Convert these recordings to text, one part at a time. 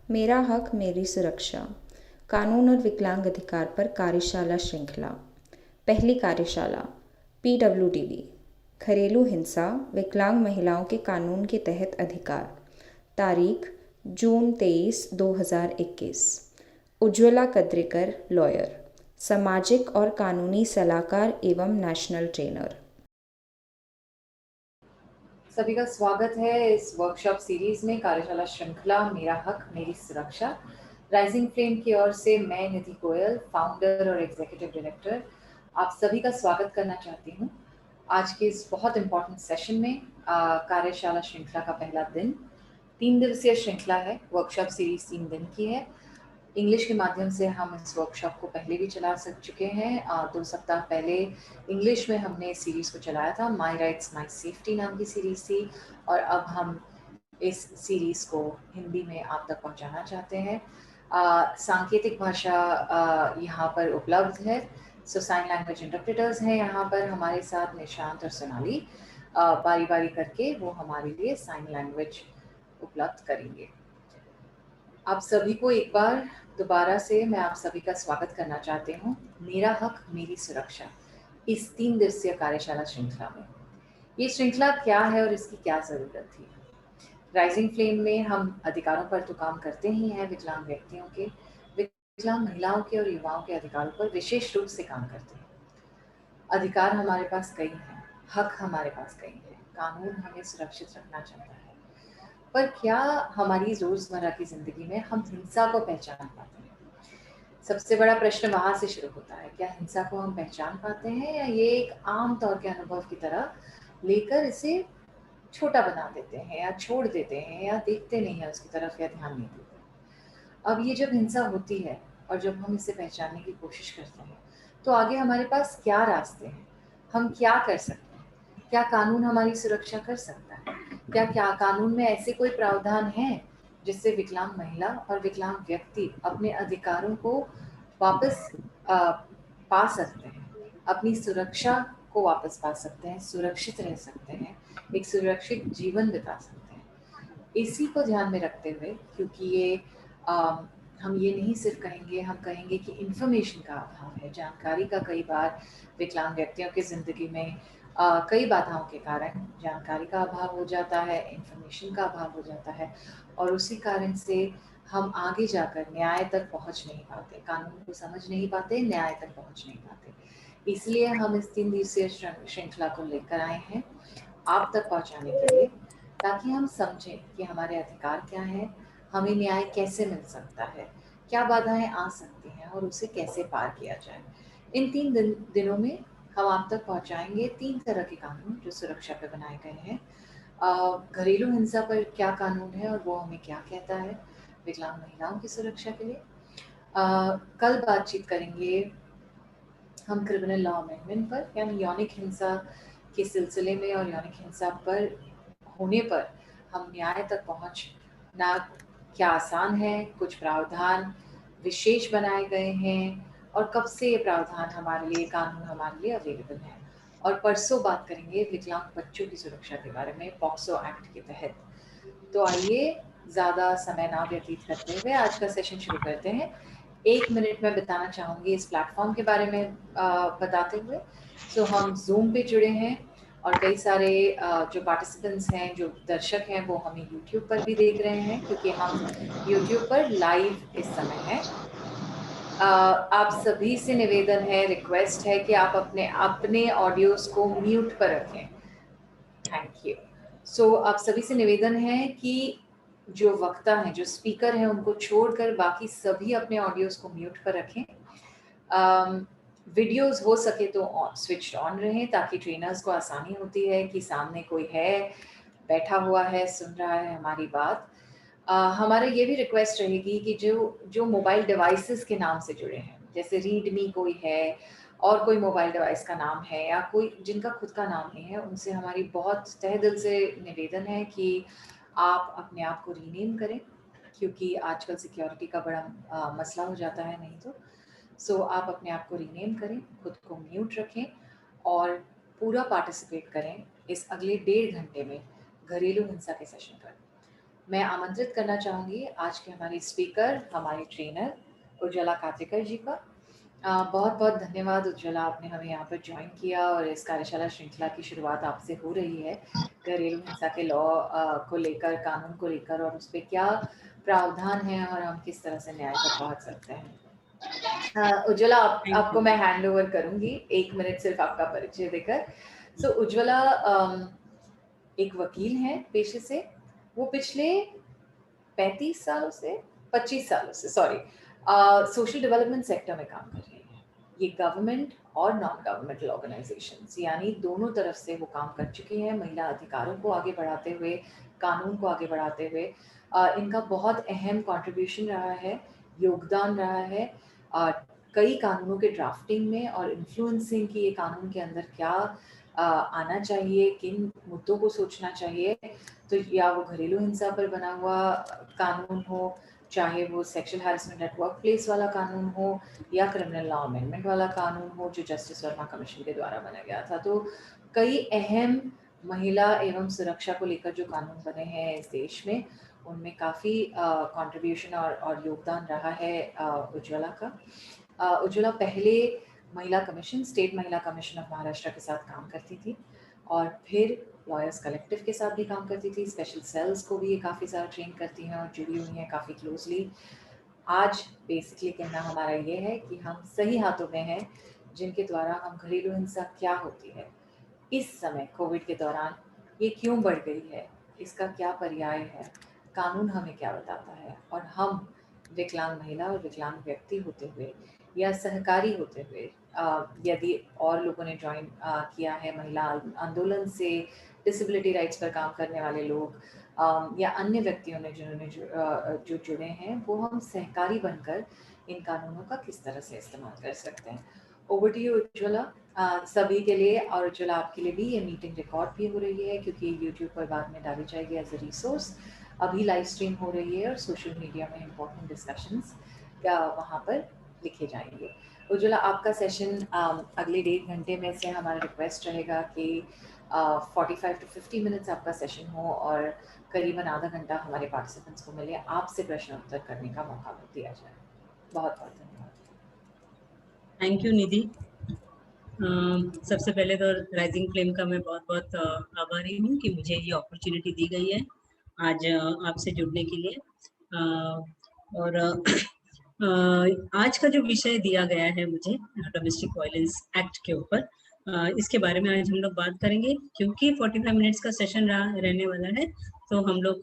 मेरा हक मेरी सुरक्षा, कानून और विकलांग अधिकार पर कार्यशाला श्रृंखला। पहली कार्यशाला PWDB, घरेलू हिंसा विकलांग महिलाओं के कानून के तहत अधिकार। तारीख जून 23, 2021। उज्ज्वला कद्रिकर, लॉयर, सामाजिक और कानूनी सलाहकार एवं नेशनल ट्रेनर। सभी का स्वागत है इस वर्कशॉप सीरीज में, कार्यशाला श्रृंखला मेरा हक मेरी सुरक्षा। राइजिंग फ्लेम की ओर से मैं निधि गोयल, फाउंडर और एग्जीक्यूटिव डायरेक्टर, आप सभी का स्वागत करना चाहती हूँ आज के इस बहुत इम्पोर्टेंट सेशन में। कार्यशाला श्रृंखला का पहला दिन 3 दिवसीय श्रृंखला है। वर्कशॉप सीरीज 3 दिन की है। इंग्लिश के माध्यम से हम इस वर्कशॉप को पहले भी चला चुके हैं। 2 सप्ताह पहले इंग्लिश में हमने इस सीरीज़ को चलाया था। माई राइट्स माई सेफ्टी नाम की सीरीज़ थी, और अब हम इस सीरीज़ को हिंदी में आप तक पहुंचाना चाहते हैं। सांकेतिक भाषा यहाँ पर उपलब्ध है। सो साइन लैंग्वेज इंटरप्रेटर्स हैं यहाँ पर हमारे साथ, निशांत और सोनाली। बारी बारी करके वो हमारे लिए साइन लैंग्वेज उपलब्ध करेंगे। आप सभी को एक बार दोबारा से मैं आप सभी का स्वागत करना चाहती हूँ मेरा हक मेरी सुरक्षा इस 3 दिवसीय कार्यशाला श्रृंखला में। ये श्रृंखला क्या है और इसकी क्या ज़रूरत थी? राइजिंग फ्लेम में हम अधिकारों पर तो काम करते ही हैं, विकलांग व्यक्तियों के, विकलांग महिलाओं के और युवाओं के अधिकारों पर विशेष रूप से काम करते हैं। अधिकार हमारे पास कई हैं, हक हमारे पास कई हैं, कानून हमें सुरक्षित रखना चाहता है, पर क्या हमारी रोजमर्रा की जिंदगी में हम हिंसा को पहचान पाते हैं? सबसे बड़ा प्रश्न वहां से शुरू होता है। क्या हिंसा को हम पहचान पाते हैं, या ये एक आम तौर के अनुभव की तरह लेकर इसे छोटा बना देते हैं, या छोड़ देते हैं, या देखते नहीं है उसकी तरफ, या ध्यान नहीं देते? अब ये जब हिंसा होती है और जब हम इसे पहचानने की कोशिश करते हैं, तो आगे हमारे पास क्या रास्ते हैं? हम क्या कर सकते हैं? क्या कानून हमारी सुरक्षा कर सकता है? क्या कानून में ऐसे कोई प्रावधान है जिससे विकलांग महिला और विकलांग व्यक्ति अपने अधिकारों को वापस पा सकते हैं, अपनी सुरक्षा को वापस पा सकते हैं, सुरक्षित रह सकते हैं, एक सुरक्षित जीवन बिता सकते हैं? इसी को ध्यान में रखते हुए, क्योंकि ये हम ये नहीं सिर्फ कहेंगे, हम कहेंगे कि इन्फॉर्मेशन का अभाव है, जानकारी का कई बार विकलांग व्यक्तियों की ज़िंदगी में कई बाधाओं के कारण जानकारी का अभाव हो जाता है, इन्फॉर्मेशन का अभाव हो जाता है, और उसी कारण से हम आगे जाकर न्याय तक पहुंच नहीं पाते, कानून को समझ नहीं पाते, न्याय तक पहुंच नहीं पाते। इसलिए हम इस 3 दिवसीय श्रृंखला को लेकर आए हैं आप तक पहुंचाने के लिए, ताकि हम समझें कि हमारे अधिकार क्या हैं, हमें न्याय कैसे मिल सकता है, क्या बाधाएं आ सकती हैं और उसे कैसे पार किया जाए। इन 3 दिनों में हम आप तक पहुंचाएंगे 3 तरह के कानून जो सुरक्षा पे बनाए गए हैं। घरेलू हिंसा पर क्या कानून है और वो हमें क्या कहता है विकलांग महिलाओं की सुरक्षा के लिए। कल बातचीत करेंगे हम क्रिमिनल लॉ अमेंडमेंट पर, यानी यौनिक हिंसा के सिलसिले में और यौनिक हिंसा पर होने पर हम न्याय तक पहुंचना क्या आसान है, कुछ प्रावधान विशेष बनाए गए हैं, और कब से ये प्रावधान हमारे लिए, कानून हमारे लिए अवेलेबल है। और परसों बात करेंगे विकलांग बच्चों की सुरक्षा के बारे में, पॉक्सो एक्ट के तहत। तो आइए ज़्यादा समय ना व्यतीत करते हुए आज का सेशन शुरू करते हैं। 1 मिनट में बताना चाहूँगी इस प्लेटफॉर्म के बारे में बताते हुए। सो हम जूम पे जुड़े हैं, और कई सारे जो पार्टिसिपेंट्स हैं, जो दर्शक हैं, वो हमें यूट्यूब पर भी देख रहे हैं, क्योंकि हम यूट्यूब पर लाइव इस समय हैं। आप सभी से निवेदन है, रिक्वेस्ट है कि आप अपने अपने ऑडियोज को म्यूट पर रखें। Thank you. सो आप सभी से निवेदन है कि जो वक्ता हैं, जो स्पीकर हैं, उनको छोड़कर बाकी सभी अपने ऑडियोज को म्यूट पर रखें। वीडियोस हो सके तो स्विच ऑन रहें, ताकि ट्रेनर्स को आसानी होती है कि सामने कोई है, बैठा हुआ है, सुन रहा है हमारी बात। हमारा ये भी रिक्वेस्ट रहेगी कि जो जो मोबाइल डिवाइसेस के नाम से जुड़े हैं, जैसे रीडमी कोई है और कोई मोबाइल डिवाइस का नाम है, या कोई जिनका खुद का नाम नहीं है, उनसे हमारी बहुत तहे दिल से निवेदन है कि आप अपने आप को रीनेम करें, क्योंकि आजकल सिक्योरिटी का बड़ा मसला हो जाता है नहीं तो। सो आप अपने आप को रीनेम करें, खुद को म्यूट रखें, और पूरा पार्टिसिपेट करें इस अगले 1.5 घंटे में घरेलू हिंसा के सेशन पर। मैं आमंत्रित करना चाहूँगी आज के हमारे स्पीकर, हमारे ट्रेनर उज्ज्वला काटेकर जी का। बहुत बहुत धन्यवाद उज्ज्वला, आपने हमें यहाँ पर ज्वाइन किया और इस कार्यशाला श्रृंखला की शुरुआत आपसे हो रही है घरेलू हिंसा के लॉ को लेकर, कानून को लेकर, और उस पर क्या प्रावधान है और हम किस तरह से न्याय तक पहुँच सकते हैं। उज्ज्वला, आपको मैं हैंड ओवर करूंगी 1 मिनट सिर्फ आपका परिचय देकर। सो उज्ज्वला एक वकील हैं पेशे से। वो पिछले 35 सालों से 25 सालों से सोशल डेवलपमेंट सेक्टर में काम कर रही है। ये गवर्नमेंट और नॉन गवर्नमेंटल ऑर्गेनाइजेशंस यानी दोनों तरफ से वो काम कर चुकी हैं, महिला अधिकारों को आगे बढ़ाते हुए, कानून को आगे बढ़ाते हुए। इनका बहुत अहम कंट्रीब्यूशन रहा है, योगदान रहा है कई कानूनों के ड्राफ्टिंग में और इन्फ्लुएंसिंग की ये कानून के अंदर क्या आना चाहिए, किन मुद्दों को सोचना चाहिए। तो या वो घरेलू हिंसा पर बना हुआ कानून हो, चाहे वो sexual harassment eight work place वाला कानून हो, या क्रिमिनल लॉ अमेंडमेंट वाला कानून हो जो जस्टिस वर्मा कमीशन के द्वारा बनाया गया था। तो कई अहम महिला एवं सुरक्षा को लेकर जो कानून बने हैं इस देश में, उनमें काफ़ी कंट्रीब्यूशन और योगदान रहा है उज्ज्वला का। उज्ज्वला पहले महिला कमीशन, स्टेट महिला कमीशन ऑफ महाराष्ट्र के साथ काम करती थी और फिर लॉयर्स कलेक्टिव के साथ भी काम करती थी। स्पेशल सेल्स को भी ये काफ़ी सारा ट्रेन करती हैं और जुड़ी हुई हैं काफ़ी क्लोजली। आज बेसिकली कहना हमारा ये है कि हम सही हाथों में हैं जिनके द्वारा हम घरेलू हिंसा क्या होती है इस समय कोविड के दौरान, ये क्यों बढ़ गई है, इसका क्या पर्याय है, कानून हमें क्या बताता है, और हम विकलांग महिला और विकलांग व्यक्ति होते हुए या सहकारी होते हुए, यदि और लोगों ने ज्वाइन किया है महिला आंदोलन से, डिसेबिलिटी राइट्स पर काम करने वाले लोग, या अन्य व्यक्तियों ने जिन्होंने जो जुड़े हैं, वो हम सहकारी बनकर इन कानूनों का किस तरह से इस्तेमाल कर सकते हैं। Over to you Ujjwala. सभी के लिए, और उज्ज्वला आपके लिए भी, ये मीटिंग रिकॉर्ड भी हो रही है क्योंकि यूट्यूब पर बाद में डाली जाएगी एज अ रिसोर्स। अभी लाइव स्ट्रीम हो रही है और सोशल मीडिया में इम्पोर्टेंट डिस्कशंस वहाँ पर लिखे जाएंगे। उज्ज्वला, आपका सेशन अगले 1.5 घंटे में से हमारा रिक्वेस्ट रहेगा कि 45 to 50 मिनट्स आपका सेशन हो और करीबन आधा घंटा हमारे पार्टिसिपेंट्स को मिले, आपसे प्रश्न उत्तर करने का मौका दिया जाए। बहुत बहुत धन्यवाद। थैंक यू निधि। सबसे पहले तो राइजिंग फ्लेम का मैं बहुत बहुत आभारी हूँ कि मुझे ये अपॉर्चुनिटी दी गई है आज आपसे जुड़ने के लिए। और आज का जो विषय दिया गया है मुझे डोमेस्टिक वायलेंस एक्ट के ऊपर, इसके बारे में आज हम लोग बात करेंगे। क्योंकि 45 मिनट्स का सेशन रहने वाला है तो हम लोग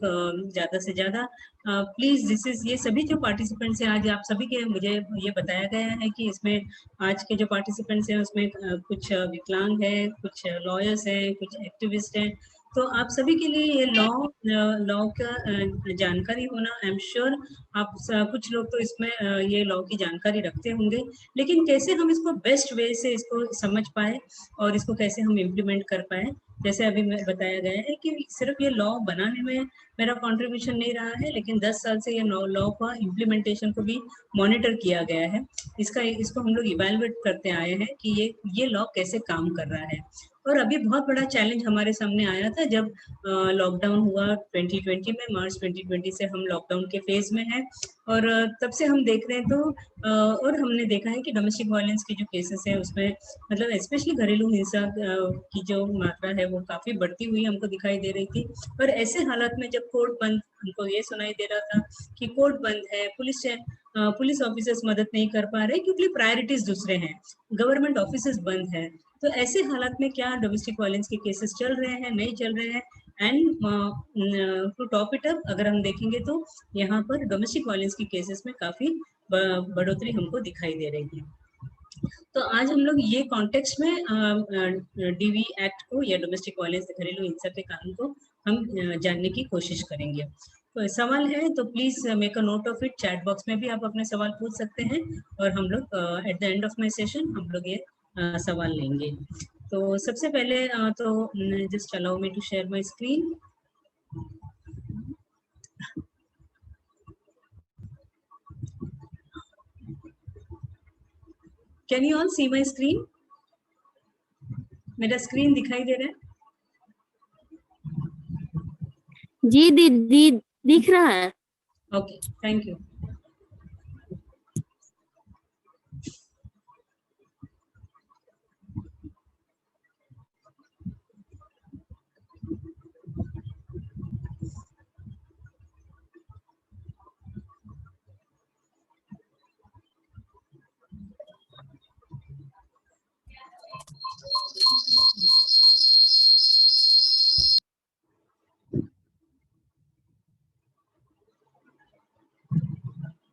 ज़्यादा से ज़्यादा प्लीज़ ये सभी जो पार्टिसिपेंट्स हैं, आज आप सभी के मुझे ये बताया गया है कि इसमें आज के जो पार्टिसिपेंट्स हैं उसमें कुछ विकलांग हैं, कुछ लॉयर्स हैं, कुछ एक्टिविस्ट हैं। तो आप सभी के लिए ये लॉ का जानकारी होना, आई एम श्योर आप कुछ लोग तो इसमें ये लॉ की जानकारी रखते होंगे, लेकिन कैसे हम इसको बेस्ट वे से इसको समझ पाए और इसको कैसे हम इम्प्लीमेंट कर पाए। जैसे अभी बताया गया है कि सिर्फ ये लॉ बनाने में मेरा कंट्रीब्यूशन नहीं रहा है, लेकिन 10 साल से ये लॉ का इम्प्लीमेंटेशन को भी मॉनिटर किया गया है। इसको हम लोग इवेलुएट करते आए हैं कि ये लॉ कैसे काम कर रहा है। और अभी बहुत बड़ा चैलेंज हमारे सामने आया था जब लॉकडाउन हुआ 2020 में। मार्च 2020 से हम लॉकडाउन के फेज में हैं और तब से हम देख रहे हैं तो और हमने देखा है कि डोमेस्टिक वायलेंस के जो केसेस हैं उसमें मतलब स्पेशली घरेलू हिंसा की जो मात्रा है वो काफी बढ़ती हुई हमको दिखाई दे रही थी। और ऐसे हालात में जब कोर्ट बंद, हमको ये सुनाई दे रहा था कि कोर्ट बंद है, पुलिस ऑफिसर्स मदद नहीं कर पा रहे क्योंकि प्रायोरिटीज दूसरे हैं, गवर्नमेंट ऑफिसेस बंद है। तो ऐसे हालात में क्या डोमेस्टिक वायलेंस के केसेस चल रहे हैं, नहीं चल रहे हैं? And to top it up, अगर हम देखेंगे तो यहाँ पर डोमेस्टिक वायलेंस के केसेस में काफी बढ़ोतरी हमको दिखाई दे रही है। तो आज हम लोग ये कॉन्टेक्स्ट में डीवी एक्ट को या डोमेस्टिक वायलेंस घरेलू हिंसा के कानून को हम जानने की कोशिश करेंगे। तो सवाल है तो please make a note of it, chat box में भी आप अपने सवाल पूछ सकते हैं और हम लोग at the end of my session हम लोग ये सवाल लेंगे। तो सबसे पहले तो just allow me to share my screen. Can you all see my screen? मेरा स्क्रीन दिखाई दे रहा है? जी दीदी दिख रहा है। Okay, thank you.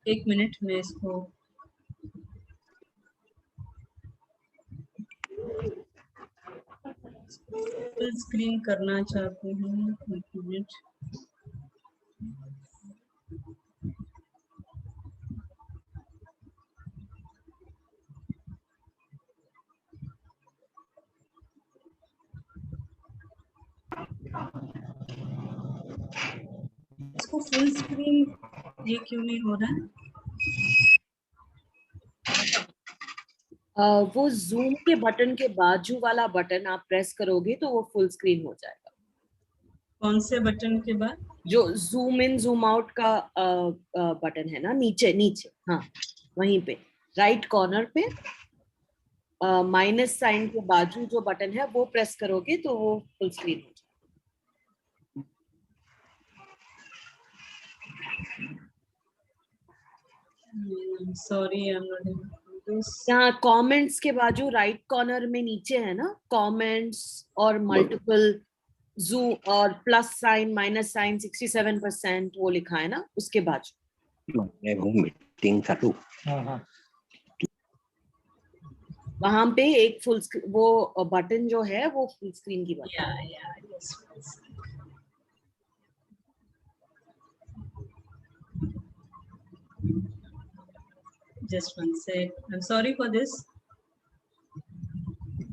एक मिनट, मैं इसको फुल स्क्रीन करना चाहती हूँ। एक मिनट। इसको फुल स्क्रीन ये क्यों नहीं हो रहा है? वो जूम के बटन के बाजू वाला बटन आप प्रेस करोगे तो वो फुल स्क्रीन हो जाएगा। कौन से बटन के बाद? जो जूम इन जूम आउट का बटन है ना, नीचे नीचे, हाँ वहीं पे राइट कॉर्नर पे माइनस साइन के बाजू जो बटन है वो प्रेस करोगे तो वो फुल स्क्रीन हो जाएगा। Sorry, I am not able to do this. यहाँ कमेंट्स के बाजू राइट कॉर्नर में नीचे है ना, कमेंट्स और मल्टीपल जूम और प्लस साइन माइनस साइन 67% वो लिखा है ना, उसके बाजू मीटिंग चालू। वहां पे एक फुल वो बटन जो है वो फुल स्क्रीन की button. yes, just one sec. I'm sorry for this.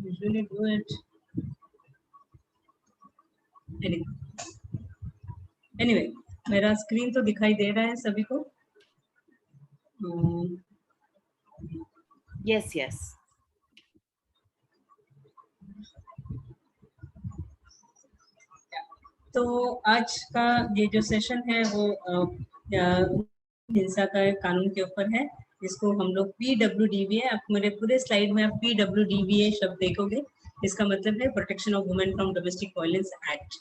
Usually do it. Anyway, मेरा स्क्रीन तो दिखाई दे रहा है सभी को? Yes yes. तो आज का ये जो सेशन है वो हिंसा का कानून के ऊपर है, जिसको हम लोग PWDVA, आप मेरे पूरे स्लाइड में आप PWDVA शब्द देखोगे, इसका मतलब है protection of women from domestic violence act.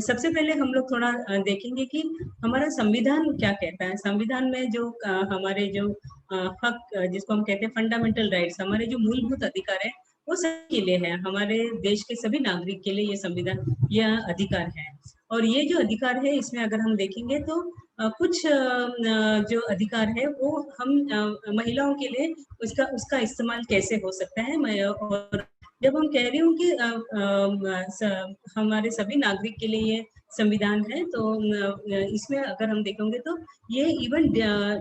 सबसे पहले हम लोग थोड़ा देखेंगे कि हमारा संविधान क्या कहता है। संविधान में जो हमारे जो हक, जिसको हम कहते हैं फंडामेंटल राइट्स, हमारे जो मूलभूत अधिकार है वो सबके लिए है, हमारे देश के सभी नागरिक के लिए ये संविधान, यह अधिकार है। और ये जो अधिकार है इसमें अगर हम देखेंगे तो कुछ जो अधिकार है वो हम महिलाओं के लिए उसका इस्तेमाल कैसे हो सकता है। और जब हम कह रही हूँ कि हमारे सभी नागरिक के लिए ये संविधान है, तो इसमें अगर हम देखेंगे तो ये इवन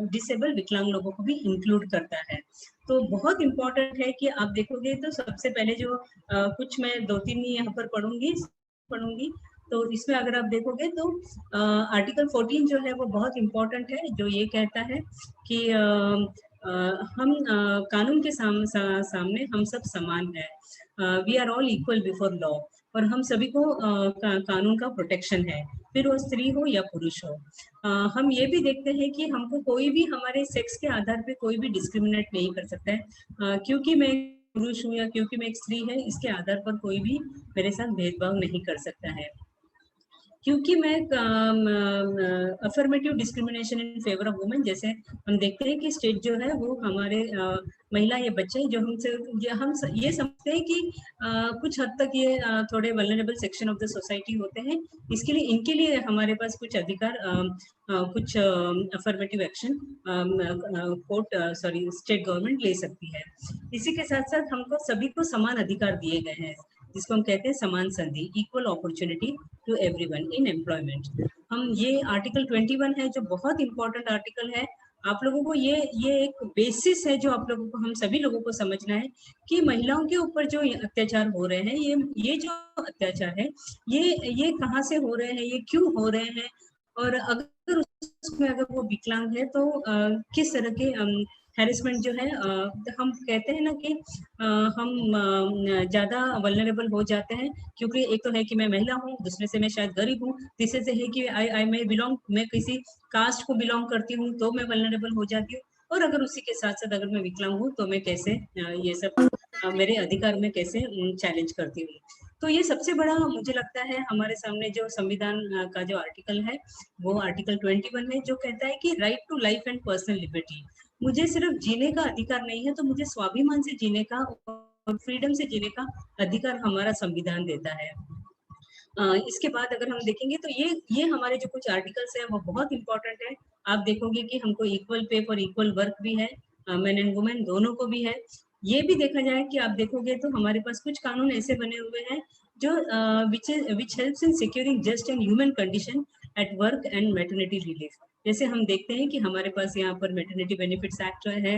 डिसेबल विकलांग लोगों को भी इंक्लूड करता है। तो बहुत इम्पोर्टेंट है कि आप देखोगे तो सबसे पहले जो कुछ मैं 2-3 यहाँ पर पढ़ूंगी। तो इसमें अगर आप देखोगे तो आर्टिकल 14 जो है वो बहुत इम्पोर्टेंट है, जो ये कहता है कि हम कानून के सामने हम सब समान है। We are all equal before law, और हम सभी को कानून का प्रोटेक्शन है, फिर वो स्त्री हो या पुरुष हो। हम ये भी देखते हैं कि हमको कोई भी हमारे सेक्स के आधार पे कोई भी डिस्क्रिमिनेट नहीं कर सकता है। क्योंकि मैं पुरुष हूँ या क्योंकि मैं एक स्त्री है, इसके आधार पर कोई भी मेरे साथ भेदभाव नहीं कर सकता है। क्योंकि मैं affirmative discrimination in favour of women, जैसे हम देखते हैं कि स्टेट जो है वो हमारे महिला या बच्चे जो हम ये समझते हैं कि कुछ हद तक ये थोड़े vulnerable section of the society होते हैं, इसके लिए इनके लिए हमारे पास कुछ अधिकार, कुछ अफर्मेटिव एक्शन स्टेट गवर्नमेंट ले सकती है। इसी के साथ साथ हमको सभी को समान अधिकार दिए गए हैं, जिसको हम कहते हैं समान संधि, equal opportunity to everyone in employment. हम ये आर्टिकल 21 है जो बहुत इंपॉर्टेंट आर्टिकल है। आप लोगों को ये एक बेसिस है जो आप लोगों को, हम सभी लोगों को समझना है कि महिलाओं के ऊपर जो अत्याचार हो रहे हैं, ये जो अत्याचार है ये कहाँ से हो रहे हैं, ये क्यों हो रहे हैं, और अगर उसमें अगर वो विकलांग है तो किस तरह के हैरेसमेंट जो है हम कहते हैं ना कि हम ज़्यादा वल्नरेबल हो जाते हैं, क्योंकि एक तो है कि मैं महिला हूँ, दूसरे से मैं शायद गरीब हूँ, तीसरे से है कि मैं किसी कास्ट को बिलोंग करती हूँ तो मैं वल्नरेबल हो जाती हूँ, और अगर उसी के साथ साथ अगर मैं विकलांग हूँ तो मैं कैसे ये सब मेरे अधिकार में कैसे चैलेंज करती हूँ। तो ये सबसे बड़ा मुझे लगता है हमारे सामने जो संविधान का जो आर्टिकल है वो आर्टिकल 21 है, जो कहता है कि right to life and personal liberty. मुझे सिर्फ जीने का अधिकार नहीं है, तो मुझे स्वाभिमान से जीने का और फ्रीडम से जीने का अधिकार हमारा संविधान देता है। इसके बाद अगर हम देखेंगे तो ये हमारे जो कुछ आर्टिकल्स हैं वो बहुत इंपॉर्टेंट है। आप देखोगे कि हमको equal pay for equal work भी है, मेन एंड वुमेन दोनों को भी है। ये भी देखा जाए कि आप देखोगे तो हमारे पास कुछ कानून ऐसे बने हुए हैं जो which helps in securing just and human condition at work and maternity relief. जैसे हम देखते हैं कि हमारे पास यहाँ पर मैटरनिटी बेनिफिट्स एक्ट है,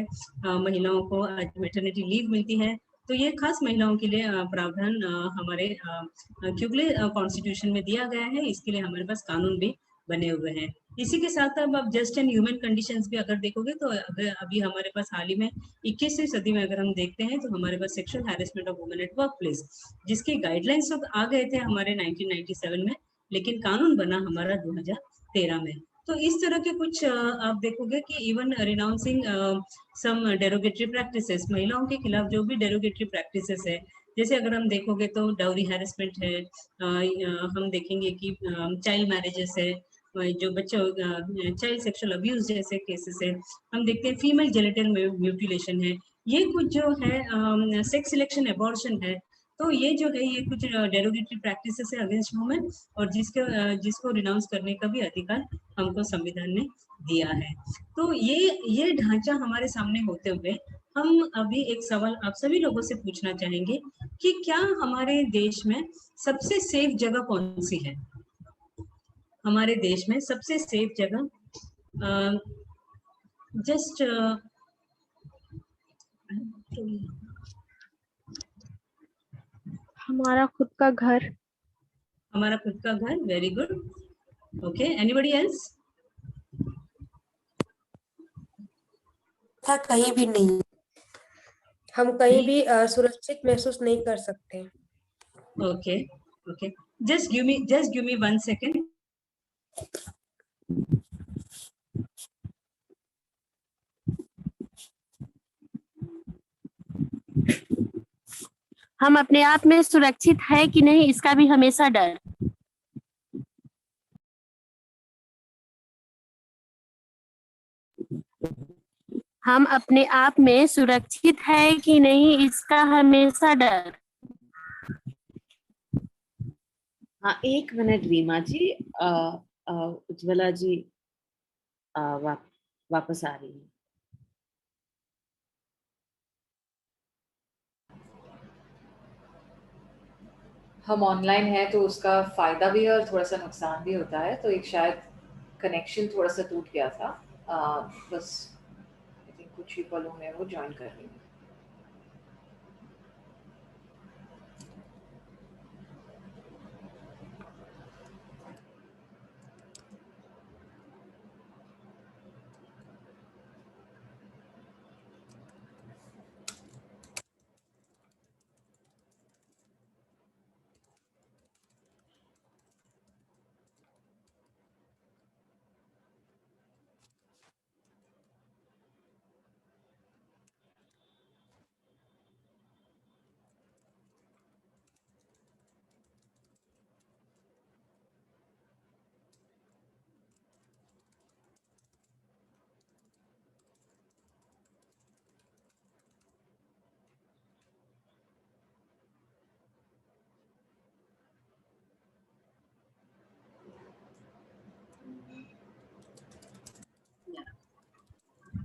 महिलाओं को मैटरनिटी लीव मिलती है, तो ये खास महिलाओं के लिए प्रावधान हमारे क्योंकि कॉन्स्टिट्यूशन में दिया गया है, इसके लिए हमारे पास कानून भी बने हुए हैं। इसी के साथ अब आप जस्ट एंड ह्यूमन कंडीशंस भी अगर देखोगे तो अगर अभी हमारे पास हाल ही में 21वीं सदी में अगर हम देखते हैं तो हमारे पास sexual harassment of women at work place, जिसके गाइडलाइंस तो आ गए थे हमारे 1997 में, लेकिन कानून बना हमारा 2013 में। तो इस तरह के कुछ आप देखोगे कि इवन रिनाउंसिंग सम डेरोगेटरी प्रैक्टिसेस, महिलाओं के खिलाफ जो भी डेरोगेटरी प्रैक्टिसेस है, जैसे अगर हम देखोगे तो डाउरी हैरेसमेंट है, हम देखेंगे कि चाइल्ड मैरिजेस है, जो बच्चे चाइल्ड सेक्सुअल अब्यूज जैसे केसेस है, हम देखते हैं फीमेल जेनिटल म्यूटिलेशन है, ये कुछ जो है सेक्स सिलेक्शन एबॉर्शन है। तो ये जो है ये कुछ डेरोगेटरी प्रैक्टिसेस है अगेंस्ट वुमेन, और जिसको रिनाउंस करने का भी अधिकार हमको संविधान ने दिया है। तो ये ढांचा हमारे सामने होते हुए हम अभी एक सवाल आप सभी लोगों से पूछना चाहेंगे कि क्या हमारे देश में सबसे सेफ जगह कौन सी है? हमारे देश में सबसे सेफ जगह जस्ट हमारा खुद का घर। हमारा खुद का घर, very good. Okay, anybody else? था कहीं भी नहीं, हम कहीं भी सुरक्षित महसूस नहीं कर सकते। Okay okay, just give me 1 second. हम अपने आप में सुरक्षित है कि नहीं इसका भी हमेशा डर। हम अपने आप में सुरक्षित है कि नहीं इसका हमेशा डर। हाँ, 1 मिनट रीमा जी, उज्ज्वला जी वापस आ रही है। हम ऑनलाइन है तो उसका फायदा भी है और थोड़ा सा नुकसान भी होता है, तो एक शायद कनेक्शन थोड़ा सा टूट गया था, बस आई थिंक कुछ ही पलों में वो ज्वाइन कर रही है।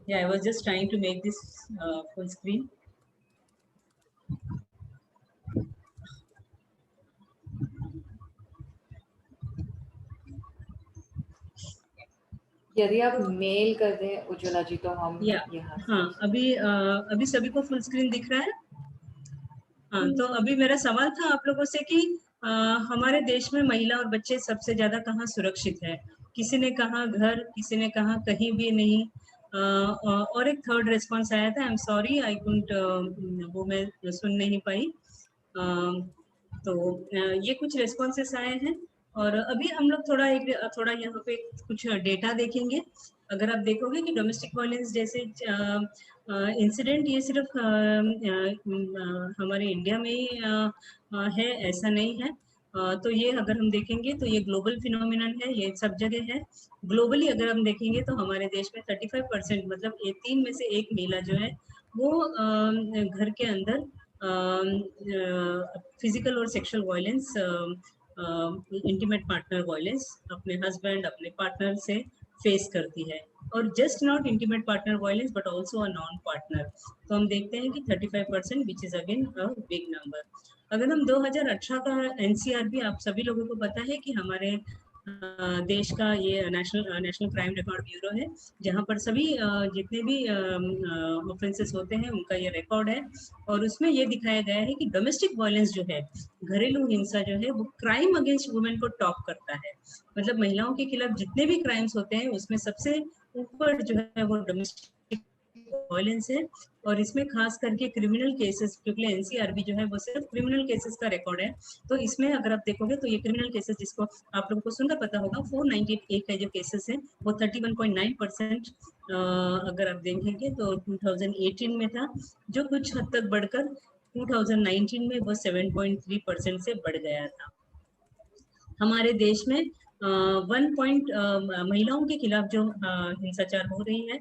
Yeah, I was just trying to make this full screen. यदि आप मेल कर दें उज्ज्वला जी तो हम यहाँ हाँ, अभी सभी को फुल स्क्रीन दिख रहा है? हाँ, तो अभी मेरा सवाल था आप लोगों से कि हमारे देश में महिला और बच्चे सबसे ज्यादा कहाँ सुरक्षित है? किसी ने कहा घर, किसी ने कहा कहीं भी नहीं, और एक थर्ड रिस्पॉन्स आया था, आई एम सॉरी आई कुडंट, वो मैं सुन नहीं पाई। तो ये कुछ रिस्पॉन्सेस आए हैं और अभी हम लोग थोड़ा यहाँ पे कुछ डेटा देखेंगे। अगर आप देखोगे कि डोमेस्टिक वायलेंस जैसे इंसिडेंट ये सिर्फ हमारे इंडिया में ही है, ऐसा नहीं है। तो ये अगर हम देखेंगे तो ये ग्लोबल फिनोमिनन है, ये सब जगह है। ग्लोबली अगर हम देखेंगे तो हमारे देश में 35% मतलब 3 में से 1 महिला जो है वो घर के अंदर फिजिकल और sexual violence, intimate partner violence अपने हस्बैंड, अपने पार्टनर से फेस करती है। और just not intimate partner violence but also a non partner. तो हम देखते हैं कि 35% which is again a big number. अगर हम 2018 का एनसीआरबी, आप सभी लोगों को पता है कि हमारे देश का ये नेशनल क्राइम रिकॉर्ड ब्यूरो है, जहाँ पर सभी जितने भी ऑफेंसेस होते हैं उनका ये रिकॉर्ड है। और उसमें ये दिखाया गया है कि डोमेस्टिक वायलेंस जो है, घरेलू हिंसा जो है, वो क्राइम अगेंस्ट वुमेन को टॉप करता है। मतलब महिलाओं के खिलाफ जितने भी क्राइम्स होते हैं उसमें सबसे ऊपर जो है वो डोमेस्टिक वायलेंस है। और इसमें खास करके क्रिमिनल केसेस, क्योंकि एनसीआरबी जो है वो सिर्फ क्रिमिनल केसेस का रिकॉर्ड है। तो इसमें अगर आप देखोगे तो ये क्रिमिनल केसेस, जिसको आप लोगों को सुनकर पता होगा, 498 का जो केसेस है वो 31.9% अगर आप देखेंगे तो 2018 में था, जो कुछ हद तक बढ़कर 2019 में वो 7.3% से बढ़ गया था। हमारे देश में महिलाओं के खिलाफ जो हिंसाचार हो रही है,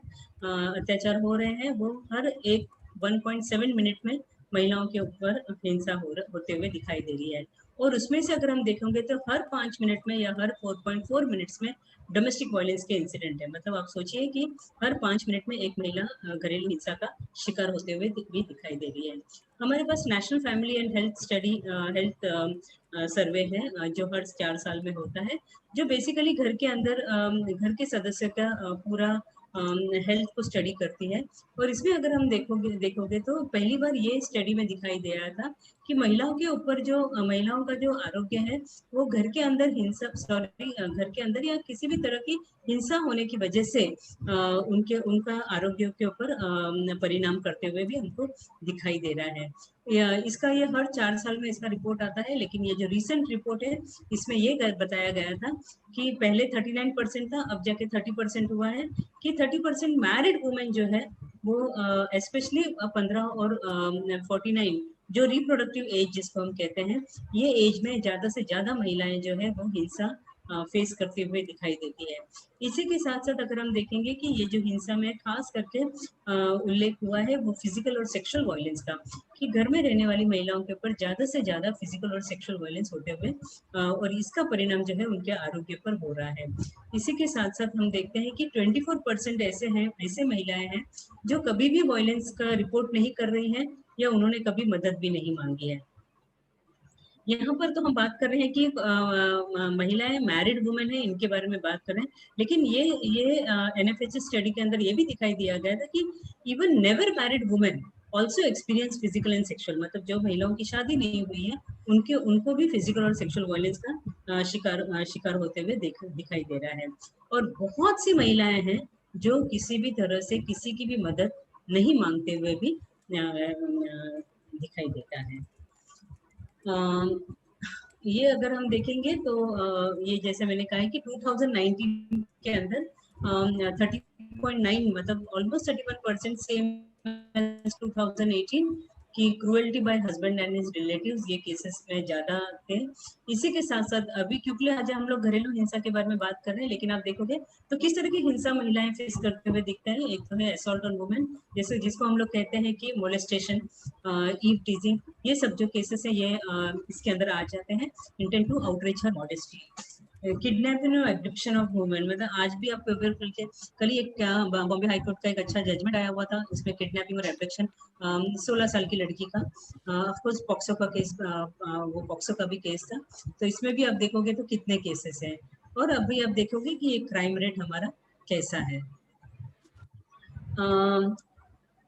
अत्याचार हो रहे हैं, वो हर एक 1.7 मिनट में महिलाओं के ऊपर हिंसा होते हुए दिखाई दे रही है। और उसमें से अगर हम देखेंगे तो हर 5 मिनट में या हर 4.4 मिनट्स में डोमेस्टिक वायलेंस के इंसिडेंट है। मतलब आप सोचिए कि हर 5 मिनट में एक महिला घरेलू हिंसा का शिकार होते हुए भी दिखाई दे रही है। हमारे पास national family and health survey है, जो हर 4 साल में होता है, जो बेसिकली घर के अंदर घर के सदस्य का पूरा हेल्थ को स्टडी करती है। और इसमें अगर हम देखोगे तो पहली बार ये स्टडी में दिखाई दे रहा था कि महिलाओं के ऊपर जो महिलाओं का जो आरोग्य है वो घर के अंदर घर के अंदर या किसी भी तरह की हिंसा होने की वजह से उनका आरोग्य के ऊपर परिणाम करते हुए भी हमको दिखाई दे रहा है। इसका ये हर 4 साल में इसका रिपोर्ट आता है। लेकिन ये जो रिसेंट रिपोर्ट है इसमें ये बताया गया था कि पहले 39% था, अब जाके 30% हुआ है कि 30% मैरिड वुमेन जो है वो स्पेशली 15 और 49 जो रिप्रोडक्टिव एज जिसको हम कहते हैं, ये एज में ज्यादा से ज्यादा महिलाएं जो है वो हिंसा फेस करते हुए दिखाई देती है। इसी के साथ साथ अगर हम देखेंगे कि ये जो हिंसा में खास करके उल्लेख हुआ है वो फिजिकल और सेक्सुअल वायलेंस का, कि घर में रहने वाली महिलाओं के ऊपर ज्यादा से ज्यादा फिजिकल और सेक्सुअल वायलेंस होते हुए और इसका परिणाम जो है उनके आरोग्य पर हो रहा है। इसी के साथ साथ हम देखते हैं कि 24% ऐसे महिलाएं हैं जो कभी भी वायलेंस का रिपोर्ट नहीं कर रही हैं या उन्होंने कभी मदद भी नहीं मांगी है। यहाँ पर तो हम बात कर रहे हैं कि महिलाएं मैरिड वुमेन है, इनके बारे में बात कर रहे हैं। लेकिन ये एनएफएचएस स्टडी के अंदर ये भी दिखाई दिया गया था कि even never married women also experience physical and sexual, मतलब जो महिलाओं की शादी नहीं हुई है उनको भी फिजिकल और सेक्सुअल वायलेंस का शिकार होते हुए दिखाई दे रहा है। और बहुत सी महिलाएं हैं जो किसी भी तरह से किसी की भी मदद नहीं मांगते हुए भी दिखाई देता है। ये अगर हम देखेंगे तो ये जैसे मैंने कहा है कि 2019 के अंदर 30.9 मतलब ऑलमोस्ट 31% सेम 2018 की cruelty bye husband and his relatives, ये केसेस में ज्यादा थे। इसी के साथ साथ अभी क्योंकि आज हम लोग घरेलू हिंसा के बारे में बात कर रहे हैं, लेकिन आप देखोगे तो किस तरह की हिंसा महिलाएं फेस करते हुए दिखते हैं। एक तो है असॉल्ट ऑन वुमेन, जैसे जिसको हम लोग कहते हैं कि मोलेस्टेशन, ईव टीजिंग, ये सब जो केसेस है ये इसके अंदर आ जाते हैं। Intent to outreach her modesty, kidnapping और एब्डक्शन ऑफ वुमेन, मतलब आज भी आप कल ही एक बॉम्बे हाई कोर्ट का एक अच्छा जजमेंट आया हुआ था, इसमें किडनैपिंग और एब्डक्शन 16 साल की लड़की का, ऑफ कोर्स पॉक्सो का केस, वो पॉक्सो का भी केस था। तो इसमें भी आप देखोगे तो कितने केसेस हैं। और अभी आप देखोगे कि ये क्राइम रेट हमारा कैसा है।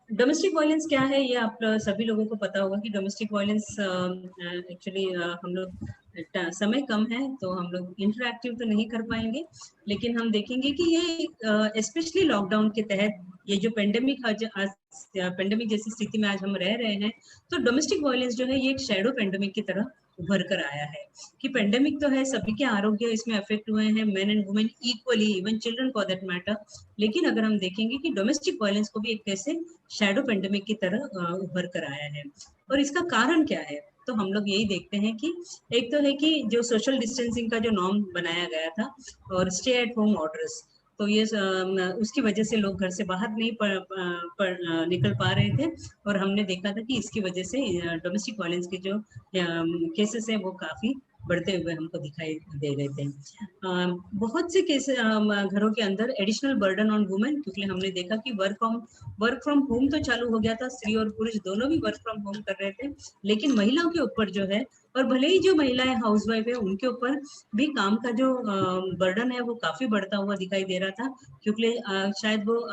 डोमेस्टिक वायलेंस क्या है ये आप सभी लोगों को पता होगा कि डोमेस्टिक वायलेंस एक्चुअली हम लोग समय कम है तो हम लोग इंटरैक्टिव तो नहीं कर पाएंगे, लेकिन हम देखेंगे कि ये स्पेशली लॉकडाउन के तहत ये जो पेंडेमिक पेंडेमिक जैसी स्थिति में आज हम रह रहे हैं, तो डोमेस्टिक वायलेंस जो है ये एक शैडो पेंडेमिक की तरह उभर कर आया है कि पेंडेमिक तो है, सभी के आरोग्य इसमें अफेक्ट हुए हैं, main and women equally, even children for that matter. लेकिन अगर हम देखेंगे कि डोमेस्टिक वायलेंस को भी एक कैसे शैडो पेंडेमिक की तरह उभर कर आया है, और इसका कारण क्या है, तो हम लोग यही देखते हैं कि एक तो है कि जो सोशल डिस्टेंसिंग का जो नॉर्म बनाया गया था और स्टे एट होम ऑर्डर्स, तो ये उसकी वजह से लोग घर से बाहर नहीं निकल पा रहे थे, और हमने देखा था कि इसकी वजह से डोमेस्टिक वायलेंस के जो केसेस हैं वो काफी बढ़ते हुए हमको दिखाई दे रहे थे। बहुत से केस घरों के अंदर एडिशनल बर्डन ऑन वुमेन, क्योंकि हमने देखा कि वर्क फ्रॉम होम तो चालू हो गया था, स्त्री और पुरुष दोनों भी वर्क फ्रॉम होम कर रहे थे, लेकिन महिलाओं के ऊपर जो है, और भले ही जो महिलाएं हाउसवाइफ है उनके ऊपर भी काम का जो बर्डन है वो काफी बढ़ता हुआ दिखाई दे रहा था, क्योंकि शायद वो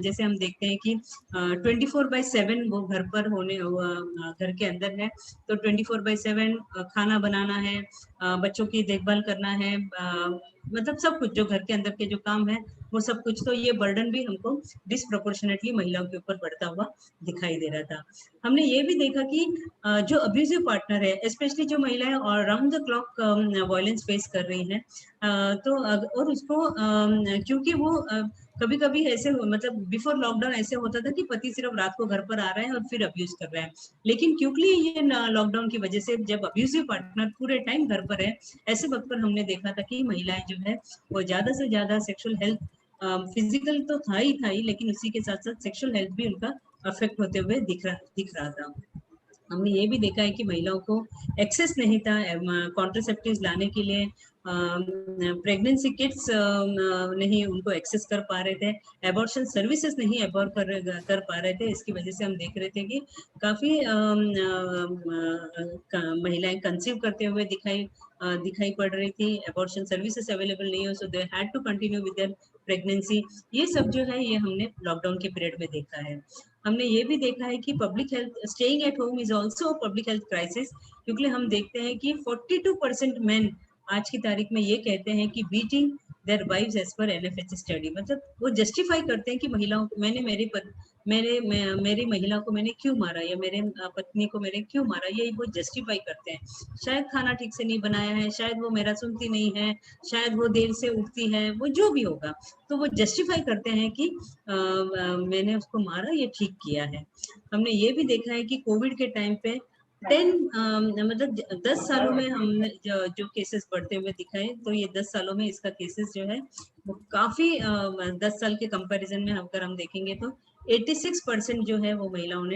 जैसे हम देखते हैं कि 24/7 वो घर पर होने घर के अंदर है, तो 24/7 खाना बनाना है, बच्चों की देखभाल करना है, मतलब सब कुछ जो घर के अंदर के जो काम है वो सब कुछ, तो ये बर्डन भी हमको डिसप्रोपोर्शनेटली महिलाओं के ऊपर बढ़ता हुआ दिखाई दे रहा था। हमने ये भी देखा कि जो अब्यूजिव पार्टनर है, स्पेशली जो महिलाएं round the clock violence face कर रही हैं, तो और उसको क्योंकि वो कभी कभी ऐसे मतलब बिफोर लॉकडाउन ऐसे होता था कि पति सिर्फ रात को घर पर आ रहे हैं और फिर अब्यूज कर रहे हैं, लेकिन क्योंकि ये लॉकडाउन की वजह से जब अब्यूजिव पार्टनर पूरे टाइम घर पर है, ऐसे वक्त पर हमने देखा था कि महिलाएं जो है वो ज्यादा से ज्यादा सेक्सुअल हेल्थ, फिजिकल तो था ही, लेकिन उसी के साथ साथ सेक्सुअल हेल्थ भी उनका अफेक्ट होते हुए दिख रहा था। हमने ये भी देखा है कि महिलाओं को एक्सेस नहीं था कॉन्ट्रासेप्टिव्स लाने के लिए, प्रेगनेंसी किट्स नहीं उनको एक्सेस कर पा रहे थे, एबॉर्शन सर्विसेज नहीं एबॉर्ट कर पा रहे थे। इसकी वजह से हम देख रहे थे कि काफ़ी महिलाएं कंसीव करते हुए दिखाई पड़ रही थी, एबॉर्शन सर्विसेज अवेलेबल नहीं हो, so they had to continue with their pregnancy. ये सब जो है ये हमने लॉकडाउन के पीरियड में देखा है। हमने ये भी देखा है कि public health, staying at home is also public health crisis, क्योंकि हम देखते हैं कि 42% मेन आज की तारीख में ये कहते हैं कि beating there wives as per एनएफएच study, मतलब वो जस्टिफाई करते हैं कि महिलाओं को मेरी महिला को मैंने क्यों मारा, या मेरे पत्नी को मैंने क्यों मारा, ये वो जस्टिफाई करते हैं। शायद खाना ठीक से नहीं बनाया है, शायद वो मेरा सुनती नहीं है, शायद वो देर से उठती है, वो जो भी होगा, तो वो जस्टिफाई करते हैं कि मैंने उसको मारा, ये ठीक किया है। हमने ये भी देखा है कि कोविड के टाइम पे 10 सालों में हमने जो केसेस बढ़ते हुए दिखाए, तो ये 10 सालों में इसका केसेस जो है वो काफी 10 साल के कंपैरिजन में अगर हम देखेंगे तो 86% जो है वो महिलाओं ने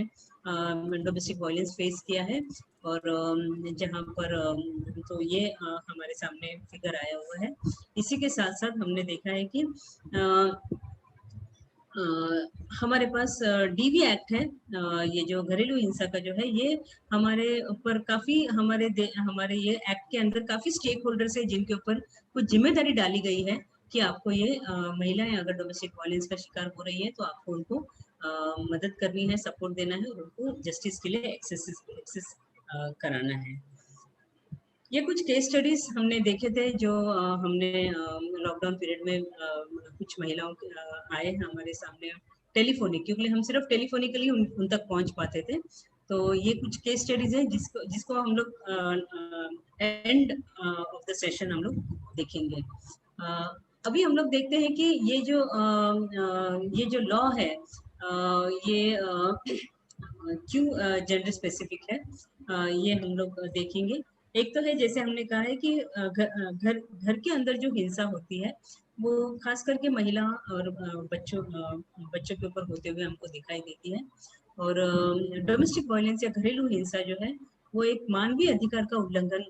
डोमेस्टिक वायलेंस फेस किया है। और जहाँ पर तो ये हमारे सामने फिगर आया हुआ है। इसी के साथ साथ हमने देखा है कि हमारे पास डीवी एक्ट है, ये जो घरेलू हिंसा का जो है, ये हमारे ऊपर काफी हमारे ये एक्ट के अंदर काफी स्टेक होल्डर्स है जिनके ऊपर कुछ जिम्मेदारी डाली गई है कि आपको ये महिलाएं अगर डोमेस्टिक वायलेंस का शिकार हो रही है तो आपको उनको मदद करनी है, सपोर्ट देना है और उनको जस्टिस के लिए एक्सेस कराना है। ये कुछ केस स्टडीज हमने देखे थे जो हमने लॉकडाउन पीरियड में कुछ महिलाओं आए हमारे सामने टेलीफोनिक, क्योंकि हम सिर्फ टेलीफोनिकली उन तक पहुंच पाते थे। तो ये कुछ केस स्टडीज हैं जिसको हम लोग एंड ऑफ द सेशन हम लोग देखेंगे। अभी हम लोग देखते हैं कि ये जो लॉ है ये क्यों जेंडर स्पेसिफिक है, ये हम लोग देखेंगे। एक तो है जैसे हमने कहा है कि घर के अंदर जो हिंसा होती है वो खास करके महिला और बच्चों के ऊपर होते हुए हमको दिखाई देती है। और डोमेस्टिक वायलेंस या घरेलू हिंसा जो है वो एक मानवीय अधिकार का उल्लंघन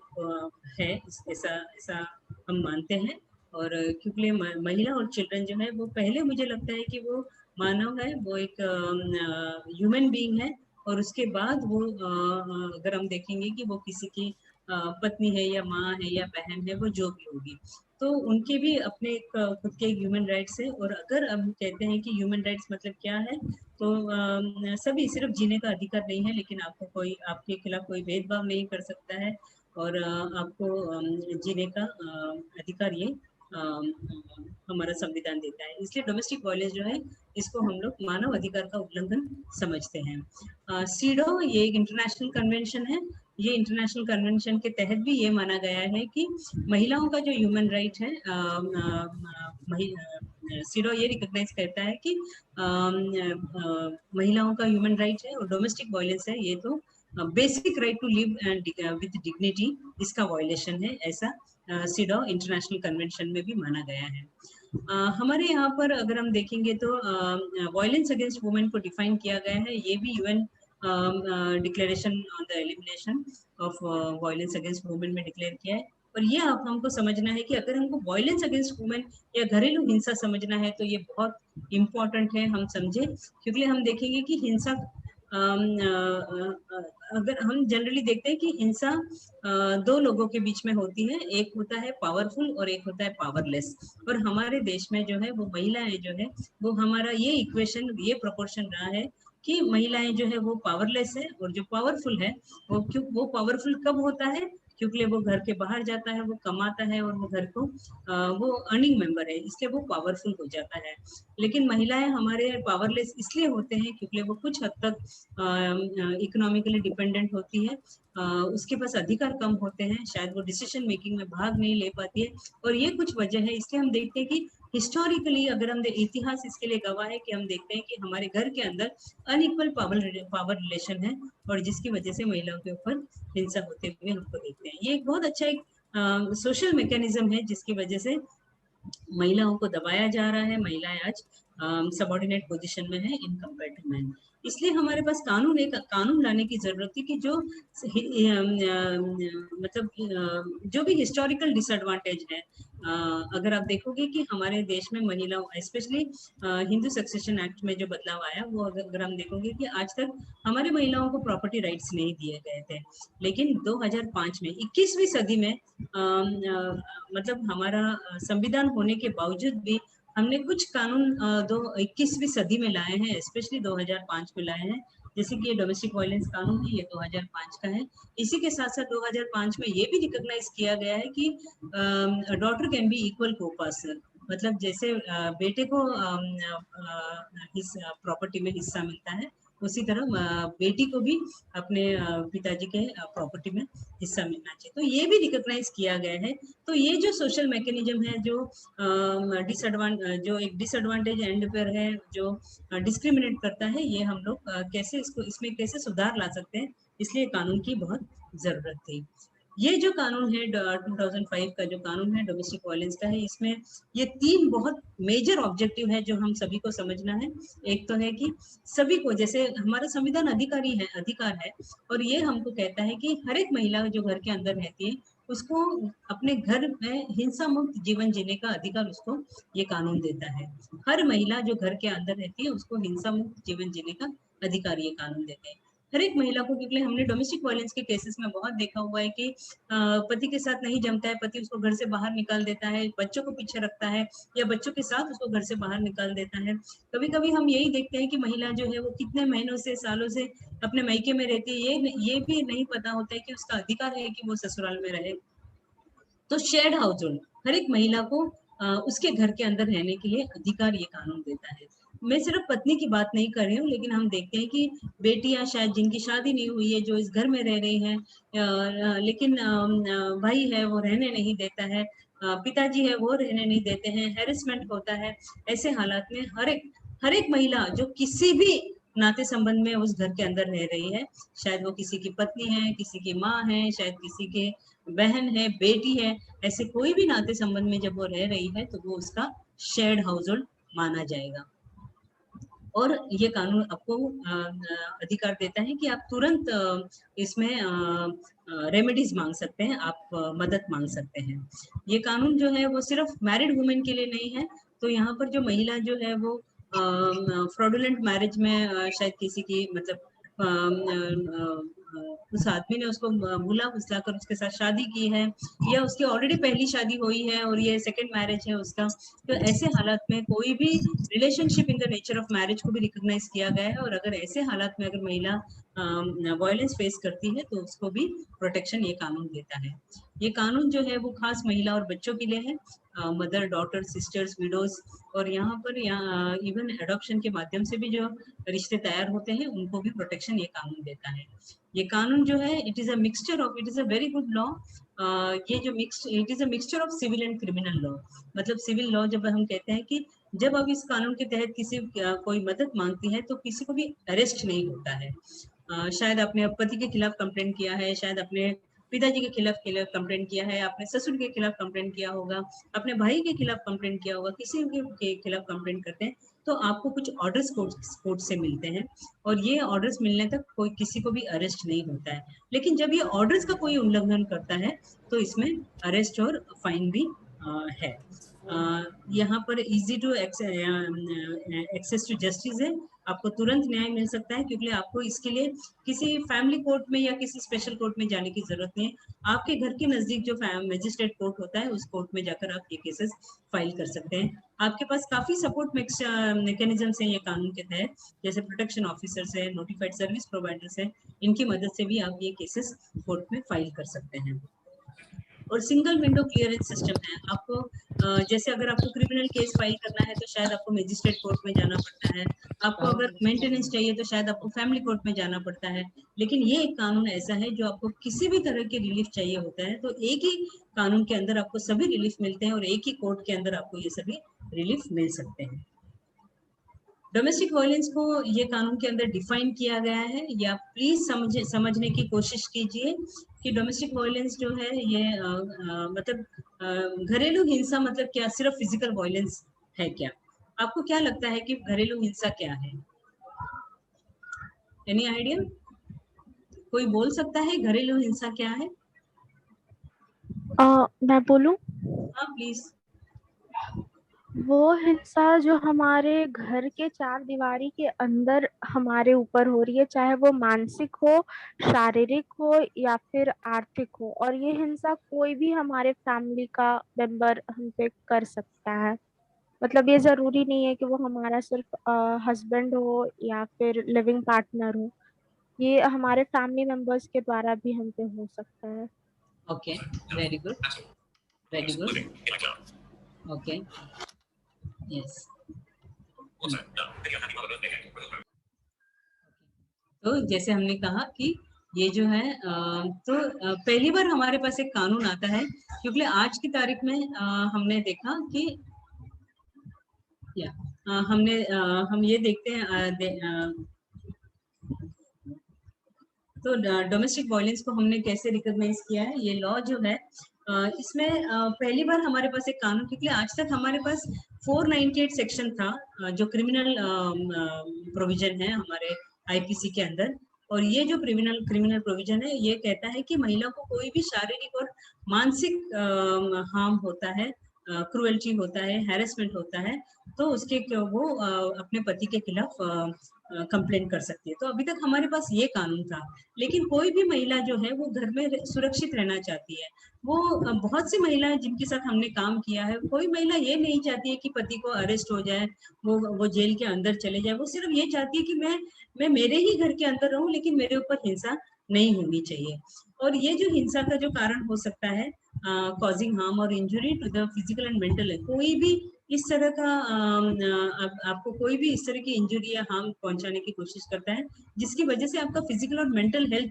है, ऐसा हम मानते हैं। और क्योंकि महिला और चिल्ड्रन जो है वो पहले मुझे लगता है कि वो मानव है, वो एक ह्यूमन बीइंग है, और उसके बाद वो अगर हम देखेंगे कि वो किसी की पत्नी है या माँ है या बहन है, वो जो भी होगी, तो उनके भी अपने खुद के ह्यूमन राइट्स है। और अगर हम कहते हैं कि ह्यूमन राइट्स मतलब क्या है, तो सभी सिर्फ जीने का अधिकार नहीं है, लेकिन आपके खिलाफ कोई भेदभाव नहीं कर सकता है, और आपको जीने का अधिकार ये हमारा संविधान देता है। इसलिए डोमेस्टिक वायलेंस जो है इसको हम लोग मानव अधिकार का उल्लंघन समझते हैं। सीडो ये एक इंटरनेशनल कन्वेंशन है। ये इंटरनेशनल कन्वेंशन के तहत भी ये माना गया है कि महिलाओं का जो ह्यूमन राइट है, सीडो ये रिकॉग्नाइज करता है कि महिलाओं का ह्यूमन राइट है और डोमेस्टिक वायलेंस है ये तो basic right to live with dignity इसका वायलेशन है, ऐसा सीडो इंटरनेशनल कन्वेंशन में भी माना गया है। हमारे यहाँ पर अगर हम देखेंगे तो वायलेंस अगेंस्ट वुमेन को डिफाइन किया गया है। ये भी UN declaration on the elimination of violence against women में डिक्लेयर किया है। और ये आप हमको समझना है कि अगर हमको वायलेंस अगेंस्ट वुमेन या घरेलू हिंसा समझना है तो ये बहुत इम्पोर्टेंट है हम समझे, क्योंकि हम देखेंगे कि हिंसा अगर हम जनरली देखते हैं कि हिंसा दो लोगों के बीच में होती है, एक होता है पावरफुल और एक होता है पावरलेस। और हमारे देश में जो है वो महिलाएं जो है वो हमारा ये इक्वेशन ये प्रोपोर्शन रहा है कि महिलाएं जो है वो पावरलेस है और जो पावरफुल है वो पावरफुल कब होता है, क्योंकि वो घर के बाहर जाता है, वो कमाता है और वो घर को वो अर्निंग मेंबर है, इसलिए वो पावरफुल हो जाता है। लेकिन महिलाएं हमारे पावरलेस इसलिए होते हैं क्योंकि वो कुछ हद तक इकोनॉमिकली डिपेंडेंट होती है, उसके पास अधिकार कम होते हैं, शायद वो डिसीजन मेकिंग में भाग नहीं ले पाती है और ये कुछ वजह है। इसलिए हम देखते हैं कि हिस्टोरिकली अगर हम इतिहास इसके लिए गवाह है कि हम देखते हैं कि हमारे घर के अंदर अनइक्वल पावर रिलेशन है और जिसकी वजह से महिलाओं के ऊपर हिंसा होते हुए हमको देखते हैं। ये एक बहुत अच्छा एक सोशल मैकेनिज्म है जिसकी वजह से महिलाओं को दबाया जा रहा है। महिलाएं आज सबऑर्डिनेट पोजीशन में है इन कंपेयर टू मैन। इसलिए हमारे पास कानून लाने की जरूरत थी कि जो मतलब जो भी हिस्टोरिकल डिसएडवांटेज है, अगर आप देखोगे कि हमारे देश में महिलाओं स्पेशली हिंदू सक्सेशन एक्ट में जो बदलाव आया वो अगर हम देखोगे कि आज तक हमारे महिलाओं को प्रॉपर्टी राइट्स नहीं दिए गए थे, लेकिन 2005 में 21वीं सदी में मतलब हमारा संविधान होने के बावजूद भी हमने कुछ कानून 21वीं सदी में लाए हैं, स्पेशली 2005 में लाए हैं, जैसे कि ये डोमेस्टिक वायलेंस कानून है, ये 2005 का है। इसी के साथ साथ 2005 में ये भी रिकॉग्नाइज किया गया है कि डॉटर कैन बी इक्वल को-पासर, मतलब जैसे बेटे को प्रॉपर्टी में हिस्सा मिलता है उसी तरह बेटी को भी अपने पिताजी के प्रॉपर्टी में हिस्सा मिलना चाहिए, तो ये भी रिकॉग्नाइज किया गया है। तो ये जो सोशल मैकेनिज्म है जो एक डिसएडवांटेज एंड पर है, जो डिस्क्रिमिनेट करता है, ये हम लोग कैसे इसमें कैसे सुधार ला सकते हैं, इसलिए कानून की बहुत जरूरत थी। ये जो कानून है 2005 का जो कानून है डोमेस्टिक वायलेंस का है, इसमें ये 3 बहुत मेजर ऑब्जेक्टिव है जो हम सभी को समझना है। एक तो है कि सभी को, जैसे हमारा संविधान अधिकार है और ये हमको कहता है कि हर एक महिला जो घर के अंदर रहती है उसको अपने घर में हिंसा मुक्त जीवन जीने का अधिकार उसको ये कानून देता है। हर महिला जो घर के अंदर रहती है उसको हिंसा मुक्त जीवन जीने का अधिकार ये कानून देते हैं हर एक महिला को, क्योंकि हमने डोमेस्टिक वायलेंस के केसेस में बहुत देखा हुआ है कि पति के साथ नहीं जमता है, पति उसको घर से बाहर निकाल देता है, बच्चों को पीछे रखता है या बच्चों के साथ उसको घर से बाहर निकाल देता है। कभी कभी हम यही देखते हैं कि महिला जो है वो कितने महीनों से सालों से अपने मायके में रहती है, ये भी नहीं पता होता है कि उसका अधिकार है कि वो ससुराल में रहे। तो शेयर्ड हाउस होल्ड हर एक महिला को उसके घर के अंदर रहने के लिए अधिकार ये कानून देता है। मैं सिर्फ पत्नी की बात नहीं कर रही हूँ, लेकिन हम देखते हैं कि बेटियां शायद जिनकी शादी नहीं हुई है जो इस घर में रह रही हैं, लेकिन भाई है वो रहने नहीं देता है, पिताजी है वो रहने नहीं देते हैं, हैरेसमेंट होता है। ऐसे हालात में हर एक महिला जो किसी भी नाते संबंध में उस घर के अंदर रह रही है, शायद वो किसी की पत्नी है, किसी की माँ है, शायद किसी के बहन है, बेटी है, ऐसे कोई भी नाते संबंध में जब वो रह रही है तो वो उसका शेयर्ड हाउस होल्ड माना जाएगा। और ये कानून आपको अधिकार देता है कि आप तुरंत इसमें रेमेडीज मांग सकते हैं, आप मदद मांग सकते हैं। ये कानून जो है वो सिर्फ मैरिड वुमेन के लिए नहीं है, तो यहाँ पर जो महिला जो है वो फ्रॉडुलेंट मैरिज में शायद किसी की मतलब उस आदमी ने उसको बुला फुसलाकर उसके साथ शादी की है, या उसकी ऑलरेडी पहली शादी हुई है और ये सेकंड मैरिज है उसका, तो ऐसे हालात में कोई भी relationship in the nature of marriage को भी रिकॉग्नाइज किया गया है। और अगर ऐसे हालात में अगर महिला वायलेंस फेस करती है तो उसको भी प्रोटेक्शन ये कानून देता है। ये कानून जो है वो खास महिला और बच्चों के लिए है, मदर, डॉटर, सिस्टर्स, विडोज, और यहाँ पर इवन एडॉप्शन के माध्यम से भी जो रिश्ते तैयार होते हैं उनको भी प्रोटेक्शन ये कानून देता है। ये कानून जो है it is a very good law. ये जो it is a mixture of civil and criminal law. मतलब सिविल लॉ जब हम कहते हैं कि जब अब इस कानून के तहत किसी कोई मदद मांगती है तो किसी को भी अरेस्ट नहीं होता है। शायद आपने पति के खिलाफ कंप्लेंट किया है, शायद अपने पिताजी के खिलाफ कंप्लेंट किया है, आपने ससुर के खिलाफ कंप्लेंट किया होगा, अपने भाई के खिलाफ कंप्लेंट किया होगा, किसी के खिलाफ कंप्लेंट करते हैं तो आपको कुछ ऑर्डर्स कोर्ट से मिलते हैं, और ये ऑर्डर्स मिलने तक कोई किसी को भी अरेस्ट नहीं होता है। लेकिन जब ये ऑर्डर्स का कोई उल्लंघन करता है तो इसमें अरेस्ट और फाइन भी है। यहाँ पर easy to access to justice है, आपको तुरंत न्याय मिल सकता है, क्योंकि आपको इसके लिए किसी फैमिली कोर्ट में या किसी स्पेशल कोर्ट में जाने की जरूरत नहीं है। आपके घर के नजदीक जो मजिस्ट्रेट कोर्ट होता है उस कोर्ट में जाकर आप ये केसेस फाइल कर सकते हैं। आपके पास काफी सपोर्ट मैकेनिज्म्स हैं ये कानून के तहत, जैसे प्रोटेक्शन ऑफिसर्स है, नोटिफाइड सर्विस प्रोवाइडर्स है, इनकी मदद से भी आप ये केसेस कोर्ट में फाइल कर सकते हैं। और सिंगल विंडो क्लियरेंस सिस्टम है। आपको जैसे अगर आपको क्रिमिनल केस फाइल करना है तो शायद आपको मजिस्ट्रेट कोर्ट में जाना पड़ता है, आपको अगर मेंटेनेंस चाहिए तो शायद आपको फैमिली कोर्ट में जाना पड़ता है। लेकिन ये एक कानून ऐसा है जो आपको किसी भी तरह के रिलीफ चाहिए होता है तो एक ही कानून के अंदर आपको सभी रिलीफ मिलते हैं, और एक ही कोर्ट के अंदर आपको ये सभी रिलीफ मिल सकते हैं। डोमेस्टिक वायलेंस को ये कानून के अंदर डिफाइन किया गया है, या प्लीज समझने की कोशिश कीजिए कि डोमेस्टिक वायलेंस जो है ये मतलब घरेलू हिंसा मतलब क्या, सिर्फ फिजिकल वायलेंस है क्या? आपको क्या लगता है कि घरेलू हिंसा क्या है? Any idea? कोई बोल सकता है घरेलू हिंसा क्या है? मैं बोलूं? हाँ प्लीज। वो हिंसा जो हमारे घर के चार दीवारी के अंदर हमारे ऊपर हो रही है, चाहे वो मानसिक हो, शारीरिक हो या फिर आर्थिक हो, और ये हिंसा कोई भी हमारे फैमिली का मेंबर हम पे कर सकता है। मतलब ये जरूरी नहीं है कि वो हमारा सिर्फ हस्बैंड हो या फिर लिविंग पार्टनर हो, ये हमारे फैमिली मेंबर्स के द्वारा भी हम पे हो सकता है। Okay, very good, very good, okay, yes. तो जैसे हमने कहा कि ये जो है पहली बार हमारे पास एक कानून आता है, क्योंकि आज की तारीख में हमने देखा कि हम ये देखते हैं तो डोमेस्टिक वायलेंस को हमने कैसे रिकॉग्नाइज किया है। ये लॉ जो है इसमें पहली बार हमारे पास एक कानून, क्योंकि आज तक हमारे पास 498 सेक्शन था जो क्रिमिनल प्रोविजन है हमारे आईपीसी के अंदर, और ये जो क्रिमिनल प्रोविजन है ये कहता है कि महिला को कोई भी शारीरिक और मानसिक हार्म होता है, क्रूएल्टी होता है, हैरेसमेंट होता है, तो उसके वो अपने पति के खिलाफ कंप्लेंट कर सकती है। तो अभी तक हमारे पास ये कानून था, लेकिन कोई भी महिला जो है वो घर में सुरक्षित रहना चाहती है। वो बहुत सी महिलाएं जिनके साथ हमने काम किया है, कोई महिला ये नहीं चाहती है कि पति को अरेस्ट हो जाए, वो जेल के अंदर चले जाए। वो सिर्फ ये चाहती है कि मैं मेरे ही घर के अंदर रहूं, लेकिन मेरे ऊपर हिंसा नहीं होनी चाहिए। और ये जो हिंसा का जो कारण हो सकता है, कॉजिंग हार्म और injury to the physical and mental, कोई भी इस तरह का आपको कोई भी इस तरह की इंजुरी या हार्म पहुंचाने की कोशिश करता है जिसकी वजह से आपका फिजिकल और मेंटल हेल्थ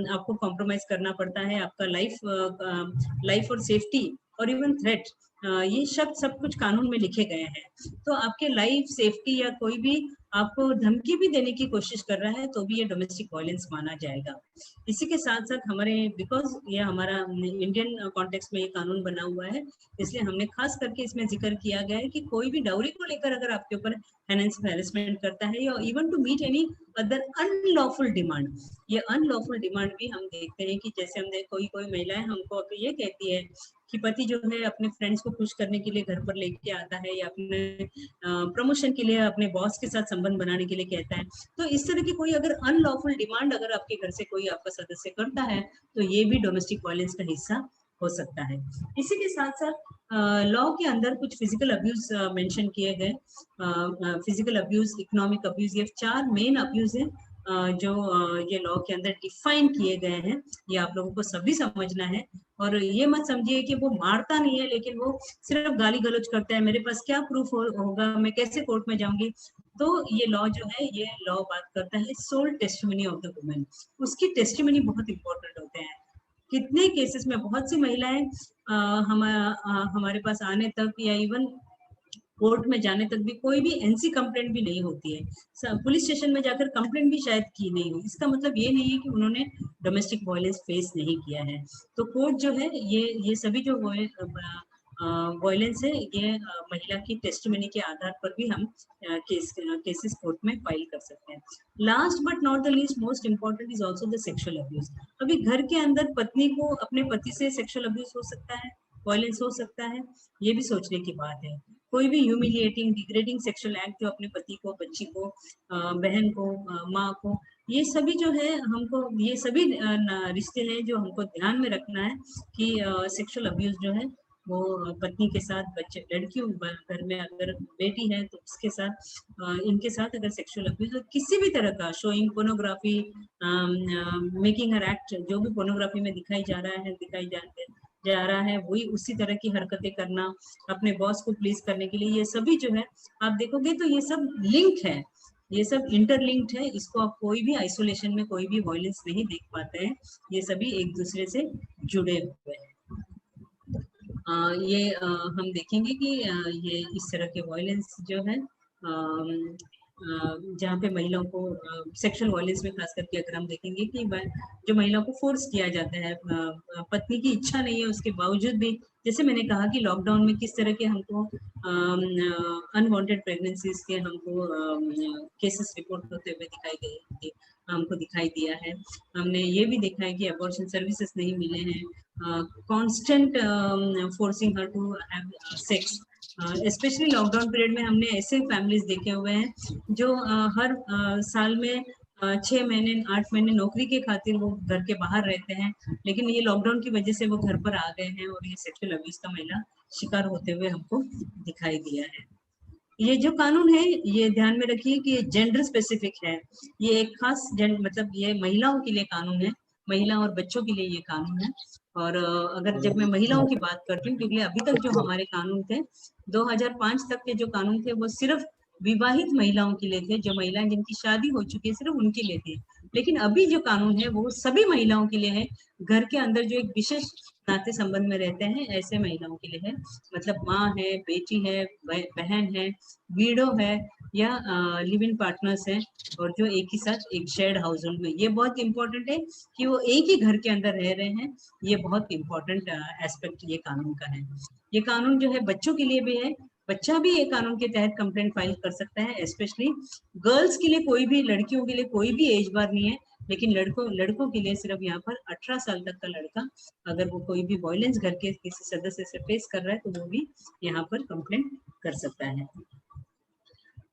आपको कॉम्प्रोमाइज करना पड़ता है, आपका लाइफ और सेफ्टी और इवन थ्रेट, ये शब्द सब कुछ कानून में लिखे गए हैं। तो आपके लाइफ, सेफ्टी या कोई भी आपको धमकी भी देने की कोशिश कर रहा है तो भी ये डोमेस्टिक वायलेंस माना जाएगा। इसी के साथ साथ हमारे बिकॉज ये हमारा इंडियन कॉन्टेक्स्ट में ये कानून बना हुआ है, इसलिए हमने खास करके इसमें जिक्र किया गया है कि कोई भी डाउरी को लेकर अगर आपके ऊपर हैरेसमेंट करता है या even to meet any other unlawful demand, ये अनलॉफुल डिमांड भी हम देखते हैं कि जैसे हमने कोई महिलाएं हमको ये कहती है कि पति जो है अपने फ्रेंड्स को खुश करने के लिए घर पर लेके आता है या अपने प्रमोशन के लिए अपने बॉस के साथ संबंध बनाने के लिए कहता है। तो इस तरह की कोई अगर अनलॉफुल डिमांड अगर आपके घर से कोई आपका सदस्य करता है तो ये भी डोमेस्टिक वायलेंस का हिस्सा हो सकता है। इसी के साथ साथ लॉ के अंदर कुछ फिजिकल अब्यूज मेंशन किए गए। फिजिकल अब्यूज, इकोनॉमिक अब्यूज, ये 4 मेन अब्यूज हैं जो ये लॉ के अंदर डिफाइन किए गए हैं। ये आप लोगों को सभी समझना है और ये मत समझिए कि वो मारता नहीं है लेकिन वो सिर्फ गाली गलौज करता है, मेरे पास क्या प्रूफ होगा, मैं कैसे कोर्ट में जाऊंगी। तो ये लॉ जो है, ये लॉ बात करता है sole testimony of the women. उसकी टेस्टिमनी बहुत इंपॉर्टेंट होते हैं। कितने केसेस में बहुत सी महिलाएं हमारे पास आने तक या इवन कोर्ट में जाने तक भी कोई भी एनसी कंप्लेंट भी नहीं होती है, पुलिस स्टेशन में जाकर कंप्लेंट भी शायद की नहीं हुई। इसका मतलब ये नहीं है कि उन्होंने डोमेस्टिक वायलेंस फेस नहीं किया है। तो कोर्ट जो है ये सभी जो वायलेंस है ये महिला की टेस्टिमनी के आधार पर भी हम केसेस कोर्ट में फाइल कर सकते हैं। Last but not the least, most important is also the sexual abuse. अभी घर के अंदर पत्नी को अपने पति से सेक्सुअल अब्यूज हो सकता है, वायलेंस हो सकता है, ये भी सोचने की बात है। कोई भी ह्यूमिलिएटिंग, डिग्रेडिंग सेक्सुअल एक्ट जो अपने पति को, बच्ची को, बहन को, माँ को, ये सभी जो है हमको, ये सभी रिश्ते हैं जो हमको ध्यान में रखना है कि सेक्सुअल अब्यूज जो है वो पत्नी के साथ, बच्चे, लड़कियों घर में अगर बेटी है तो उसके साथ, इनके साथ अगर सेक्सुअल अब्यूज किसी भी तरह का, शोइंग पोर्नोग्राफी, मेकिंग हर एक्ट, जो भी पोर्नोग्राफी में दिखाई जा रहा है वही उसी तरह की हरकतें करना अपने बॉस को प्लीज करने के लिए, ये सभी जो है आप देखोगे तो ये सब लिंक है, ये सब इंटरलिंक्ड है। इसको आप कोई भी आइसोलेशन में कोई भी वायलेंस नहीं देख पाते हैं, ये सभी एक दूसरे से जुड़े हुए हैं। ये हम देखेंगे कि ये इस तरह के वायलेंस जो है जहाँ पे महिलाओं को सेक्सुअल वायलेंस में खास करके अगर हम देखेंगे कि जो महिलाओं को फोर्स किया जाता है, पत्नी की इच्छा नहीं है उसके बावजूद भी, जैसे मैंने कहा कि लॉकडाउन में किस तरह के हमको अनवांटेड प्रेगनेंसीज के हमको केसेस रिपोर्ट होते हुए हमको दिखाई दिया है। हमने ये भी देखा है कि अबॉर्शन सर्विसेज नहीं मिले हैं, constant forcing her to have sex. Specially lockdown period में हमने ऐसे फैमिलीज देखे हुए हैं जो हर साल में 6 महीने 8 महीने नौकरी के खातिर वो घर के बाहर रहते हैं, लेकिन ये लॉकडाउन की वजह से वो घर पर आ गए हैं और ये सेक्सुअल अब्यूज का महिला शिकार होते हुए हमको दिखाई दिया है। ये जो कानून है ये ध्यान में रखिए कि ये जेंडर स्पेसिफिक है, ये एक खास मतलब ये महिलाओं के लिए कानून है, महिला और बच्चों के लिए ये कानून है। और अगर जब मैं महिलाओं की बात करती हूँ, क्योंकि अभी तक जो हमारे कानून थे 2005 तक के जो कानून थे वो सिर्फ विवाहित महिलाओं के लिए थे, जो महिलाएं जिनकी शादी हो चुकी है सिर्फ उनके लिए थे। लेकिन अभी जो कानून है वो सभी महिलाओं के लिए है, घर के अंदर जो एक विशेष नाते संबंध में रहते हैं ऐसे महिलाओं के लिए है, मतलब माँ है, बेटी है, बहन है, वीडो है या लिव इन पार्टनर्स हैं और जो एक ही साथ एक शेयर्ड हाउस होल्ड में। ये बहुत इंपॉर्टेंट है कि वो एक ही घर के अंदर रह रहे हैं, ये बहुत इंपॉर्टेंट एस्पेक्ट ये कानून का है। ये कानून जो है बच्चों के लिए भी है, बच्चा भी ये कानून के तहत कंप्लेंट फाइल कर सकता है। स्पेशली गर्ल्स के लिए कोई भी, लड़कियों के लिए कोई भी एज बार नहीं है, लेकिन लड़कों के लिए सिर्फ यहाँ पर 18 साल तक का लड़का अगर वो कोई भी वायलेंस घर के किसी सदस्य से फेस कर रहा है तो वो भी यहाँ पर कंप्लेंट कर सकता है।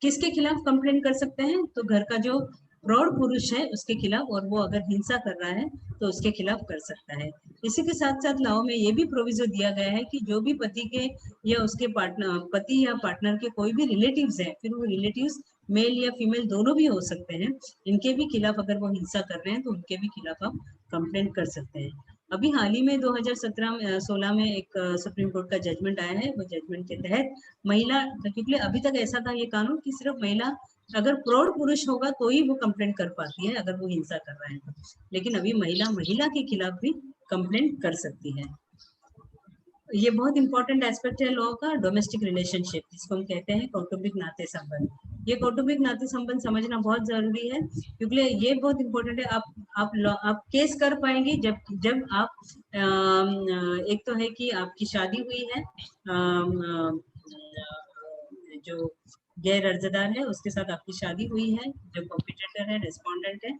किसके खिलाफ कंप्लेंट कर सकते हैं? तो घर का जो प्रौढ़ पुरुष है उसके खिलाफ, और वो अगर हिंसा कर रहा है तो उसके खिलाफ कर सकता है। इसी के साथ साथ लॉ में ये भी प्रोविजन दिया गया है कि जो भी पति के या उसके पति या पार्टनर के कोई भी रिलेटिव्स हैं, फिर वो रिलेटिव्स मेल या फीमेल दोनों भी हो सकते हैं, इनके भी खिलाफ अगर वो हिंसा कर रहे हैं तो उनके भी खिलाफ आप कंप्लेंट कर सकते हैं। अभी हाल ही में 2016 में एक सुप्रीम कोर्ट का जजमेंट आया है, वो जजमेंट के तहत महिला, क्योंकि अभी तक ऐसा था ये कानून कि सिर्फ महिला अगर प्रौढ़ पुरुष होगा तो ही वो कंप्लेंट कर पाती है अगर वो हिंसा कर रहा है तो, लेकिन अभी महिला के खिलाफ भी कंप्लेंट कर सकती है। ये बहुत इंपॉर्टेंट एस्पेक्ट है लॉ का, डोमेस्टिक रिलेशनशिप, जिसको हम कहते हैं कौटुंबिक नाते संबंध। ये कौटुंबिक नाते संबंध समझना बहुत जरूरी है, क्योंकि ये बहुत इंपॉर्टेंट है। आप केस कर पाएंगे जब आप एक तो है कि आपकी शादी हुई है, जो गैर अर्जदार है उसके साथ आपकी शादी हुई है, जो कॉम्पिटिटर है, रेस्पोंडेंट है,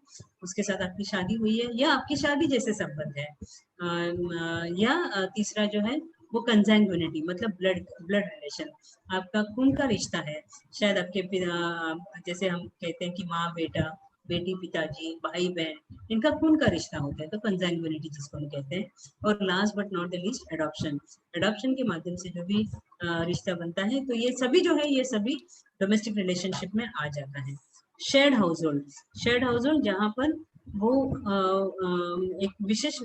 उसके साथ आपकी शादी हुई है, या आपकी शादी जैसे संबंध है, या तीसरा जो है वो कंसैंग्विनिटी मतलब ब्लड रिलेशन, आपका खून का रिश्ता है। शायद आपके जैसे हम कहते हैं कि माँ बेटा, बेटी पिताजी, भाई बहन, इनका खून का रिश्ता होता है, तो कंसैंग्विनिटी जिसको हम कहते हैं। और last but not the least adoption, adoption के माध्यम से जो भी रिश्ता बनता है, तो ये सभी जो है ये सभी डोमेस्टिक रिलेशनशिप में आ जाता है। शेयर्ड हाउसहोल्ड जहाँ पर वो एक विशेष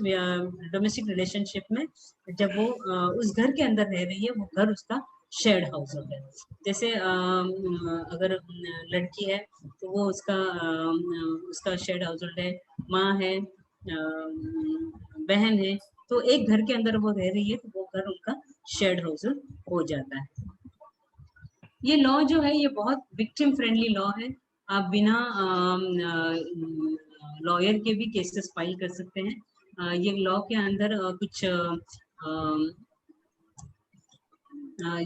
डोमेस्टिक रिलेशनशिप में जब वो उस घर के अंदर रह रही है, वो घर उसका शेयर्ड हाउस होता है। जैसे अगर लड़की है तो वो उसका शेयर्ड हाउस होल्ड है, माँ है, बहन है, तो एक घर के अंदर वो रह रही है, तो वो घर उनका शेयर्ड हाउस हो जाता है। ये लॉ जो है ये बहुत विक्टिम फ्रेंडली लॉ है। आप बिना लॉयर के भी केसेस फाइल कर सकते हैं। ये लॉ के अंदर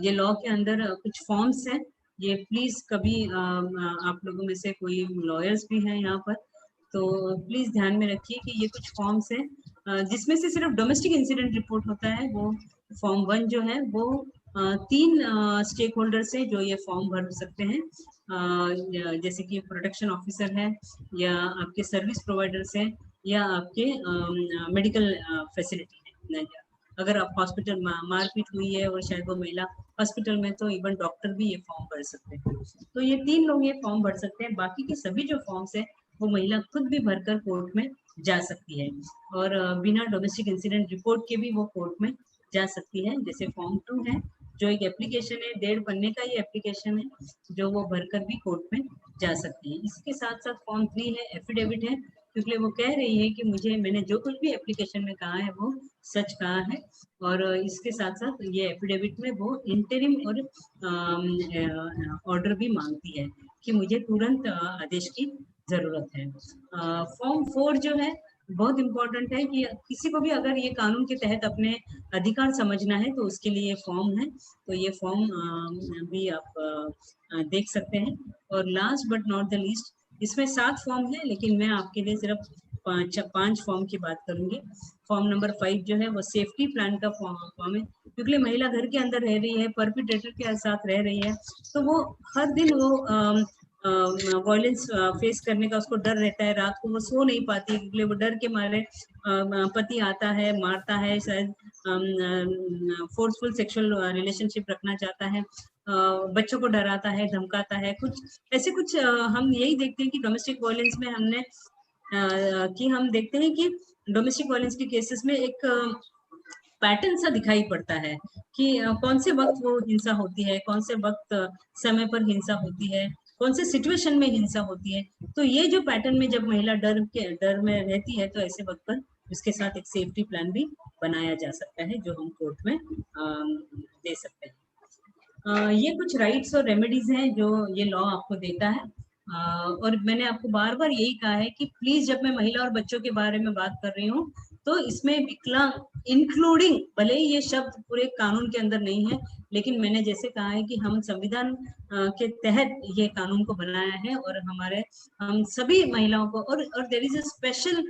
ये लॉ के अंदर कुछ फॉर्म्स हैं। ये प्लीज कभी आप लोगों में से कोई लॉयर्स भी हैं यहाँ पर, तो प्लीज ध्यान में रखिए कि ये कुछ फॉर्म्स हैं जिसमें से सिर्फ डोमेस्टिक इंसिडेंट रिपोर्ट होता है। वो फॉर्म 1 जो है वो 3 स्टेक होल्डर से जो ये फॉर्म भर सकते हैं, जैसे कि प्रोटेक्शन ऑफिसर है, या आपके सर्विस प्रोवाइडर्स हैं, या आपके मेडिकल फैसिलिटी है। अगर आप हॉस्पिटल मारपीट हुई है और शायद वो महिला हॉस्पिटल में, तो इवन डॉक्टर भी ये फॉर्म भर सकते हैं। तो ये 3 लोग ये फॉर्म भर सकते हैं। बाकी के सभी जो फॉर्म्स है वो महिला खुद भी भरकर कोर्ट में जा सकती है, और बिना डोमेस्टिक इंसिडेंट रिपोर्ट के भी वो कोर्ट में जा सकती है। जैसे फॉर्म 2 है जो एक एप्लीकेशन है, 1.5 पन्ने का ये एप्लीकेशन है, जो वो भरकर भी कोर्ट में जा सकती है। इसके साथ साथ फॉर्म 3 है, एफिडेविट है, क्योंकि वो कह रही है कि मैंने जो कुछ भी एप्लीकेशन में कहा है वो सच कहा है। और इसके साथ साथ ये एफिडेविट में वो इंटरिम और ऑर्डर भी मांगती है कि मुझे तुरंत आदेश की जरूरत है। फॉर्म 4 जो है बहुत इम्पोर्टेंट है कि किसी को भी अगर ये कानून के तहत अपने अधिकार समझना है तो उसके लिए फॉर्म है, तो ये फॉर्म भी आप देख सकते हैं। और last but not the least, इसमें 7 फॉर्म है, लेकिन मैं आपके लिए सिर्फ 5 फॉर्म की बात करूंगी। फॉर्म नंबर 5 जो है वो सेफ्टी प्लान का फॉर्म है, क्योंकि महिला घर के अंदर रह रही है, परपिट्रेटर के साथ रह रही है, तो वो हर दिन वो वायलेंस फेस करने का उसको डर रहता है। रात को वो सो नहीं पाती, क्योंकि वो डर के मारे पति आता है, मारता है, शायद फोर्सफुल सेक्सुअल रिलेशनशिप रखना चाहता है, बच्चों को डराता है, धमकाता है, कुछ हम यही देखते हैं कि डोमेस्टिक वायलेंस में हम देखते हैं कि डोमेस्टिक वायलेंस के केसेस में एक पैटर्न सा दिखाई पड़ता है कि कौन से वक्त वो हिंसा होती है, कौन से वक्त समय पर हिंसा होती है, कौन से सिचुएशन में हिंसा होती है। तो ये जो पैटर्न में जब महिला डर में रहती है, तो ऐसे वक्त पर उसके साथ एक सेफ्टी प्लान भी बनाया जा सकता है, जो हम कोर्ट में दे सकते हैं। ये कुछ राइट्स और रेमेडीज हैं जो ये लॉ आपको देता है। और मैंने आपको बार बार यही कहा है कि प्लीज जब मैं महिला और बच्चों के बारे में बात कर रही हूँ, तो इसमें विकलांग इंक्लूडिंग, भले ही ये शब्द पूरे कानून के अंदर नहीं है, लेकिन मैंने जैसे कहा है कि हम संविधान के तहत ये कानून को बनाया है, और हम सभी महिलाओं को, और there is a special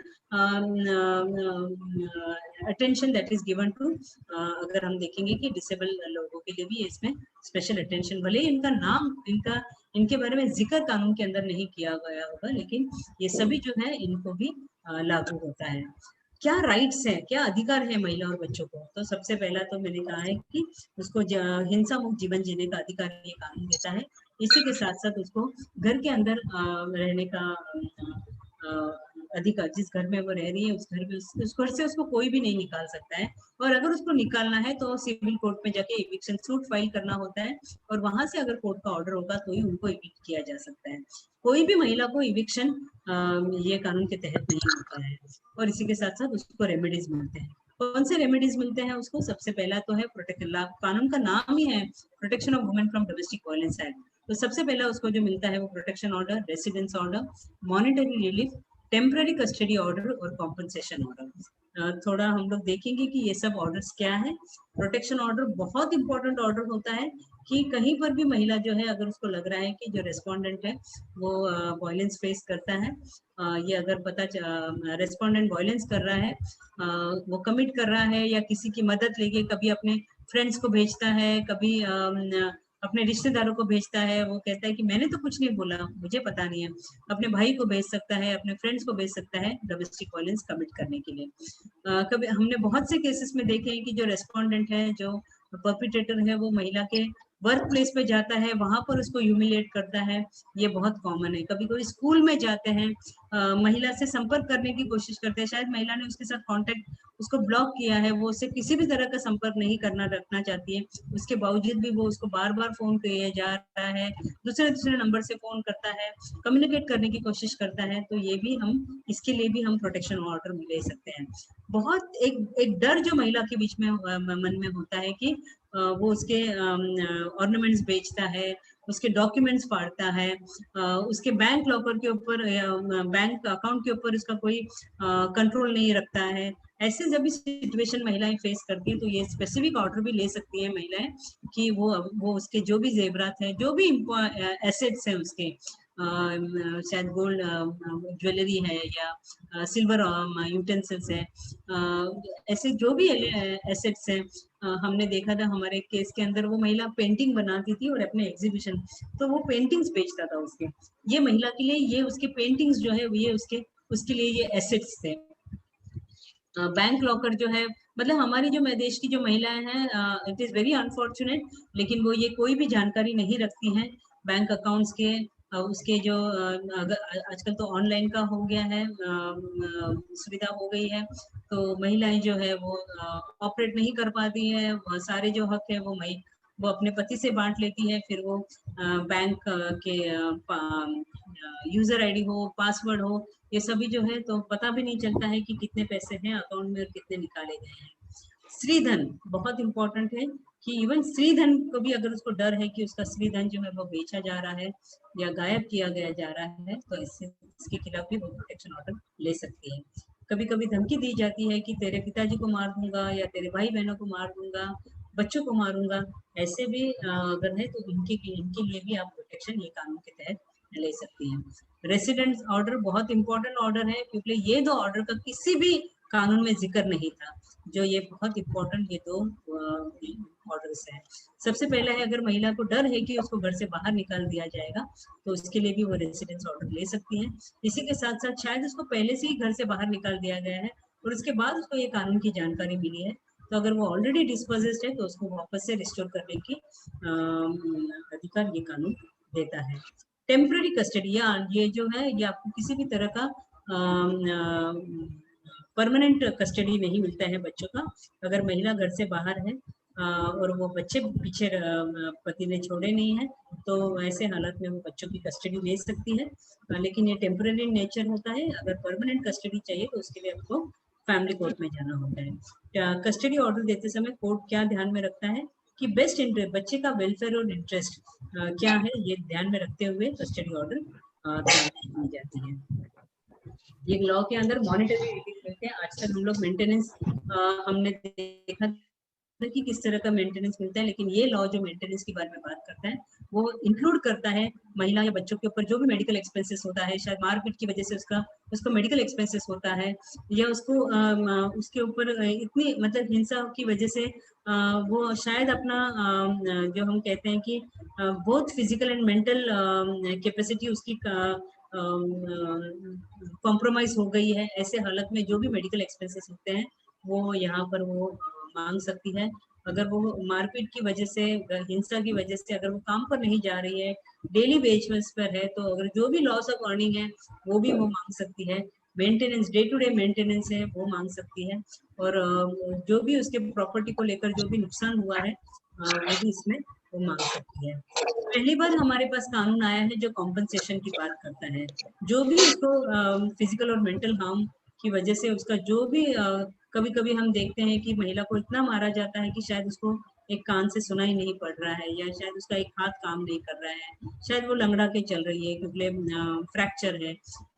attention that is given to, अगर हम देखेंगे कि डिसेबल लोगों के लिए भी इसमें स्पेशल अटेंशन, भले ही इनका नाम इनके बारे में जिक्र कानून के अंदर नहीं किया गया होगा, लेकिन ये सभी जो है इनको भी लागू होता है। क्या राइट्स हैं, क्या अधिकार है महिला और बच्चों को? तो सबसे पहला तो मैंने कहा है कि उसको हिंसा मुक्त जीवन जीने का अधिकार ये कानून देता है। इसी के साथ साथ उसको घर के अंदर रहने का अधिकार, जिस घर में वो रह रही है उस घर से उसको कोई भी नहीं निकाल सकता है, और अगर उसको निकालना है तो सिविल कोर्ट में जाके इविक्शन सूट फाइल करना होता है, और वहां से अगर कोर्ट का ऑर्डर होगा तो ही उनको इविक्ट किया जा सकता है। कोई भी महिला को इविक्शन ये कानून के तहत नहीं होता है। और इसी के साथ साथ उसको रेमेडीज मिलते हैं। कौन से रेमेडीज मिलते हैं उसको? सबसे पहला तो है कानून का नाम ही है protection of women from domestic violence act, तो सबसे पहला उसको जो मिलता है वो protection order, residence order, monetary relief, temporary custody order और कॉम्पनसेशन ऑर्डर। थोड़ा हम लोग देखेंगे कि ये सब ऑर्डर्स क्या है। प्रोटेक्शन ऑर्डर बहुत इंपॉर्टेंट ऑर्डर होता है कि कहीं पर भी महिला जो है, अगर उसको लग रहा है कि जो रेस्पोंडेंट है वो वायलेंस फेस करता है, ये अगर रेस्पोंडेंट वायलेंस कर रहा है, वो कमिट कर रहा है, या किसी की मदद लेके कभी अपने फ्रेंड्स को भेजता है, कभी अपने रिश्तेदारों को भेजता है, वो कहता है कि मैंने तो कुछ नहीं बोला, मुझे पता नहीं है। अपने भाई को भेज सकता है, अपने फ्रेंड्स को भेज सकता है डोमेस्टिक वायलेंस कमिट करने के लिए। कभी हमने बहुत से केसेस में देखे हैं कि जो रेस्पोंडेंट है, जो परपिट्रेटर है, वो महिला के वर्क प्लेस पे जाता है, वहां पर उसको ह्यूमिलिएट करता है। ये बहुत कॉमन है। कभी कभी स्कूल में जाते हैं, महिला से संपर्क करने की कोशिश करते हैं, शायद महिला ने उसके साथ कांटेक्ट, उसको ब्लॉक किया है, वो उससे किसी भी तरह का संपर्क नहीं करना रखना चाहती है, उसके बावजूद भी वो उसको बार बार फोन किया जा रहा है, दूसरे नंबर से फोन करता है, कम्युनिकेट करने की कोशिश करता है, तो ये भी हम, इसके लिए भी हम प्रोटेक्शन ऑर्डर ले सकते हैं। बहुत एक डर जो महिला के बीच में मन में होता है कि वो उसके ऑर्नामेंट्स बेचता है, उसके डॉक्यूमेंट्स फाड़ता है, उसके बैंक लॉकर के ऊपर, बैंक अकाउंट के ऊपर उसका कोई कंट्रोल नहीं रखता है। ऐसे जब भी सिचुएशन महिलाएं फेस करती है, तो ये स्पेसिफिक ऑर्डर भी ले सकती है महिलाएं कि वो उसके जो भी जेवरात है, जो भी एसेट्स हैं उसके, शायद गोल्ड ज्वेलरी है या सिल्वर यूटेंसिल्स है, ऐसे जो भी एसेट्स हैं। हमने देखा था हमारे केस के अंदर, वो महिला पेंटिंग बनाती थी और अपने एग्जीबिशन, तो वो पेंटिंग्स बेचता था उसके। ये महिला के लिए ये उसके पेंटिंग्स जो है, ये उसके लिए ये एसेट्स थे। बैंक लॉकर जो है, मतलब हमारी जो देश की जो महिलाएं हैं, इट इज वेरी अनफॉर्चुनेट, लेकिन वो ये कोई भी जानकारी नहीं रखती हैं बैंक अकाउंट्स के, उसके जो आजकल तो ऑनलाइन का हो गया है, सुविधा हो गई है, तो महिलाएं जो है वो ऑपरेट नहीं कर पाती है, सारे जो हक है वो अपने पति से बांट लेती है, फिर वो बैंक के यूजर आईडी हो, पासवर्ड हो, ये सभी जो है, तो पता भी नहीं चलता है कि कितने पैसे हैं अकाउंट में और कितने निकाले गए हैं। श्रीधन बहुत इंपॉर्टेंट है कि इवन श्रीधन को भी अगर उसको डर है कि उसका श्रीधन जो है वो बेचा जा रहा है या गायब किया गया जा रहा है, तो इसके खिलाफ भी वो प्रोटेक्शन ऑर्डर ले सकती है। कभी कभी धमकी दी जाती है कि तेरे पिताजी को मार दूंगा या तेरे भाई बहनों को मार दूंगा, बच्चों को मारूंगा, ऐसे भी अगर है तो इनके लिए भी आप प्रोटेक्शन ये कानून के तहत ले सकती हैं। रेसिडेंस ऑर्डर बहुत इंपॉर्टेंट ऑर्डर है, क्योंकि ये दो ऑर्डर का किसी भी कानून में जिक्र नहीं था, जो ये बहुत इंपॉर्टेंट ये दो ऑर्डर्स हैं। सबसे पहला है, अगर महिला को डर है कि उसको घर से बाहर निकाल दिया जाएगा, तो उसके लिए भी वो रेसिडेंस ऑर्डर ले सकती है। इसी के साथ साथ शायद उसको पहले से ही घर से बाहर निकाल दिया गया है और उसके बाद उसको ये कानून की जानकारी मिली है, तो अगर वो ऑलरेडी डिस्पोजेस्ड है, तो उसको वापस से रिस्टोर करने की अधिकार ये कानून देता है। टेम्पररी कस्टडी, या ये जो है, ये आपको किसी भी तरह का परमानेंट कस्टडी नहीं मिलता है बच्चों का। अगर महिला घर से बाहर है और वो बच्चे पीछे पति ने छोड़े नहीं है, तो ऐसे हालत में वो बच्चों की कस्टडी ले सकती है, लेकिन ये टेम्पररी नेचर होता है। अगर परमानेंट कस्टडी चाहिए तो उसके लिए आपको फैमिली कोर्ट में जाना होता है। कस्टडी ऑर्डर देते समय कोर्ट क्या ध्यान में रखता है कि बेस्ट इंटरेस्ट, बच्चे का वेलफेयर और इंटरेस्ट क्या है, ये ध्यान में रखते हुए कस्टडी ऑर्डर दी जाती है। ये लॉ के अंदर मॉनिटरी रीडिंग मिलते हैं। आजकल हम लोग मेंटेनेंस हमने देखा कि किस तरह का मेंटेनेंस मिलता है, लेकिन ये लॉ जो मेंटेनेंस के बारे में बात करता है, वो इंक्लूड करता है महिला या बच्चों के ऊपर जो भी मेडिकल एक्सपेंसेस होता है, शायद मारपीट की वजह से उसको मेडिकल एक्सपेंसेस होता है, या उसको उसके ऊपर इतनी मतलब हिंसा की वजह से वो शायद अपना जो हम कहते हैं कि both physical and mental capacity उसकी कॉम्प्रोमाइज हो गई है। ऐसे हालत में जो भी मेडिकल एक्सपेंसेस होते हैं वो यहाँ पर वो मांग सकती है। अगर वो मारपीट की वजह से, हिंसा की वजह से अगर वो काम पर नहीं जा रही है, डेली बेस पर है, तो अगर जो भी लॉस ऑफ अर्निंग है वो भी वो मांग सकती है। Maintenance, day to day maintenance है वो मांग सकती है, और जो भी उसके प्रॉपर्टी को लेकर जो भी नुकसान हुआ है वो भी इसमें वो मांग सकती है। पहली बार हमारे पास कानून आया है जो कॉम्पनसेशन की बात करता है। जो भी उसको फिजिकल और मेंटल हार्म की वजह से उसका जो भी कभी कभी हम देखते हैं कि महिला को इतना मारा जाता है कि शायद उसको एक कान से सुनाई नहीं पड़ रहा है, या शायद उसका एक हाथ काम नहीं कर रहा है, शायद वो लंगड़ा के चल रही है क्योंकि फ्रैक्चर है।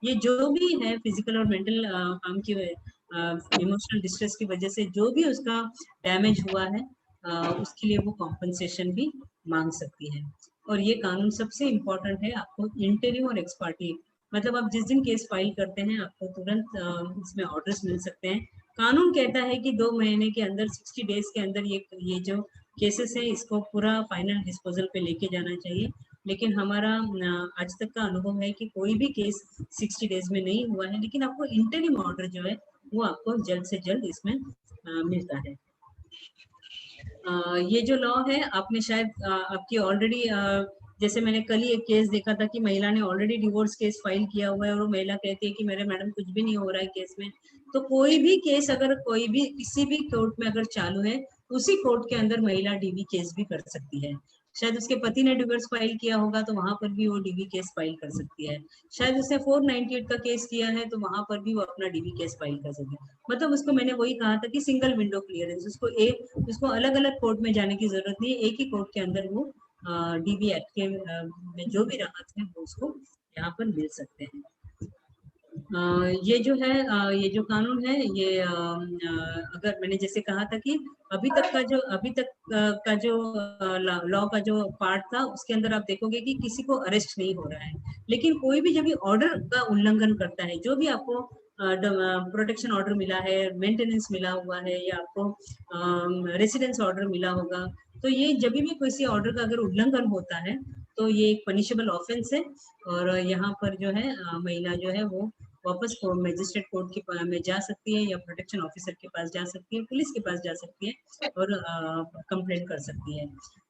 ये जो भी है फिजिकल और मेंटल हार्म की इमोशनल डिस्ट्रेस की वजह से जो भी उसका डैमेज हुआ है, उसके लिए वो कॉम्पनसेशन भी मांग सकती है। और ये कानून सबसे इम्पोर्टेंट है, आपको इंटरिम और एक्स पार्टी, मतलब आप जिस दिन केस फाइल करते हैं आपको तुरंत इसमें ऑर्डर्स मिल सकते हैं कानून कहता है कि 2 महीने के अंदर 60 डेज के अंदर ये जो केसेस है इसको पूरा फाइनल डिस्पोजल पे लेके जाना चाहिए, लेकिन हमारा आज तक का अनुभव है कि कोई भी केस 60 डेज में नहीं हुआ है, लेकिन आपको इंटरिम ऑर्डर जो है वो आपको जल्द से जल्द इसमें मिलता है। ये जो लॉ है आपने शायद आपकी ऑलरेडी जैसे मैंने कल ही एक केस देखा था कि महिला ने ऑलरेडी डिवोर्स केस फाइल किया हुआ है और वो महिला कहती है कि मेरे मैडम कुछ भी नहीं हो रहा है केस में। तो कोई भी केस अगर कोई भी किसी भी कोर्ट में अगर चालू है, उसी कोर्ट के अंदर महिला डीवी केस भी कर सकती है। शायद उसके पति ने डिवोर्स फाइल किया होगा तो वहां पर भी वो डीवी केस फाइल कर सकती है। शायद उसने 498 का केस किया है तो वहां पर भी वो अपना डीवी केस फाइल कर सकती है। मतलब उसको मैंने वही कहा था कि सिंगल विंडो क्लियरेंस, उसको अलग अलग कोर्ट में जाने की जरूरत नहीं है, एक ही कोर्ट के अंदर वो डीबी एक्ट के में जो भी राहत है वो उसको यहाँ पर मिल सकते हैं। ये जो है ये जो कानून है ये अगर मैंने जैसे कहा था कि अभी तक का जो लॉ का जो पार्ट था उसके अंदर आप देखोगे कि किसी को अरेस्ट नहीं हो रहा है, लेकिन कोई भी जब भी ऑर्डर का उल्लंघन करता है, जो भी आपको प्रोटेक्शन ऑर्डर मिला है, मेंटेनेंस मिला हुआ है या आपको रेसिडेंस ऑर्डर मिला होगा, तो ये जब भी किसी ऑर्डर का अगर उल्लंघन होता है तो ये एक पनिशेबल ऑफेंस है। और यहाँ पर जो है महिला जो है वो वापस मजिस्ट्रेट कोर्ट में जा सकती है या प्रोटेक्शन ऑफिसर के पास जा सकती है, पुलिस के पास जा सकती है और कंप्लेंट कर सकती है।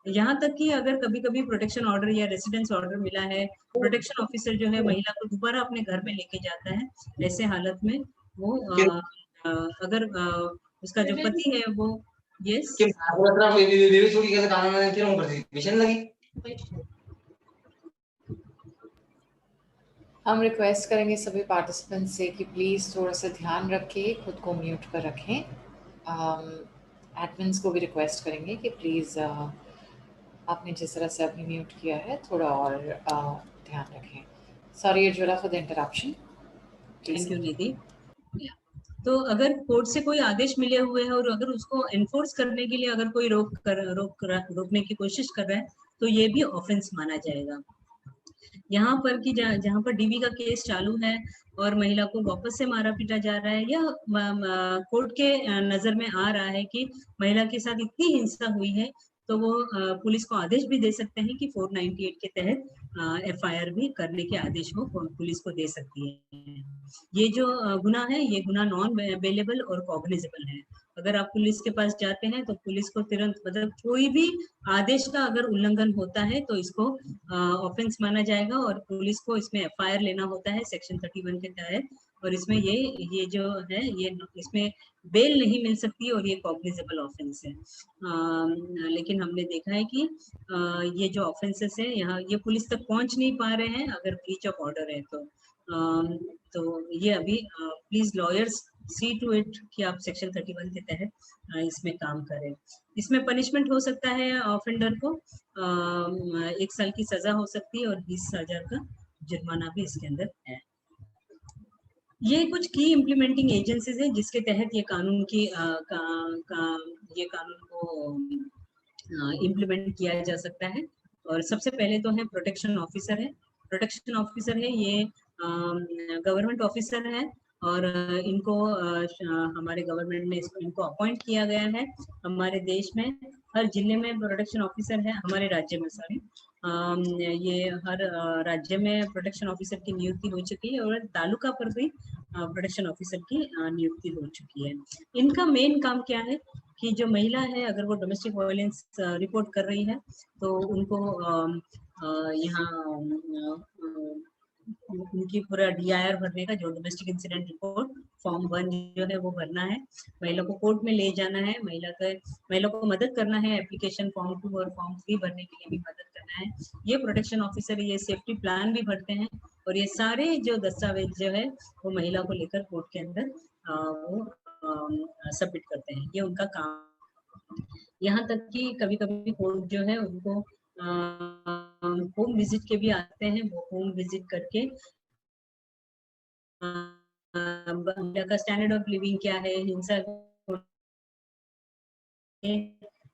यहाँ तक कि अगर कभी कभी प्रोटेक्शन ऑर्डर या रेसिडेंस ऑर्डर मिला है, प्रोटेक्शन ऑफिसर जो है महिला को दोबारा अपने घर में लेके जाता है, ऐसे हालत में वो अगर उसका जो पति है वो यस हम रिक्वेस्ट करेंगे सभी पार्टिसिपेंट्स से कि प्लीज़ थोड़ा सा ध्यान रखें, खुद को म्यूट पर रखें। एडमिन्स को भी रिक्वेस्ट करेंगे कि प्लीज़ आपने जिस तरह से अभी म्यूट किया है थोड़ा और ध्यान रखें। Sorry Ujjwala for the interruption. Thank you Nidhi. तो अगर कोर्ट से कोई आदेश मिले हुए हैं और अगर उसको एनफोर्स करने के लिए अगर कोई रोकने की कोशिश कर रहा है तो ये भी ऑफेंस माना जाएगा। यहाँ पर कि जहाँ पर डीवी का केस चालू है और महिला को वापस से मारा पीटा जा रहा है या कोर्ट के नजर में आ रहा है कि महिला के साथ इतनी हिंसा हुई है, तो वो पुलिस को आदेश भी दे सकते हैं कि 498 के तहत एफआईआर भी करने के आदेश वो पुलिस को दे सकती है। ये जो गुनाह है ये गुनाह नॉन बेलेबल और कॉग्निजेबल है। अगर आप पुलिस के पास जाते हैं तो पुलिस को तुरंत मतलब कोई भी आदेश का अगर उल्लंघन होता है तो इसको ऑफेंस माना जाएगा और पुलिस को इसमें एफआईआर लेना होता है सेक्शन 31 के तहत। और इसमें ये जो है ये इसमें बेल नहीं मिल सकती और ये कॉग्निजेबल ऑफेंस है। लेकिन हमने देखा है कि ये जो ऑफेंसेस है यहाँ ये पुलिस तक पहुंच नहीं पा रहे हैं अगर ब्रीच ऑफ ऑर्डर है तो ये अभी please lawyers see to it कि आप सेक्शन 31 के तहत इसमें काम करें। इसमें पनिशमेंट हो सकता है ऑफेंडर को 1 साल की सजा हो सकती है और 20,000 का जुर्माना भी इसके अंदर है। ये कुछ की इम्प्लीमेंटिंग एजेंसीज है जिसके तहत ये कानून की ये कानून को इम्प्लीमेंट किया जा सकता है। और सबसे पहले तो है प्रोटेक्शन ऑफिसर है। प्रोटेक्शन ऑफिसर है ये गवर्नमेंट ऑफिसर है और इनको हमारे गवर्नमेंट ने इनको अपॉइंट किया गया है। हमारे देश में हर जिले में प्रोटेक्शन ऑफिसर है, हमारे राज्य में सॉरी ये हर राज्य में प्रोटेक्शन ऑफिसर की नियुक्ति हो चुकी है और तालुका पर भी प्रोटेक्शन ऑफिसर की नियुक्ति हो चुकी है। इनका मेन काम क्या है कि जो महिला है अगर वो डोमेस्टिक वायलेंस रिपोर्ट कर रही है तो उनको यहाँ उनकी पूरा DIR भरने का जो डोमेस्टिक इंसिडेंट रिपोर्ट फॉर्म 1 जो है वो भरना है, महिला को कोर्ट में ले जाना है, महिला को मदद करना है, एप्लीकेशन फॉर्म 2 और फॉर्म 3 भरने के लिए भी मदद करना है। ये प्रोटेक्शन ऑफिसर ये सेफ्टी प्लान भी भरते हैं और ये सारे जो दस्तावेज जो है वो महिला को लेकर कोर्ट के अंदर वो सबमिट करते हैं, ये उनका काम। यहाँ तक कि कभी कभी कोर्ट जो है उनको होम विजिट के भी आते हैं, वो होम विजिट करके का स्टैंडर्ड ऑफ लिविंग क्या है, हिंसा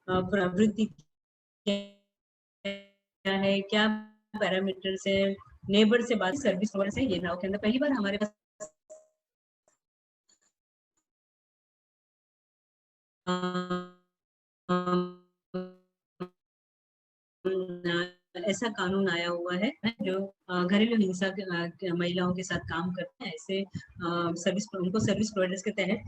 प्रवृत्ति क्या है, क्या पैरामीटर से नेबर से बात सर्विस से ये नाव के अंदर पहली बार हमारे पास ऐसा कानून आया हुआ है जो घरेलू हिंसा के महिलाओं के साथ काम करते हैं, ऐसे उनको सर्विस प्रोवाइडर्स के तहत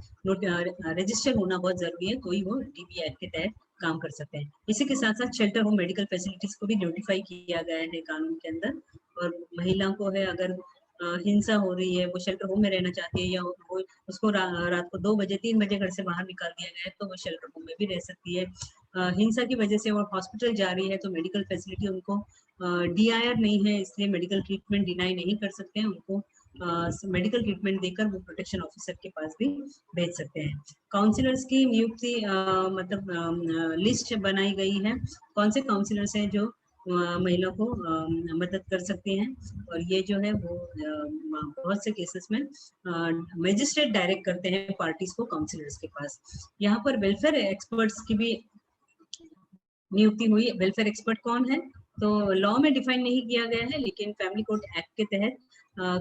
रजिस्टर होना बहुत जरूरी है, कोई वो डीबी एक्ट के तहत काम कर सकते हैं। इसी के साथ साथ शेल्टर होम मेडिकल फैसिलिटीज को भी नोटिफाई किया गया है कानून के अंदर, और महिलाओं को है अगर हिंसा हो रही है, वो शेल्टर होम में रहना चाहती है, या वो उसको रात को 2 बजे 3 बजे घर से बाहर निकाल दिया गया है, तो वो शेल्टर होम में भी रह सकती है। हिंसा की वजह से वो हॉस्पिटल जा रही है तो मेडिकल फैसिलिटी उनको DIR नहीं है, इसलिए मेडिकल ट्रीटमेंट डिनाई नहीं कर सकते हैं, उनको मेडिकल ट्रीटमेंट देकर वो प्रोटेक्शन ऑफिसर के पास भी भेज सकते हैं। काउंसलर्स की नियुक्ति मतलब लिस्ट बनाई गई है, कौन से काउंसलर्स हैं जो महिला को मदद कर सकते हैं, और ये जो है वो बहुत से केसेस में मजिस्ट्रेट डायरेक्ट करते हैं पार्टीज को काउंसलर्स के पास। यहाँ पर वेलफेयर एक्सपर्ट्स की भी नियुक्ति हुई। वेलफेयर एक्सपर्ट कौन है, तो लॉ में डिफाइन नहीं किया गया है, लेकिन फैमिली कोर्ट एक्ट के तहत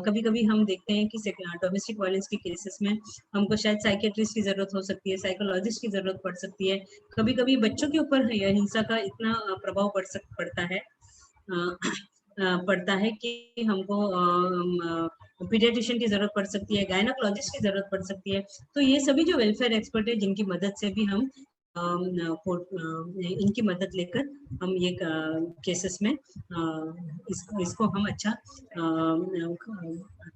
कभी कभी हम देखते हैं कि डोमेस्टिक वायलेंस के केसेस में हमको शायद साइकेट्रिस्ट की जरूरत हो सकती है, साइकोलॉजिस्ट की जरूरत पड़ सकती है, कभी कभी बच्चों के ऊपर हिंसा का इतना प्रभाव पड़ता है कि हमको पीडियाट्रिशियन की जरूरत पड़ सकती है, गायनोकोलॉजिस्ट की जरूरत पड़ सकती है। तो ये सभी जो वेलफेयर एक्सपर्ट है, जिनकी मदद से भी हम इनकी मदद लेकर हम ये केसेस में इसको हम अच्छा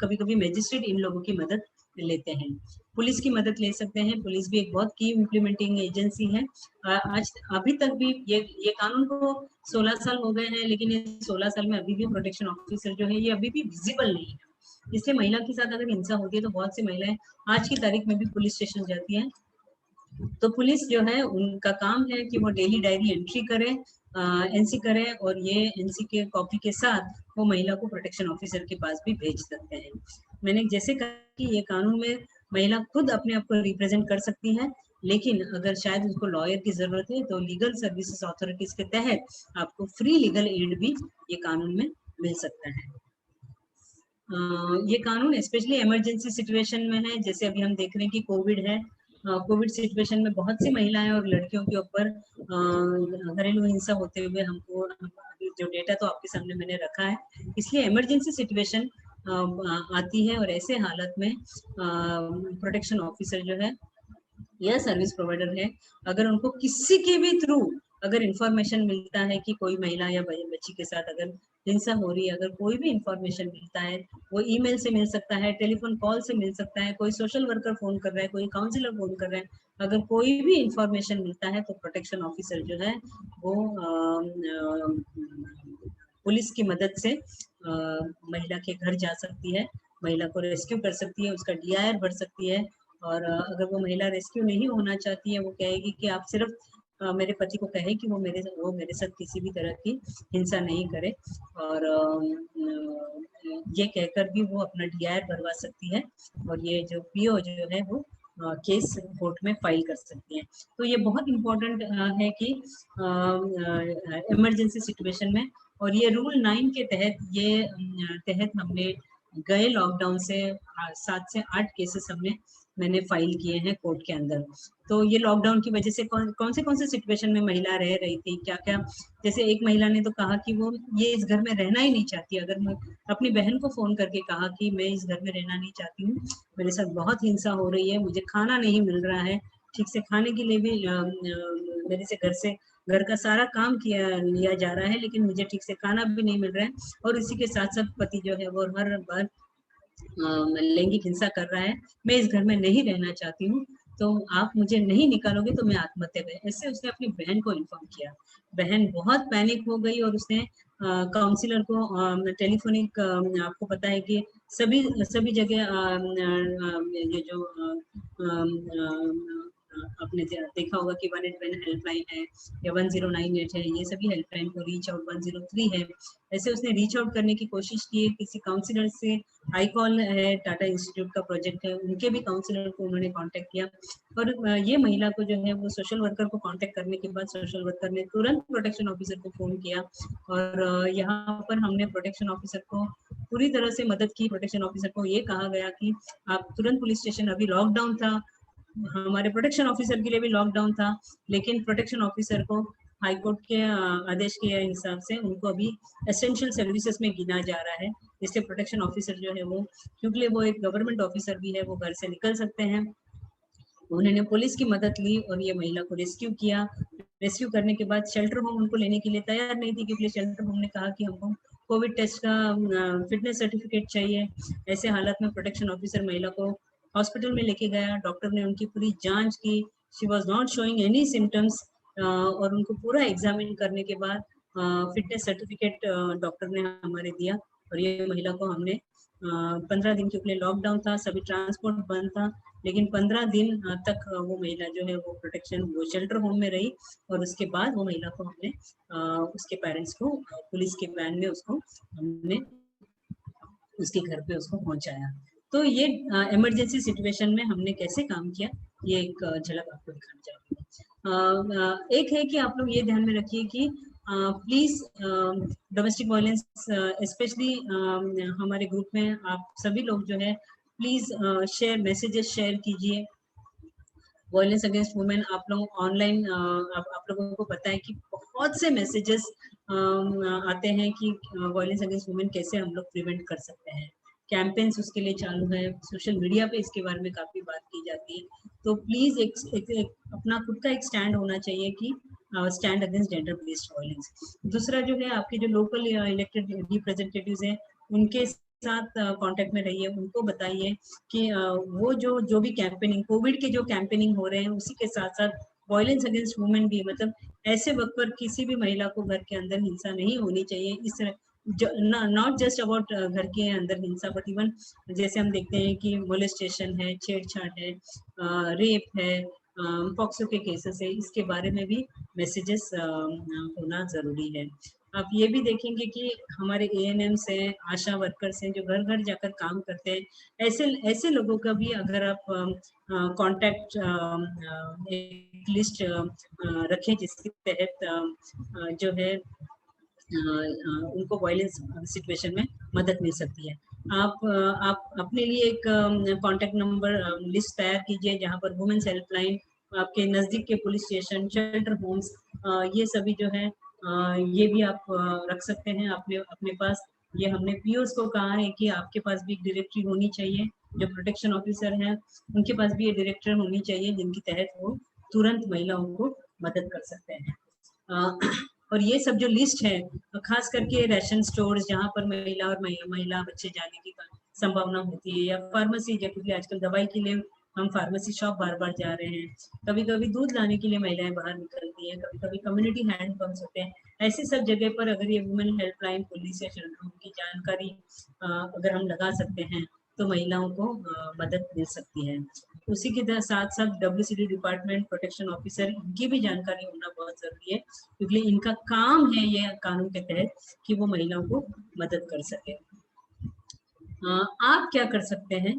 कभी कभी मैजिस्ट्रेट इन लोगों की मदद लेते हैं। पुलिस की मदद ले सकते हैं, पुलिस भी एक बहुत की इम्प्लीमेंटिंग एजेंसी है। आज अभी तक भी ये कानून को 16 साल हो गए हैं, लेकिन ये 16 साल में अभी भी प्रोटेक्शन ऑफिसर जो है ये अभी भी विजिबल नहीं है। इसलिए महिला के साथ अगर हिंसा होती है तो बहुत सी महिलाएं आज की तारीख में भी पुलिस स्टेशन जाती हैं, तो पुलिस जो है उनका काम है कि वो डेली डायरी एंट्री करें, NC करें, और ये NC के कॉपी के साथ वो महिला को प्रोटेक्शन ऑफिसर के पास भी भेज सकते हैं। मैंने जैसे कहा कि ये कानून में महिला खुद अपने आप को रिप्रेजेंट कर सकती है, लेकिन अगर शायद उसको लॉयर की जरूरत है तो लीगल सर्विसेज अथॉरिटीज के तहत आपको फ्री लीगल एड भी ये कानून में मिल सकता है। ये कानून स्पेशली इमरजेंसी सिचुएशन में है, जैसे अभी हम देख रहे हैं कि कोविड है, कोविड सिचुएशन में बहुत सी महिलाएं और लड़कियों के ऊपर घरेलू हिंसा होते हुए हमको जो डेटा तो आपके सामने मैंने रखा है, इसलिए इमरजेंसी सिचुएशन आती है, और ऐसे हालत में प्रोटेक्शन ऑफिसर जो है या सर्विस प्रोवाइडर है, अगर उनको किसी के भी थ्रू अगर इंफॉर्मेशन मिलता है कि कोई महिला या बच्ची के साथ अगर हिंसा हो रही है, अगर कोई भी इंफॉर्मेशन मिलता है, वो ईमेल से मिल सकता है, टेलीफोन कॉल से मिल सकता है, कोई सोशल वर्कर फोन कर रहा है, कोई काउंसलर फोन कर रहा है, अगर कोई भी इंफॉर्मेशन मिलता है तो प्रोटेक्शन ऑफिसर जो है वो पुलिस की मदद से महिला के घर जा सकती है, महिला को रेस्क्यू कर सकती है, उसका DIR भर सकती है, और अगर वो महिला रेस्क्यू नहीं होना चाहती है, वो कहेगी कि आप सिर्फ मेरे पति को कहे कि वो मेरे साथ किसी भी तरह की हिंसा नहीं करे, और ये कहकर भी वो अपना DIR भरवा सकती है, और ये जो PO जो है वो केस कोर्ट में फाइल कर सकती है। तो ये बहुत इम्पोर्टेंट है कि इमरजेंसी सिचुएशन में, और ये रूल 9 के तहत हमने गए लॉकडाउन से 7 से 8 केसेस मैंने फाइल किए हैं कोर्ट के अंदर। तो ये लॉकडाउन की वजह से कौन से सिचुएशन में महिला रह रही थी, क्या क्या, जैसे एक महिला ने तो कहा कि वो ये इस घर में रहना ही नहीं चाहती, अगर मैं अपनी बहन को फोन करके कहा कि मैं इस घर में रहना नहीं चाहती हूँ, मेरे साथ बहुत हिंसा हो रही है, मुझे खाना नहीं मिल रहा है, ठीक से खाने के लिए भी मेरे से घर का सारा काम लिया जा रहा है, लेकिन मुझे ठीक से खाना भी नहीं मिल रहा है, और इसी के साथ साथ पति जो है वो हर बार लैंगिक हिंसा कर रहा है, मैं इस घर में नहीं रहना चाहती हूँ, तो आप मुझे नहीं निकालोगे तो मैं आत्महत्या करूँ। ऐसे उसने अपनी बहन को इन्फॉर्म किया। बहन बहुत पैनिक हो गई, और उसने काउंसलर को टेलीफोनिक, आपको पता है कि सभी जगह ये जो आपने देखा होगा कि 181 हेल्पलाइन है या 1098 है, ये सभी हेल्पलाइन को रीच आउट 103 है, ऐसे उसने रीच आउट करने की कोशिश की। किसी काउंसलर से iCall है, टाटा इंस्टीट्यूट का प्रोजेक्ट है, उनके भी काउंसलर को उन्होंने कांटेक्ट किया, और ये महिला को जो है वो सोशल वर्कर को कांटेक्ट करने के बाद सोशल वर्कर ने तुरंत प्रोटेक्शन ऑफिसर को फोन किया, और यहाँ पर हमने प्रोटेक्शन ऑफिसर को पूरी तरह से मदद की। प्रोटेक्शन ऑफिसर को ये कहा गया कि आप तुरंत पुलिस स्टेशन, अभी लॉकडाउन था, हमारे प्रोटेक्शन ऑफिसर के लिए भी लॉकडाउन था, लेकिन प्रोटेक्शन ऑफिसर को हाई कोर्ट के आदेश के हिसाब से उनको अभी एसेंशियल सर्विसेज में गिना जा रहा है। इसलिए प्रोटेक्शन ऑफिसर जो है वो, क्योंकि वो एक गवर्नमेंट ऑफिसर भी है, वो घर से निकल सकते हैं। उन्होंने पुलिस की मदद ली और ये महिला को रेस्क्यू किया। रेस्क्यू करने के बाद शेल्टर होम उनको लेने के लिए तैयार नहीं थी, क्योंकि शेल्टर होम ने कहा कि हमको कोविड टेस्ट का फिटनेस सर्टिफिकेट चाहिए। ऐसे हालत में प्रोटेक्शन ऑफिसर महिला को हॉस्पिटल में लेके गया। डॉक्टर ने उनकी पूरी जांच की, she was not showing any symptoms, और उनको पूरा एग्जामिन करने के बाद फिटनेस सर्टिफिकेट डॉक्टर ने हमारे दिया। और ये महिला को हमने 15 दिन के लिए लॉकडाउन था, सभी ट्रांसपोर्ट बंद था, लेकिन 15 दिन तक वो महिला जो है वो प्रोटेक्शन, वो शेल्टर होम में रही। और उसके बाद वो महिला को हमने उसके पेरेंट्स को पुलिस के वैन में उसको हमने उसके घर पे उसको पहुंचाया। तो ये इमरजेंसी सिचुएशन में हमने कैसे काम किया, ये एक झलक आपको दिखाना चाहूँगी। एक है कि आप लोग ये ध्यान में रखिए कि प्लीज डोमेस्टिक वायलेंस स्पेशली हमारे ग्रुप में आप सभी लोग जो है प्लीज शेयर मैसेजेस शेयर कीजिए। वायलेंस अगेंस्ट वुमेन आप लोग ऑनलाइन, आप लोगों को पता है कि बहुत से मैसेजेस आते हैं कि वायलेंस अगेंस्ट वुमेन कैसे हम लोग प्रिवेंट कर सकते हैं। कैंपेन्स उसके लिए चालू है, सोशल मीडिया पे इसके बारे में काफी बात की जाती है। तो प्लीज एक अपना खुद का एक स्टैंड होना चाहिए कि stand against gender based violence. दूसरा जो है, आपके जो लोकल इलेक्टेड रिप्रेजेंटेटिव्स हैं उनके साथ कांटेक्ट में रहिए, उनको बताइए कि वो जो भी कैंपेनिंग, कोविड के जो कैंपेनिंग हो रहे हैं उसी के साथ साथ वायलेंस अगेंस्ट वुमेन भी, मतलब ऐसे वक्त पर किसी भी महिला को घर के अंदर हिंसा नहीं होनी चाहिए। इस नॉट जस्ट अबाउट घर के अंदर हिंसा, बट इवन जैसे हम देखते हैं कि मोलेस्टेशन है, छेड़छाड़ है, रेप है, पॉक्सो के केसेस है, इसके बारे में भी मैसेजेस होना जरूरी है। आप ये भी देखेंगे कि हमारे ANMs हैं, आशा वर्कर्स हैं जो घर घर जाकर काम करते हैं। ऐसे लोगों का भी अगर आप कांटेक्ट एक लिस्ट रखें जिसके तहत जो है उनको वायलेंस सिचुएशन में मदद मिल सकती है। आप अपने लिए एक कांटेक्ट नंबर लिस्ट तैयार कीजिए जहां पर वुमेन्स हेल्पलाइन, आपके नजदीक के पुलिस स्टेशन, शेल्टर होम्स, ये सभी जो है ये भी आप रख सकते हैं अपने पास। ये हमने POs को कहा है कि आपके पास भी एक डायरेक्टरी होनी चाहिए, जो प्रोटेक्शन ऑफिसर हैं उनके पास भी ये डायरेक्टर होनी चाहिए जिनके तहत वो तुरंत महिलाओं को मदद कर सकते हैं। और ये सब जो लिस्ट है, खास करके राशन स्टोर्स जहाँ पर महिला और महिला बच्चे जाने की संभावना होती है, या फार्मेसी, क्योंकि आजकल दवाई के लिए हम फार्मेसी शॉप बार बार जा रहे हैं, कभी कभी दूध लाने के लिए महिलाएं बाहर निकलती हैं, कभी कभी कम्युनिटी हैंड पंप्स होते हैं। ऐसी सब जगह पर अगर ये वुमेन हेल्पलाइन, पुलिस या शेल्टर होम की जानकारी अगर हम लगा सकते हैं तो महिलाओं को मदद मिल सकती है। उसी के साथ साथ WCD डिपार्टमेंट, प्रोटेक्शन ऑफिसर, इनकी भी जानकारी होना बहुत जरूरी है, क्योंकि इनका काम है ये कानून के तहत कि वो महिलाओं को मदद कर सके। आप क्या कर सकते हैं?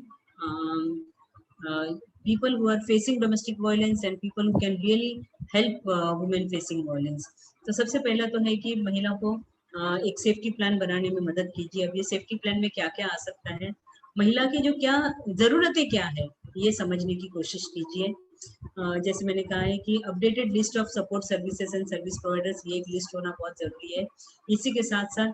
people who are facing domestic violence and people who can really help women facing violence. तो सबसे पहला तो है कि महिला को एक सेफ्टी प्लान बनाने में मदद कीजिए। अब ये सेफ्टी प्लान में क्या क्या आ सकता है, महिला की जो क्या जरूरतें क्या है, ये समझने की कोशिश कीजिए। जैसे मैंने कहा है कि updated list of support services and service providers, ये एक लिस्ट होना बहुत जरूरी है। इसी के साथ साथ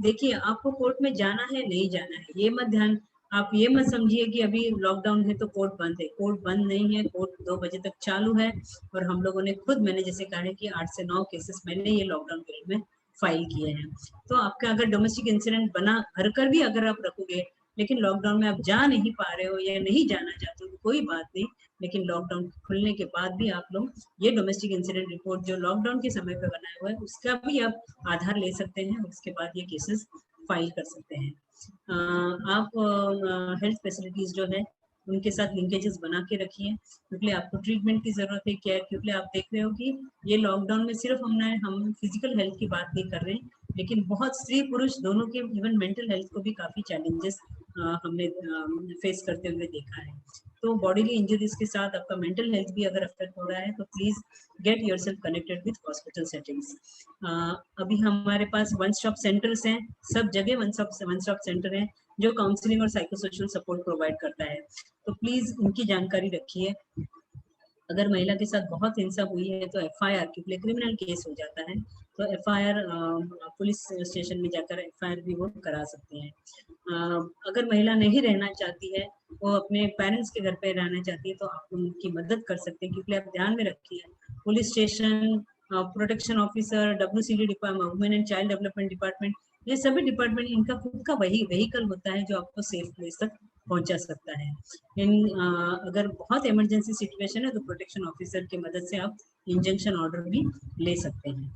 देखिए, आपको कोर्ट में जाना है नहीं जाना है, ये मत आप ये मत समझिए कि अभी लॉकडाउन है तो कोर्ट बंद है। कोर्ट बंद नहीं है, कोर्ट 2 बजे तक चालू है। और हम लोगों ने खुद, मैंने जैसे कहा है कि 8 से 9 केसेस मैंने ये लॉकडाउन पीरियड में फाइल किए हैं। तो आपका अगर डोमेस्टिक इंसिडेंट बना भर कर भी अगर आप रखोगे, लेकिन लॉकडाउन में आप जा नहीं पा रहे हो या नहीं जाना चाहते हो तो कोई बात नहीं, लेकिन लॉकडाउन खुलने के बाद भी आप लोग ये डोमेस्टिक इंसिडेंट रिपोर्ट जो लॉकडाउन के समय पे बनाया हुआ है उसका भी आप आधार ले सकते हैं, उसके बाद ये केसेस फाइल कर सकते हैं। आप हेल्थ फैसिलिटीज जो है उनके साथ लिंकेजेस बना के रखिए, क्योंकि आपको ट्रीटमेंट की जरूरत है, केयर, क्योंकि आप देख रहे हो कि ये लॉकडाउन में सिर्फ हम फिजिकल हेल्थ की बात नहीं कर रहे हैं, लेकिन बहुत स्त्री पुरुष दोनों के इवन मेंटल हेल्थ को भी काफी चैलेंजेस हमने फेस करते हुए देखा है। तो बॉडीली इंजरीज के साथ आपका मेंटल हेल्थ भी अगर अफेक्ट हो रहा है तो please get yourself connected with hospital settings. अभी हमारे पास वन स्टॉप सेंटर्स हैं, सब जगह वन स्टॉप सेंटर हैं। जो काउंसलिंग और साइको सोशल सपोर्ट प्रोवाइड करता है। तो प्लीज इनकी जानकारी रखिए। अगर महिला के साथ बहुत हिंसा हुई है तो एफआईआर, क्योंकि क्रिमिनल केस हो जाता है, तो एफआईआर पुलिस स्टेशन में जाकर एफआईआर भी वो करा सकते हैं। अगर महिला नहीं रहना चाहती है, वो अपने पेरेंट्स के घर पे रहना चाहती है, तो आप उनकी मदद कर सकते हैं, क्योंकि आप ध्यान में रखिए police station, protection officer, WCD department, women and child development department, ये सभी डिपार्टमेंट इनका खुद का वही व्हीकल होता है जो आपको सेफ प्लेस तक पहुंचा सकता है। अगर बहुत इमरजेंसी सिचुएशन है तो प्रोटेक्शन ऑफिसर की मदद से आप इंजंक्शन ऑर्डर भी ले सकते हैं।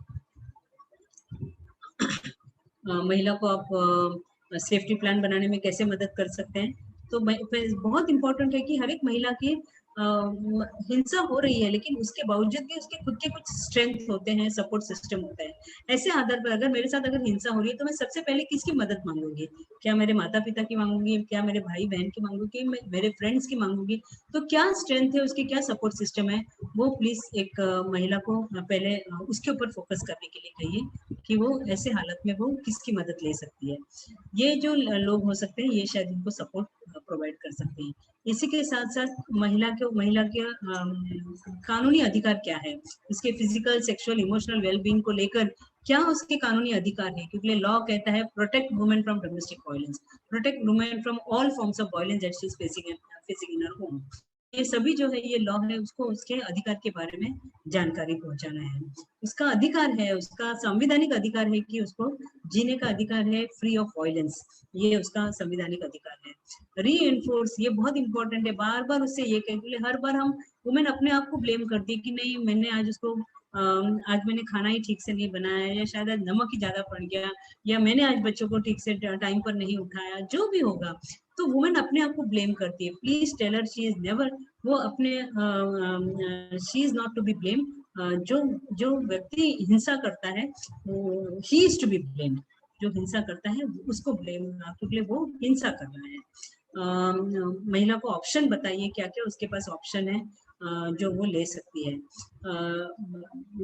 महिला को आप सेफ्टी प्लान बनाने में कैसे मदद कर सकते हैं, तो बहुत इंपॉर्टेंट है कि हर एक महिला की हिंसा हो रही है, लेकिन उसके बावजूद भी उसके खुद के कुछ स्ट्रेंथ होते हैं, सपोर्ट सिस्टम होता है। ऐसे आधार पर अगर मेरे साथ अगर हिंसा हो रही है तो मैं सबसे पहले किसकी मदद मांगूंगी? क्या मेरे माता पिता की मांगूंगी? क्या मेरे भाई बहन की मांगूंगी? मेरे फ्रेंड्स की मांगूंगी? तो क्या स्ट्रेंथ है उसकी, क्या सपोर्ट सिस्टम है, वो प्लीज एक महिला को पहले उसके ऊपर फोकस करने के लिए कहिए कि वो ऐसे हालत में वो किसकी मदद ले सकती है। ये जो लोग हो सकते हैं, ये शायद उनको सपोर्ट प्रोवाइड कर सकते हैं। इसी के साथ साथ महिला के कानूनी अधिकार क्या है, उसके फिजिकल, सेक्सुअल, इमोशनल वेलबींग को लेकर क्या उसके कानूनी अधिकार है, क्योंकि लॉ कहता है protect women from domestic violence, protect women from all forms of violence that she is facing in her home. ये सभी जो है ये लॉ है, उसको उसके अधिकार के बारे में जानकारी पहुंचाना है। उसका अधिकार है, उसका संवैधानिक अधिकार है कि उसको जीने का अधिकार है फ्री ऑफ वायलेंस, ये उसका संवैधानिक अधिकार है। री एनफोर्स, ये बहुत इंपॉर्टेंट है, बार बार उससे ये कह, हर बार हम वुमेन अपने आप को ब्लेम करती है कि नहीं मैंने आज उसको आज मैंने खाना ही ठीक से नहीं बनाया, या शायद आज नमक ही ज्यादा पड़ गया, या मैंने आज बच्चों को ठीक से टाइम पर नहीं उठाया, जो भी होगा, तो वुमेन अपने आप को ब्लेम करती है। Please tell her she is never, वो अपने she is not to be blame. जो व्यक्ति हिंसा करता है he is to be blamed, जो हिंसा करता है उसको ब्लेम, क्योंकि वो हिंसा कर रहा है। महिला को ऑप्शन बताइए क्या क्या उसके पास ऑप्शन है जो वो ले सकती है।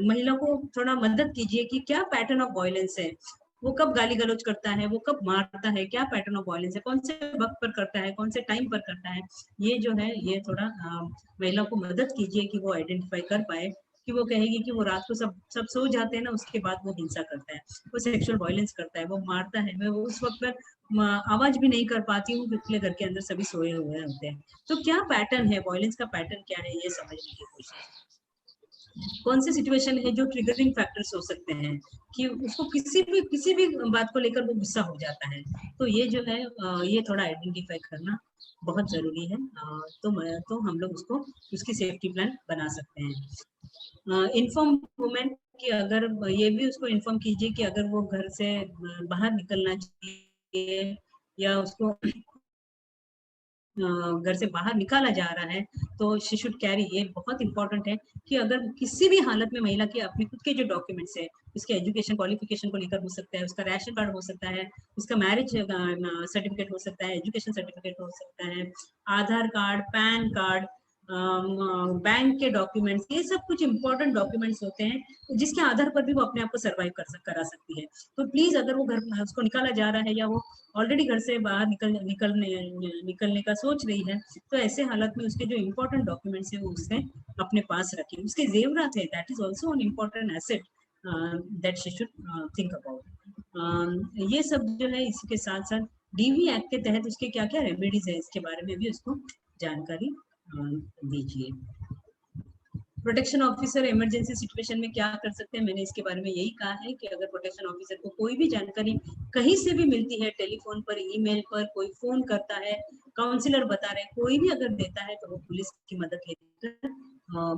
महिला को थोड़ा मदद कीजिए कि क्या पैटर्न ऑफ वायलेंस है, वो कब गाली गलौज करता है, वो कब मारता है, क्या पैटर्न ऑफ वायलेंस है, कौन से वक्त पर करता है, कौन से टाइम पर करता है, ये जो है ये थोड़ा महिला को मदद कीजिए कि वो आइडेंटिफाई कर पाए, कि वो कहेगी कि वो रात को सब सो जाते हैं ना, उसके बाद वो हिंसा करता है, वो सेक्सुअल वायलेंस करता है, वो मारता है, मैं उस वक्त पर आवाज भी नहीं कर पाती हूँ क्योंकि घर के अंदर सभी सोए हुए होते हैं। तो क्या पैटर्न है, वायलेंस का पैटर्न क्या है, ये समझने की कोशिश। कौन सी सिचुएशन है जो ट्रिगरिंग फैक्टर्स हो सकते हैं कि उसको किसी भी बात को लेकर वो गुस्सा हो जाता है, तो ये जो है ये थोड़ा आइडेंटिफाई करना बहुत जरूरी है। तो हम लोग उसकी सेफ्टी प्लान बना सकते हैं। इन्फॉर्म वुमेन कि अगर ये भी उसको इन्फॉर्म कीजिए कि अगर वो घर से बाहर निकलना चाहिए या उसको घर से बाहर निकाला जा रहा है तो शी शुड कैरी, ये बहुत इंपॉर्टेंट है कि अगर किसी भी हालत में महिला के अपने खुद के जो डॉक्यूमेंट्स है, उसके एजुकेशन क्वालिफिकेशन को लेकर हो सकता है, उसका राशन कार्ड हो सकता है, उसका मैरिज सर्टिफिकेट हो सकता है, एजुकेशन सर्टिफिकेट हो सकता है, आधार कार्ड, पैन कार्ड, बैंक के डॉक्यूमेंट्स, ये सब कुछ इंपॉर्टेंट डॉक्यूमेंट्स होते हैं जिसके आधार पर भी वो अपने आप को सर्वाइव करा सकती है। तो प्लीज अगर वो घर उसको निकाला जा रहा है या वो ऑलरेडी घर से बाहर निकलने का सोच रही है, तो ऐसे हालत में उसके जो इम्पोर्टेंट डॉक्यूमेंट्स है वो उसने अपने पास रखे, उसके जेवरात है, that is also an important asset that she should think about. ये सब जो है इसी के साथ साथ DV एक्ट के तहत उसके क्या क्या रेमेडीज है इसके बारे में भी उसको जानकारी दीजिए। प्रोटेक्शन ऑफिसर इमरजेंसी सिचुएशन में क्या कर सकते हैं, मैंने इसके बारे में यही कहा है कि अगर प्रोटेक्शन ऑफिसर को कोई भी जानकारी कहीं से भी मिलती है, टेलीफोन पर, ईमेल पर, कोई फोन करता है, काउंसलर बता रहे हैं, कोई भी अगर देता है तो वो पुलिस की मदद लेकर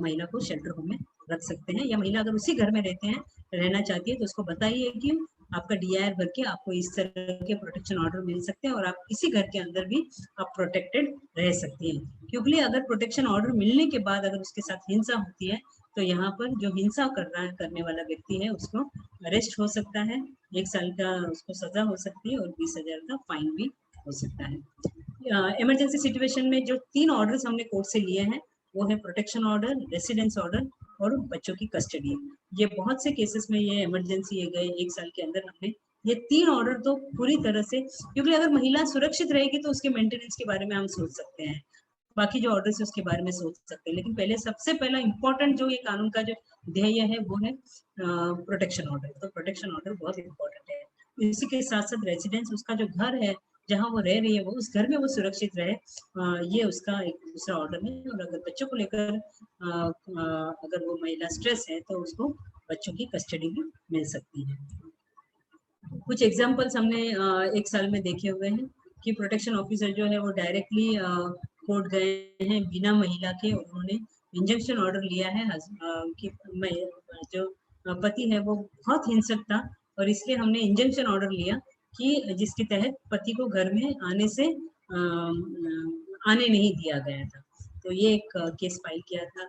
महिला को शेल्टर होम में रख सकते हैं। या महिला अगर उसी घर में रहना चाहती है तो उसको बताइए कि आपका DIR भर के आपको इस तरह के प्रोटेक्शन ऑर्डर मिल सकते हैं और आप इसी घर के अंदर भी आप प्रोटेक्टेड रह सकती हैं। क्योंकि अगर प्रोटेक्शन ऑर्डर मिलने के बाद अगर उसके साथ हिंसा होती है तो यहाँ पर जो हिंसा करने वाला व्यक्ति है उसको अरेस्ट हो सकता है, 1 साल का उसको सजा हो सकती है और 20,000 का फाइन भी हो सकता है। इमरजेंसी सिचुएशन में जो 3 ऑर्डर्स हमने कोर्ट से लिए हैं वो है प्रोटेक्शन ऑर्डर, रेसिडेंस ऑर्डर और बच्चों की कस्टडी। ये बहुत से केसेस में ये इमरजेंसी गए 1 साल के अंदर हमने ये 3 ऑर्डर तो पूरी तरह से, क्योंकि अगर महिला सुरक्षित रहेगी तो उसके मेंटेनेंस के बारे में हम सोच सकते हैं, बाकी जो ऑर्डर्स है उसके बारे में सोच सकते हैं, लेकिन पहले सबसे पहला इम्पोर्टेंट जो ये कानून का जो ध्येय है वो है प्रोटेक्शन ऑर्डर। तो प्रोटेक्शन ऑर्डर बहुत इम्पोर्टेंट है। इसी के साथ साथ रेजिडेंस, उसका जो घर है जहाँ वो रह रही है, वो उस घर में वो सुरक्षित रहे, ये उसका एक दूसरा ऑर्डर है। और अगर बच्चों को लेकर अगर वो महिला स्ट्रेस है तो उसको बच्चों की कस्टडी भी मिल सकती है। कुछ एग्जाम्पल्स हमने एक साल में देखे हुए हैं कि प्रोटेक्शन ऑफिसर जो है वो डायरेक्टली कोर्ट गए हैं बिना महिला के, उन्होंने इंजंक्शन ऑर्डर लिया है कि जो पति है वो बहुत हिंसक था और इसलिए हमने इंजंक्शन ऑर्डर लिया कि जिसके तहत पति को घर में आने नहीं दिया गया था। तो ये एक केस फाइल किया था,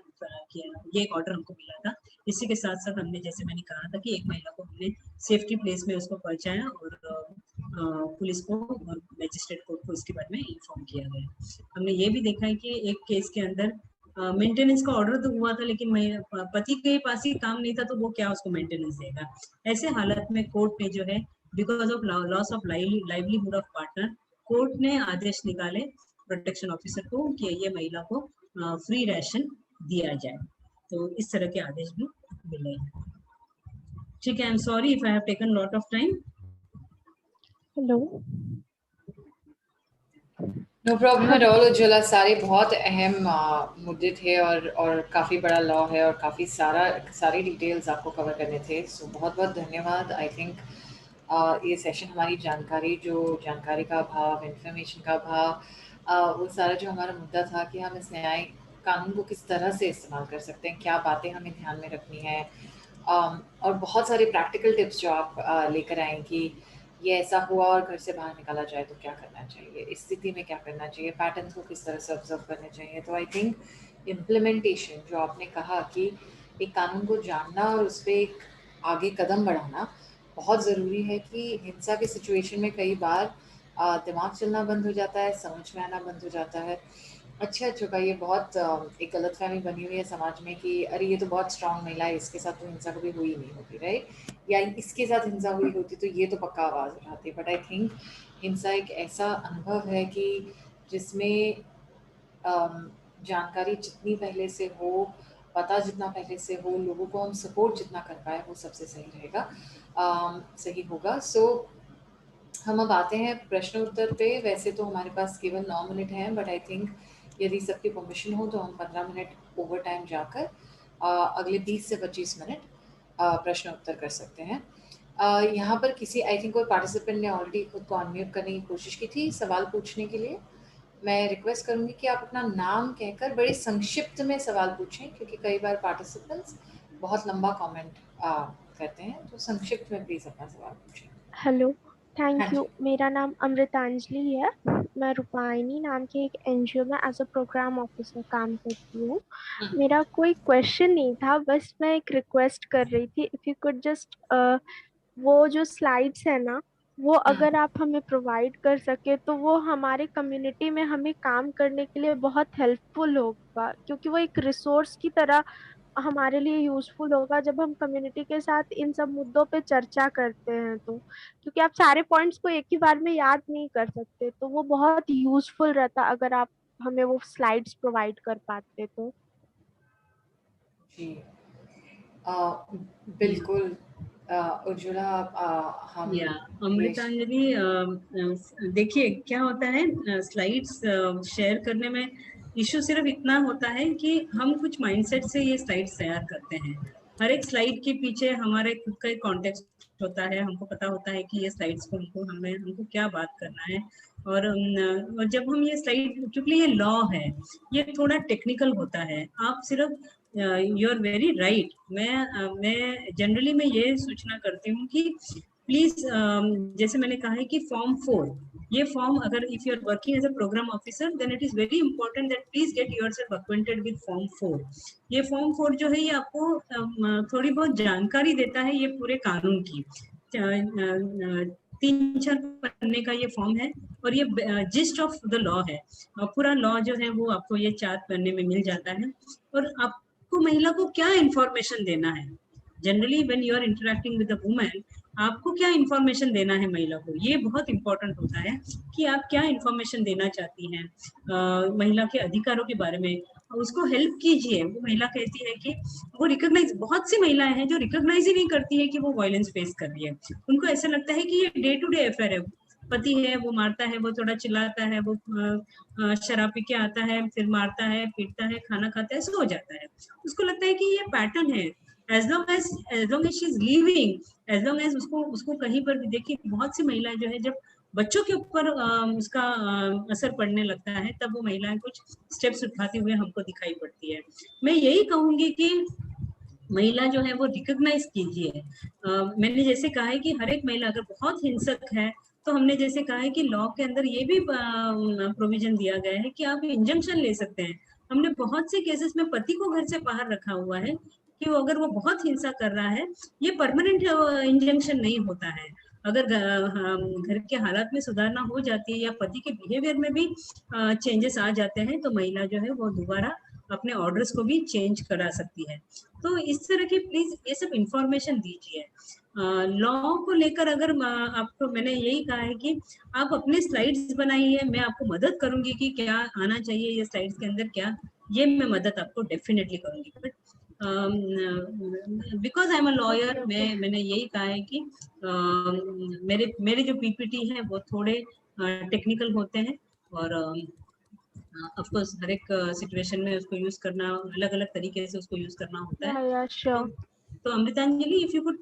ये एक ऑर्डर हमको मिला था। इसी के साथ साथ हमने, जैसे मैंने कहा था कि एक महिला को हमने सेफ्टी प्लेस में उसको पहुंचाया और पुलिस को और मैजिस्ट्रेट कोर्ट को इसके बारे में इन्फॉर्म किया गया। हमने ये भी देखा है कि एक केस के अंदर मेंटेनेंस का ऑर्डर तो हुआ था, लेकिन पति के पास ही काम नहीं था, तो वो क्या उसको मेंटेनेंस देगा। ऐसे हालत में कोर्ट ने जो है because of loss of livelihood of partner, court ने आदेश निकाले प्रोटेक्शन ऑफिसर को कि ये महिला को फ्री राशन दिया जाए। तो इस तरह के आदेश भी मिले हैं। ठीक है, I am sorry if I have taken lot of time. Hello, no problem at all Ujjwala, सारे बहुत अहम मुद्दे थे और काफ़ी बड़ा लॉ है और काफ़ी सारी डिटेल्स आपको कवर करने थे। सो बहुत बहुत धन्यवाद। आई थिंक ये सेशन हमारी जानकारी का अभाव, इंफॉर्मेशन का अभाव, वो सारा जो हमारा मुद्दा था कि हम इस न्याय कानून को किस तरह से इस्तेमाल कर सकते हैं, क्या बातें हमें ध्यान में रखनी है, और बहुत सारे प्रैक्टिकल टिप्स जो आप लेकर आए कि ये ऐसा हुआ और घर से बाहर निकाला जाए तो क्या करना चाहिए, इस स्थिति में क्या करना चाहिए, पैटर्न्स को किस तरह से ऑब्जर्व करने चाहिए। तो आई थिंक इम्प्लीमेंटेशन, जो आपने कहा कि एक कानून को जानना और उस पर एक आगे कदम बढ़ाना बहुत ज़रूरी है। कि हिंसा के सिचुएशन में कई बार दिमाग चलना बंद हो जाता है, समझ में आना बंद हो जाता है। अच्छा चुका, ये बहुत एक गलतफहमी बनी हुई है समाज में कि अरे ये तो बहुत स्ट्रांग महिला है, इसके साथ तो हिंसा कभी हुई नहीं होती, राइट, या इसके साथ हिंसा हुई होती तो ये तो पक्का आवाज़ उठाती। बट आई थिंक हिंसा एक ऐसा अनुभव है कि जिसमें जानकारी जितनी पहले से हो, पता जितना पहले से हो, लोगों को हम सपोर्ट जितना कर पाए, वो सबसे सही रहेगा, सही होगा। सो हम अब आते हैं प्रश्न उत्तर पे। वैसे तो हमारे पास केवल 9 मिनट हैं, बट आई थिंक यदि सबकी परमिशन हो तो हम 15 मिनट ओवर टाइम जाकर अगले 20 से 25 मिनट प्रश्न उत्तर कर सकते हैं। यहाँ पर किसी, आई थिंक कोई पार्टिसिपेंट ने ऑलरेडी खुद को अनम्यूट करने की कोशिश की थी सवाल पूछने के लिए। मैं रिक्वेस्ट करूँगी कि आप अपना नाम कहकर बड़े संक्षिप्त में सवाल पूछें, क्योंकि कई बार पार्टिसिपेंट्स बहुत लंबा कमेंट करते हैं, तो संक्षिप्त में प्लीज़ अपना सवाल पूछें। हेलो, थैंक हाँ यू। जी। मेरा नाम अमृतांजलि है। मैं रूपायनी नाम के एक एनजीओ में एज अ प्रोग्राम ऑफिसर काम करती हूँ। मेरा कोई क्वेश्चन नहीं था, बस मैं एक रिक्वेस्ट कर रही थी, इफ यू कुड जस्ट वो जो स्लाइड्स है ना, वो अगर आप हमें प्रोवाइड कर सके तो वो हमारे कम्युनिटी में हमें काम करने के लिए बहुत हेल्पफुल होगा, क्योंकि वो एक रिसोर्स की तरह हमारे लिए यूजफुल होगा जब हम कम्युनिटी के साथ इन सब मुद्दों पे चर्चा करते हैं। तो क्योंकि आप सारे पॉइंट्स को एक ही बार में याद नहीं कर सकते, तो वो बहुत यूजफुल रहता अगर आप हमें वो स्लाइड्स प्रोवाइड कर पाते तो। जी बिल्कुल उज्ज्वला, हम या अमृतांजलि, देखिए क्या होता है, स्लाइड्स शेयर करने में इशू सिर्फ इतना होता है कि हम कुछ माइंडसेट से ये स्लाइड्स तैयार करते हैं। हर एक स्लाइड के पीछे हमारे खुद का एक कॉन्टेक्स्ट होता है, हमको पता होता है कि ये स्लाइड्स को हमको क्या बात करना है। और जब हम ये स्लाइड, क्योंकि ये लॉ है, ये थोड़ा टेक्निकल होता है। आप सिर्फ यू आर वेरी राइट। मैं जनरली मैं ये सूचना करती हूँ कि प्लीज, जैसे मैंने कहा है कि फॉर्म 4, ये फॉर्म, अगर if you are working as a program officer, then it is very important that please get yourself acquainted with form 4। ये फॉर्म 4 जो है, ये आपको थोड़ी बहुत जानकारी देता है ये पूरे कानून की। 3-4 पन्ने का ये फॉर्म है और ये जिस्ट ऑफ द लॉ है। पूरा लॉ जो है वो आपको ये 4 पन्ने में मिल जाता है। और आपको महिला को क्या इंफॉर्मेशन देना है, generally when you are interacting with a woman, आपको क्या इंफॉर्मेशन देना है महिला को, ये बहुत इंपॉर्टेंट होता है कि आप क्या इंफॉर्मेशन देना चाहती हैं महिला के अधिकारों के बारे में, उसको हेल्प कीजिए। वो महिला कहती है कि वो रिकॉग्नाइज, बहुत सी महिलाएं हैं जो रिकॉग्नाइज ही नहीं करती है कि वो वायलेंस फेस कर रही है। उनको ऐसा लगता है कि ये डे टू डे अफेयर है, पति है वो मारता है, वो थोड़ा चिल्लाता है, वो शराब पी के आता है, फिर मारता है, पीटता है, खाना खाता है, सो जाता है। उसको लगता है कि ये पैटर्न है। As long as she is living, as long as उसको कहीं पर भी, देखिए बहुत सी महिलाएं जो है जब बच्चों के ऊपर उसका असर पड़ने लगता है, तब वो महिलाएं कुछ स्टेप्स उठाती हुए हमको दिखाई पड़ती है। मैं यही कहूंगी कि महिला जो है वो रिकॉग्नाइज कीजिए। मैंने जैसे कहा है कि हर एक महिला अगर बहुत हिंसक है, तो हमने जैसे कहा है कि लॉ के अंदर ये भी प्रोविजन दिया गया है कि आप इंजंक्शन ले सकते हैं। हमने बहुत से केसेस में पति को घर से बाहर रखा हुआ है कि वो अगर वो बहुत हिंसा कर रहा है, ये परमानेंट इंजंक्शन नहीं होता है। अगर घर के हालात में सुधारना हो जाती है या पति के बिहेवियर में भी चेंजेस आ जाते हैं, तो महिला जो है वो दोबारा अपने ऑर्डर्स को भी चेंज करा सकती है। तो इस तरह की प्लीज ये सब इंफॉर्मेशन दीजिए। लॉ को लेकर अगर आपको, मैंने यही कहा है कि आप अपने स्लाइड्स बनाइए, मैं आपको मदद करूंगी कि क्या आना चाहिए ये स्लाइड्स के अंदर, क्या ये मैं मदद आपको डेफिनेटली करूंगी। But because I am a lawyer, मैंने यही कहा है कि मेरे जो पीपीटी है वो थोड़े टेक्निकल होते हैं, और ऑफ कोर्स हर एक सिचुएशन में उसको यूज करना अलग अलग तरीके से उसको यूज करना होता है। Yeah, sure. तो अमृतांजलि, if you could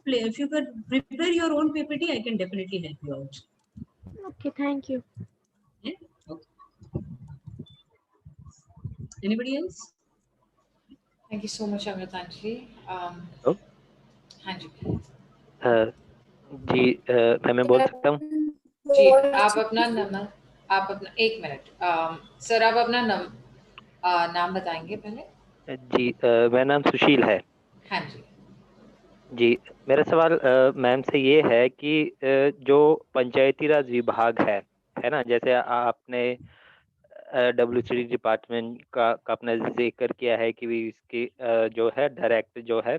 prepare your own PPT, I can definitely help you out. Okay, thank you. Yeah? Okay. Anybody else? Thank you so much, Amritanjali. Hello. हाँ जी, please. जी मैं बोल सकता हूँ? जी, आप अपना नंबर, आप अपना 1 मिनट सर, आप अपना नाम बताएंगे पहले? जी मेरा नाम सुशील है। हाँ जी। जी, मेरा सवाल मैम से ये है कि जो पंचायती राज विभाग है ना, जैसे आपने WCD डिपार्टमेंट का आपने जिक्र किया है कि भी इसकी जो है डायरेक्ट जो है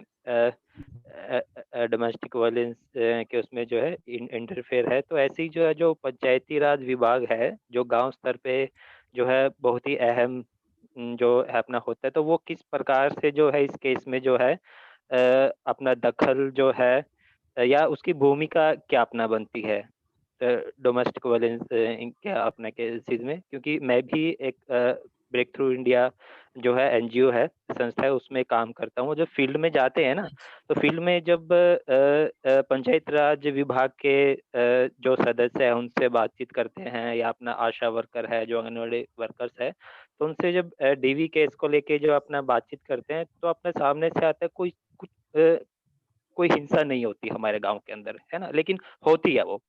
डोमेस्टिक वायलेंस के उसमें जो है इंटरफेयर है। तो ऐसी जो है जो पंचायती राज विभाग है जो गांव स्तर पे जो है बहुत ही अहम जो है अपना होता है, तो वो किस प्रकार से जो है इस केस में जो है अपना दखल जो है या उसकी भूमिका क्या अपना बनती है डोमेस्टिक वायलेंस क्या अपना केसेस में? क्योंकि मैं भी एक ब्रेक थ्रू इंडिया जो है NGO है, संस्था है, उसमें काम करता हूँ। जब फील्ड में जाते हैं ना, तो फील्ड में जब पंचायत राज विभाग के जो सदस्य है उनसे बातचीत करते हैं, या अपना आशा वर्कर है जो आंगनवाड़ी वर्कर्स है, तो उनसे जब DV केस को लेके जो अपना बातचीत करते हैं, तो अपने सामने से आता है कोई हिंसा नहीं होती हमारे गांव के अंदर, है ना, लेकिन होती है वो।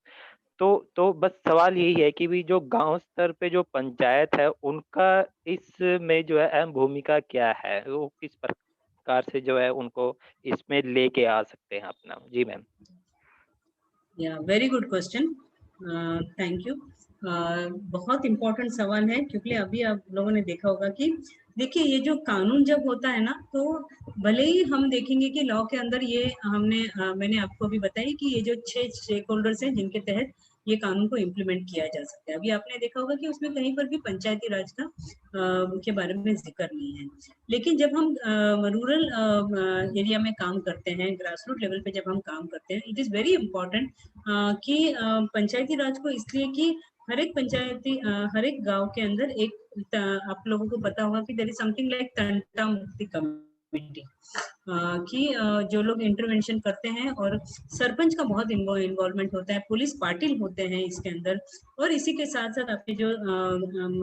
तो बस सवाल यही है कि भी जो गांव स्तर पे जो पंचायत है उनका इसमें जो है अहम भूमिका क्या है, वो किस प्रकार से जो है उनको इसमें लेके आ सकते हैं अपना? जी मैम। या very good question, thank you. बहुत इम्पोर्टेंट सवाल है, क्योंकि अभी आप लोगों ने देखा होगा कि देखिए ये जो कानून जब होता है ना, तो भले ही हम देखेंगे कि लॉ के अंदर ये मैंने आपको अभी बताया कि ये जो 6 स्टेक होल्डर्स हैं जिनके तहत ये कानून को इम्प्लीमेंट किया जा सकता है। अभी आपने देखा होगा कि उसमें कहीं पर भी पंचायती राज का के बारे में जिक्र नहीं है। लेकिन जब हम रूरल एरिया में काम करते हैं, ग्रास रूट लेवल पे जब हम काम करते हैं, इट इज़ वेरी इम्पोर्टेंट कि पंचायती राज को, इसलिए कि हर एक गांव के अंदर एक, आप लोगों को पता होगा कि देयर इज समथिंग लाइक तंटा मुक्ति कमेटी, कि जो लोग इंटरवेंशन करते हैं, और सरपंच का बहुत इन्वॉल्वमेंट होता है, पुलिस पाटिल होते हैं इसके अंदर, और इसी के साथ साथ आपके जो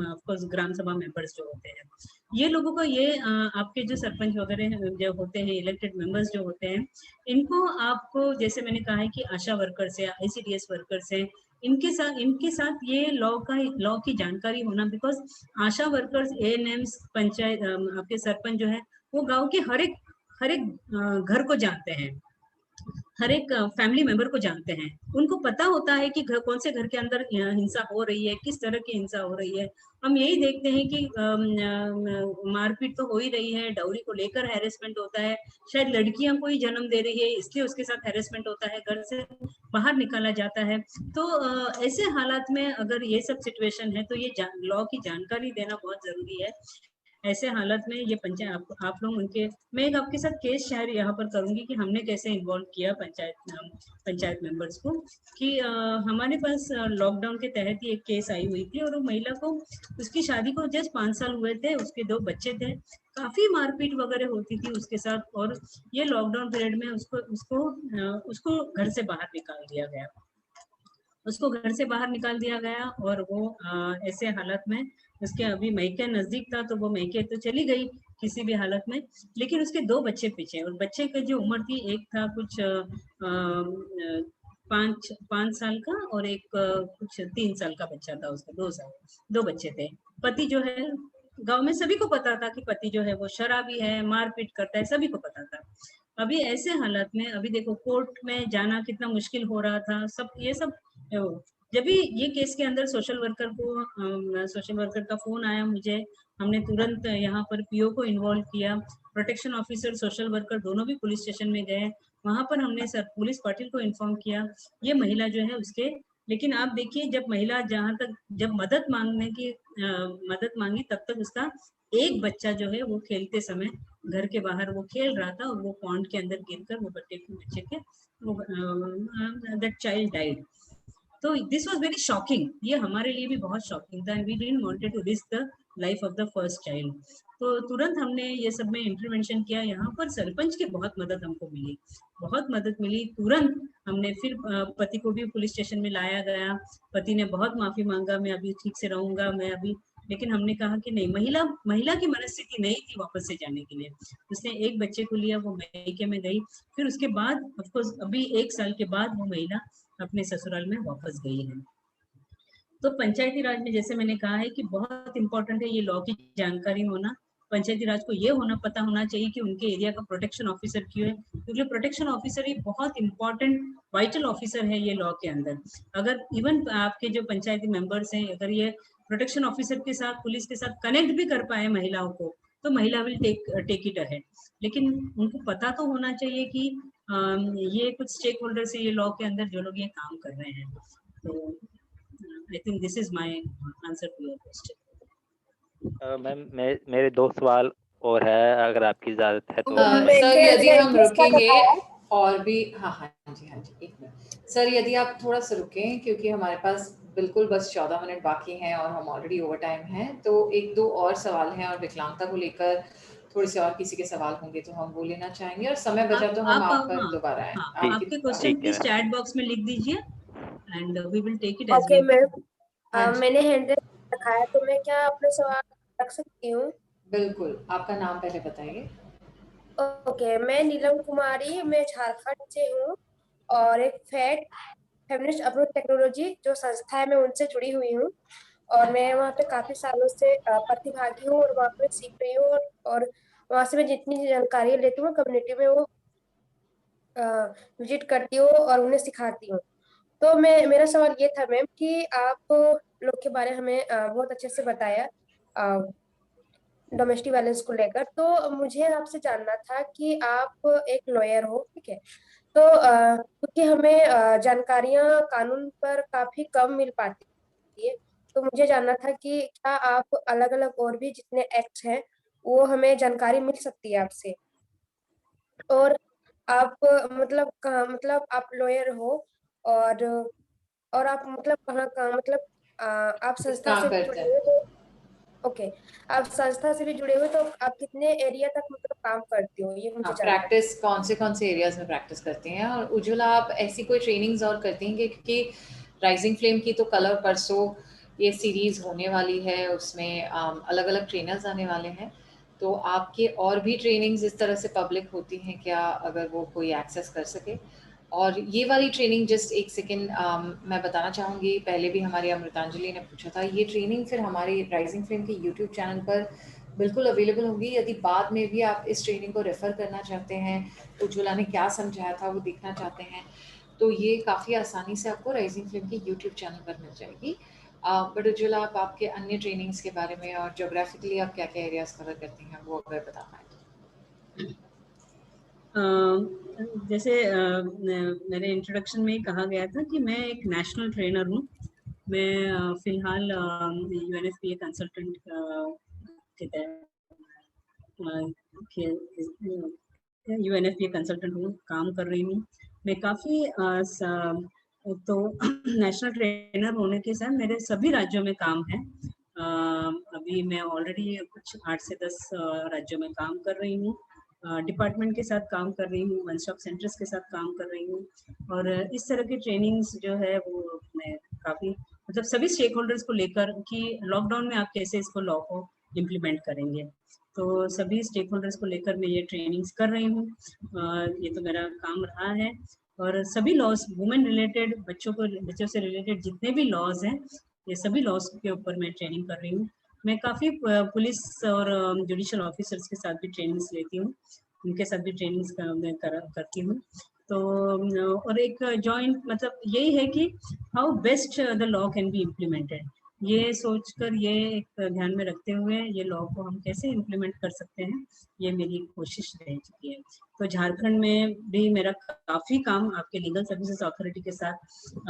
ऑफकोर्स ग्राम सभा मेंबर्स जो होते हैं, ये लोगों का ये आपके जो सरपंच वगैरह जो होते हैं, इलेक्टेड मेंबर्स जो होते हैं, इनको आपको, जैसे मैंने कहा है कि आशा वर्कर्स है, ICDS वर्कर्स है, इनके साथ ये लॉ की जानकारी होना, because Asha workers, ANMs, panchayat आपके सरपंच जो है वो गांव के हर एक घर को जानते हैं। हर एक फैमिली मेंबर को जानते हैं, उनको पता होता है कि कौन से घर के अंदर हिंसा हो रही है, किस तरह की हिंसा हो रही है। हम यही देखते हैं कि मारपीट तो हो ही रही है, डाउरी को लेकर हैरेसमेंट होता है, शायद लड़कियां को ही जन्म दे रही है इसलिए उसके साथ हैरेसमेंट होता है, घर से बाहर निकाला जाता है। तो ऐसे हालात में अगर ये सब सिचुएशन है तो ये लॉ की जानकारी देना बहुत जरूरी है। ऐसे हालत में ये पंचायत आप लोग उनके, मैं एक आपके साथ केस शेयर यहाँ पर करूंगी कि हमने कैसे इन्वॉल्व किया पंचायत मेंबर्स को, कि हमारे पास लॉकडाउन के तहत ही एक केस आई हुई थी, और वो महिला को, उसकी शादी को जस्ट 5 साल हुए थे, उसके 2 बच्चे थे, काफी मारपीट वगैरह होती थी उसके साथ, और ये लॉकडाउन पीरियड में उसको घर से बाहर निकाल दिया गया, उसको घर से बाहर निकाल दिया गया। और वो ऐसे हालत में, उसके अभी मैके नजदीक था तो वो मैके तो चली गई किसी भी हालत में, लेकिन उसके 2 बच्चे पीछे, और बच्चे की जो उम्र थी, एक था कुछ 5 साल का, और एक कुछ 3 साल का बच्चा था उसका, 2 बच्चे थे। पति जो है, गांव में सभी को पता था कि पति जो है वो शराबी है, मारपीट करता है, सभी को पता था। अभी ऐसे हालत में, अभी देखो कोर्ट में जाना कितना मुश्किल हो रहा था, सब ये सब जब भी ये केस के अंदर सोशल वर्कर का फोन आया मुझे, हमने तुरंत यहाँ पर पीओ को इन्वॉल्व किया, प्रोटेक्शन ऑफिसर, सोशल वर्कर दोनों भी पुलिस स्टेशन में गए, वहां पर हमने पुलिस पाटिल को इन्फॉर्म किया, ये महिला जो है उसके। लेकिन आप देखिए, जब महिला जहां तक जब मदद मांगी, तब तक उसका एक बच्चा जो है वो खेलते समय घर के बाहर वो खेल रहा था, और वो पॉन्ड के अंदर गिरकर वो बच्चे के वो दैट चाइल्ड डाइड। तो दिस वाज वेरी शॉकिंग, ये हमारे लिए भी बहुत शॉकिंग था, and we didn't wanted to risk the life of the first child. तो तुरंत हमने ये सब में इंटरवेंशन किया। यहाँ पर सरपंच की बहुत मदद हमको मिली, बहुत मदद मिली। तुरंत हमने फिर पति को भी पुलिस स्टेशन में लाया गया, पति ने बहुत माफी मांगा, मैं अभी ठीक से रहूंगा, मैं अभी, लेकिन हमने कहा कि नहीं, महिला की मनस्थिति नहीं थी वापस से जाने के लिए। उसने एक बच्चे को लिया, वो मैके में गई, फिर उसके बाद ऑफकोर्स अभी 1 साल के बाद वो महिला अपने ससुराल में वापस गई है। तो पंचायती राज में जैसे मैंने कहा है कि बहुत इंपॉर्टेंट है ये लॉ की जानकारी होना। पंचायती राज को ये पता होना चाहिए कि उनके एरिया का प्रोटेक्शन ऑफिसर क्यों है, क्योंकि प्रोटेक्शन ऑफिसर ही बहुत इंपॉर्टेंट वाइटल ऑफिसर है ये लॉ के अंदर। अगर इवन आपके जो पंचायती मेंबर्स हैं, अगर ये प्रोटेक्शन ऑफिसर के साथ, पुलिस के साथ कनेक्ट भी कर पाए महिलाओं को, तो महिला विल टेक इट अहेड। लेकिन उनको पता तो होना चाहिए कि ये कुछ स्टेक होल्डर से ये लॉ के अंदर जो लोग ये काम कर रहे हैं। तो I think this is my answer to your question. Ma'am मेरे 2 सवाल और है, अगर आपकी इजाजत है तो। सर यदि हम रुकेंगे और भी, हाँ जी, एक मिनट सर, यदि आप थोड़ा सा रुकें, क्योंकि हमारे पास बिल्कुल बस 14 मिनट बाकी हैं और हम ऑलरेडी ओवर टाइम हैं, तो 1-2 और सवाल हैं, और विकलांगता को लेकर थोड़े से और किसी के सवाल होंगे तो हम वो लेना चाहेंगे, और समय बचा तो हम आप पर दोबारा आए। आपके क्वेश्चन प्लीज चैट बॉक्स में लिख दीजिए and we will take it as okay ma'am, मैंने हैंड रखा है, तो मैं क्या अपने सवाल रख सकती हूँ? बिल्कुल, आपका नाम पहले बताइए। ओके, मैं नीलम कुमारी, मैं झारखंड से हूँ, और एक फेमिनिस्ट अप्रोच टेक्नोलॉजी जो संस्था है, मैं उनसे जुड़ी हुई हूँ, और मैं वहाँ पे काफी सालों से प्रतिभागी हूँ, और वहाँ पे सीख रही हूँ, और वहाँ से मैं जितनी जानकारी लेती हूँ कम्युनिटी में, वो विजिट करती हूँ और उन्हें सिखाती हूँ। तो मेरा सवाल ये था मैम कि आप लोग के बारे में हमें बहुत अच्छे से बताया डोमेस्टिक वायलेंस को लेकर, तो मुझे आपसे जानना था कि आप एक लॉयर हो, ठीक है, तो क्योंकि हमें जानकारियां कानून पर काफी कम मिल पाती है, तो मुझे जानना था कि क्या आप अलग अलग और भी जितने एक्ट्स हैं वो हमें जानकारी मिल सकती है आपसे, और आप मतलब आप लॉयर हो, और आप मतलब कहाँ का, मतलब आप संस्था से भी जुड़े हुए, तो ओके, आप संस्था से भी जुड़े हुए, तो आप कितने एरिया तक मतलब काम करते हो, ये मुझे जानना है। प्रैक्टिस कौन से एरियाज में प्रैक्टिस करती हैं? और उज्ज्वला, आप ऐसी कोई ट्रेनिंग्स और करती हैं? क्योंकि राइजिंग फ्लेम की तो कल और परसों ये सीरीज होने वाली है, उसमें अलग अलग ट्रेनर्स आने वाले हैं, तो आपके और भी ट्रेनिंग्स इस तरह से पब्लिक होती हैं क्या, अगर वो कोई एक्सेस कर सके? और ये वाली ट्रेनिंग, जस्ट एक सेकेंड मैं बताना चाहूँगी, पहले भी हमारी अमृतांजलि ने पूछा था, ये ट्रेनिंग फिर हमारे राइजिंग फ्लेम के यूट्यूब चैनल पर बिल्कुल अवेलेबल होगी। यदि बाद में भी आप इस ट्रेनिंग को रेफर करना चाहते हैं, उज्ज्वला ने क्या समझाया था वो देखना चाहते हैं, तो ये काफ़ी आसानी से आपको राइजिंग फ्लेम के यूट्यूब चैनल पर मिल जाएगी। बट उज्ज्वला, आप आपके अन्य ट्रेनिंग्स के बारे में और जोग्राफिकली आप क्या क्या एरियाज कवर करती हैं वो अगर बता पाएँ तो। जैसे मेरे इंट्रोडक्शन में ही कहा गया था कि मैं एक नेशनल ट्रेनर हूँ। मैं फिलहाल UNFPA कंसल्टेंट के UNFPA कंसल्टेंट हूँ, काम कर रही हूँ। मैं काफ़ी तो नेशनल ट्रेनर होने के साथ मेरे सभी राज्यों में काम है। अभी मैं ऑलरेडी कुछ 8 से 10 राज्यों में काम कर रही हूँ। डिपार्टमेंट के साथ काम कर रही हूँ, वन स्टॉप सेंटर्स के साथ काम कर रही हूँ, और इस तरह की ट्रेनिंग्स जो है वो मैं काफ़ी मतलब सभी स्टेक होल्डर्स को लेकर कि लॉकडाउन में आप कैसे इसको लॉ को इम्प्लीमेंट करेंगे, तो सभी स्टेक होल्डर्स को लेकर मैं ये ट्रेनिंग्स कर रही हूँ। ये तो मेरा काम रहा है। और सभी लॉज, वुमेन रिलेटेड, बच्चों से रिलेटेड जितने भी लॉज हैं, ये सभी लॉज के ऊपर मैं ट्रेनिंग कर रही हूँ। मैं काफ़ी पुलिस और जुडिशियल ऑफिसर्स के साथ भी ट्रेनिंग्स लेती हूँ, उनके साथ भी ट्रेनिंग्स करती हूँ। तो और एक जॉइंट मतलब यही है कि how best the law can be implemented, ये सोचकर, ये एक ध्यान में रखते हुए ये लॉ को हम कैसे इम्प्लीमेंट कर सकते हैं, ये मेरी कोशिश रह चुकी है। तो झारखंड में भी मेरा काफ़ी काम आपके लीगल सर्विसेज अथॉरिटी के साथ,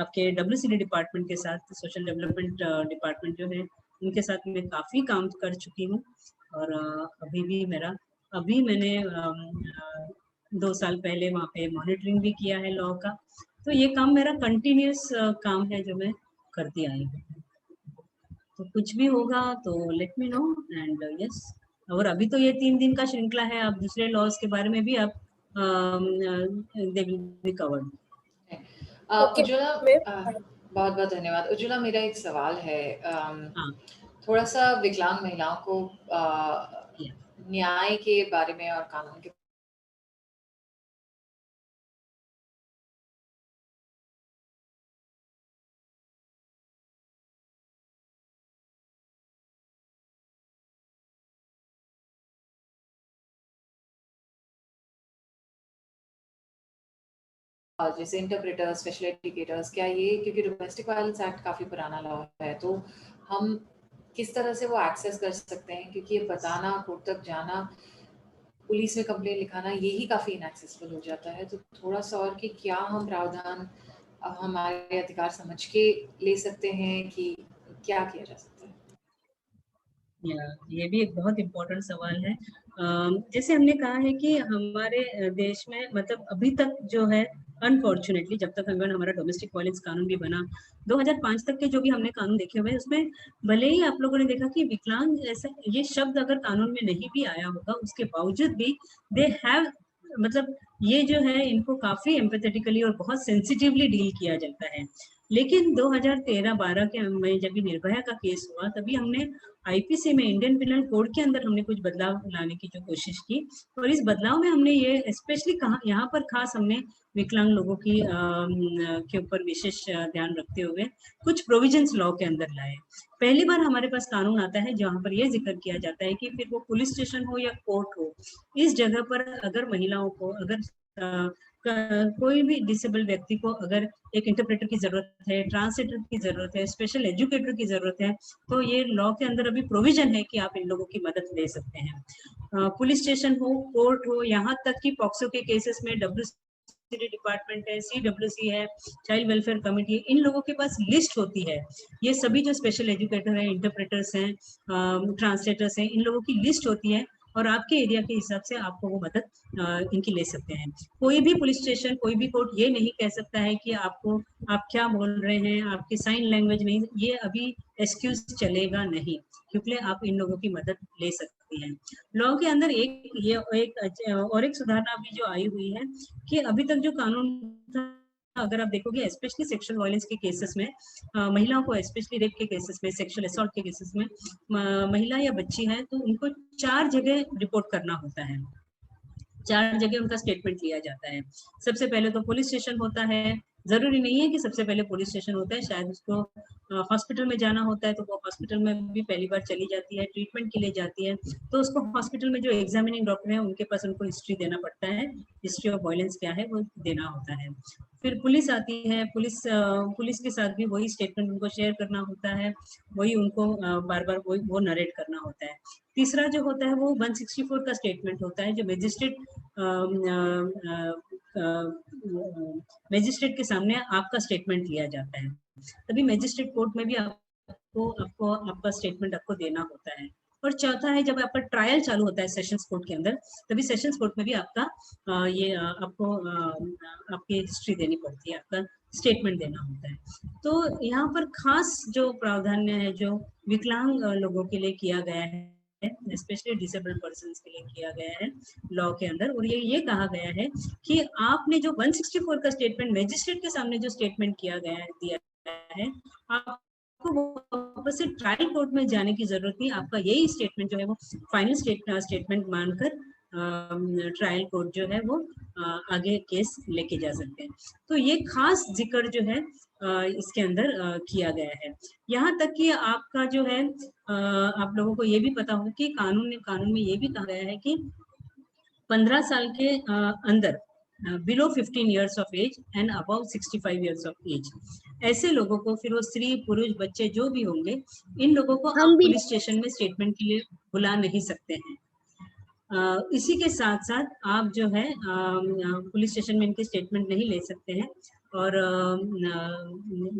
आपके WCD डिपार्टमेंट के साथ, सोशल डेवलपमेंट डिपार्टमेंट जो है उनके साथ मैं काफ़ी काम कर चुकी हूँ। और अभी मैंने 2 साल पहले वहाँ पे मॉनिटरिंग भी किया है लॉ का। तो ये काम मेरा कंटिन्यूस काम है जो मैं करती आई हूँ। तो कुछ भी होगा तो let me know and yes. और अभी तो ये 3 दिन का श्रृंखला है, आप दूसरे लॉज के बारे में भी आप they will be covered. Ujjwala, बहुत बहुत धन्यवाद। उज्ज्वला, मेरा एक सवाल है, थोड़ा सा विकलांग महिलाओं को न्याय के बारे में और कानून के जैसे इंटरप्रेटर, स्पेशल एजुकेटर्स, क्या ये, क्योंकि डोमेस्टिक वायलेंस एक्ट काफ़ी पुराना लॉ है, तो हम किस तरह से वो एक्सेस कर सकते हैं, क्योंकि ये बताना, कोर्ट तक जाना, पुलिस में कंप्लेन लिखाना, यही काफ़ी इनएक्सेसिबल हो जाता है। तो थोड़ा सा और कि क्या हम प्रावधान हमारे अधिकार समझ के ले सकते हैं कि क्या किया जा सकता है? ये भी एक बहुत इम्पोर्टेंट सवाल है। जैसे हमने कहा है कि हमारे देश में मतलब अभी तक जो है अनफॉर्चुनेटली, जब तक हमारा डोमेस्टिक वायलेंस कानून भी बना 2005 तक के जो भी हमने कानून देखे हुए, उसमें भले ही आप लोगों ने देखा कि विकलांग ऐसा ये शब्द अगर कानून में नहीं भी आया होगा, उसके बावजूद भी दे हैव मतलब ये जो है इनको काफी एम्पैथेटिकली और बहुत सेंसिटिवली डील किया जाता है। लेकिन 2013-12 के में जब निर्भया का केस हुआ, तभी हमने IPC में, इंडियन पिनल कोड के अंदर हमने कुछ बदलाव लाने की जो कोशिश की, और इस बदलाव में हमने ये स्पेशली कहा, यहाँ पर खास हमने विकलांग लोगों की के ऊपर विशेष ध्यान रखते हुए कुछ प्रोविजंस लॉ के अंदर लाए। पहली बार हमारे पास कानून आता है जहाँ पर यह जिक्र किया जाता है कि फिर वो पुलिस स्टेशन हो या कोर्ट हो, इस जगह पर अगर महिलाओं को, अगर कोई भी डिसेबल व्यक्ति को अगर एक इंटरप्रेटर की जरूरत है, ट्रांसलेटर की जरूरत है, स्पेशल एजुकेटर की जरूरत है, तो ये लॉ के अंदर अभी प्रोविजन है कि आप इन लोगों की मदद ले सकते हैं। पुलिस स्टेशन हो, कोर्ट हो, यहाँ तक कि पॉक्सो के केसेस में WCD डिपार्टमेंट है, CWC है, चाइल्ड वेलफेयर कमेटी, इन लोगों के पास लिस्ट होती है। ये सभी जो स्पेशल एजुकेटर हैं, इंटरप्रेटर्स हैं, ट्रांसलेटर्स हैं, इन लोगों की लिस्ट होती है, और आपके एरिया के हिसाब से आपको वो मदद इनकी ले सकते हैं। कोई भी पुलिस स्टेशन, कोई भी कोर्ट ये नहीं कह सकता है कि आपको, आप क्या बोल रहे हैं, आपकी साइन लैंग्वेज नहीं, ये अभी एक्सक्यूज चलेगा नहीं, क्योंकि आप इन लोगों की मदद ले सकती हैं। लॉ के अंदर एक सुधारणा अभी जो आई हुई है कि अभी तक जो कानून था, अगर आप देखोगे स्पेशली सेक्सुअल वायलेंस के केसेस में, महिलाओं को स्पेशली रेप के केसेस में, सेक्सुअल असॉल्ट के केसेस में, महिला या बच्ची है तो उनको 4 जगह रिपोर्ट करना होता है, 4 जगह उनका स्टेटमेंट लिया जाता है। सबसे पहले तो पुलिस स्टेशन होता है, जरूरी नहीं है कि सबसे पहले पुलिस स्टेशन होता है, शायद उसको हॉस्पिटल में जाना होता है तो वो हॉस्पिटल में भी पहली बार चली जाती है, ट्रीटमेंट के लिए जाती है, तो उसको हॉस्पिटल में जो एग्जामिनिंग डॉक्टर है उनके पास उनको हिस्ट्री देना पड़ता है, हिस्ट्री ऑफ वायलेंस क्या है वो देना होता है। फिर पुलिस आती है, पुलिस के साथ भी वही स्टेटमेंट उनको शेयर करना होता है, वही उनको बार बार वो नरेट करना होता है। तीसरा जो होता है वो 164 का स्टेटमेंट होता है, जो मैजिस्ट्रेट के सामने आपका स्टेटमेंट लिया जाता है। तभी मैजिस्ट्रेट कोर्ट में भी आपको आपका स्टेटमेंट आपको देना होता है। और चौथा है जब आपका ट्रायल चालू होता है सेशंस कोर्ट के अंदर, तभी सेशंस कोर्ट में भी आपका आपको आपकी हिस्ट्री देनी पड़ती है, आपका स्टेटमेंट देना होता है। तो यहाँ पर खास जो प्रावधान है जो विकलांग लोगों के लिए किया गया है, स्पेशली डिसेबल्ड पर्सन्स के लिए किया गया है लॉ के अंदर, और ये कहा गया है कि आपने जो 164 का स्टेटमेंट मैजिस्ट्रेट के सामने जो स्टेटमेंट दिया है, आपको वापस से ट्रायल कोर्ट में जाने की जरूरत नहीं, आपका यही स्टेटमेंट जो है वो फाइनल स्टेटमेंट मानकर ट्रायल कोर्ट जो है वो आगे केस लेके जा सकते हैं। तो ये खास जिक्र जो है इसके अंदर किया गया है। यहाँ तक कि आपका जो है आप लोगों को ये भी पता होगा कि कानून में ये भी कहा गया है कि 15 साल के अंदर below 15 years of age and above 65 years of age ऐसे लोगों को, फिर वो स्त्री पुरुष बच्चे जो भी होंगे, इन लोगों को आप पुलिस स्टेशन में स्टेटमेंट के लिए बुला नहीं सकते हैं। इसी के साथ साथ आप जो है पुलिस स्टेशन में इनके स्टेटमेंट नहीं ले सकते हैं, और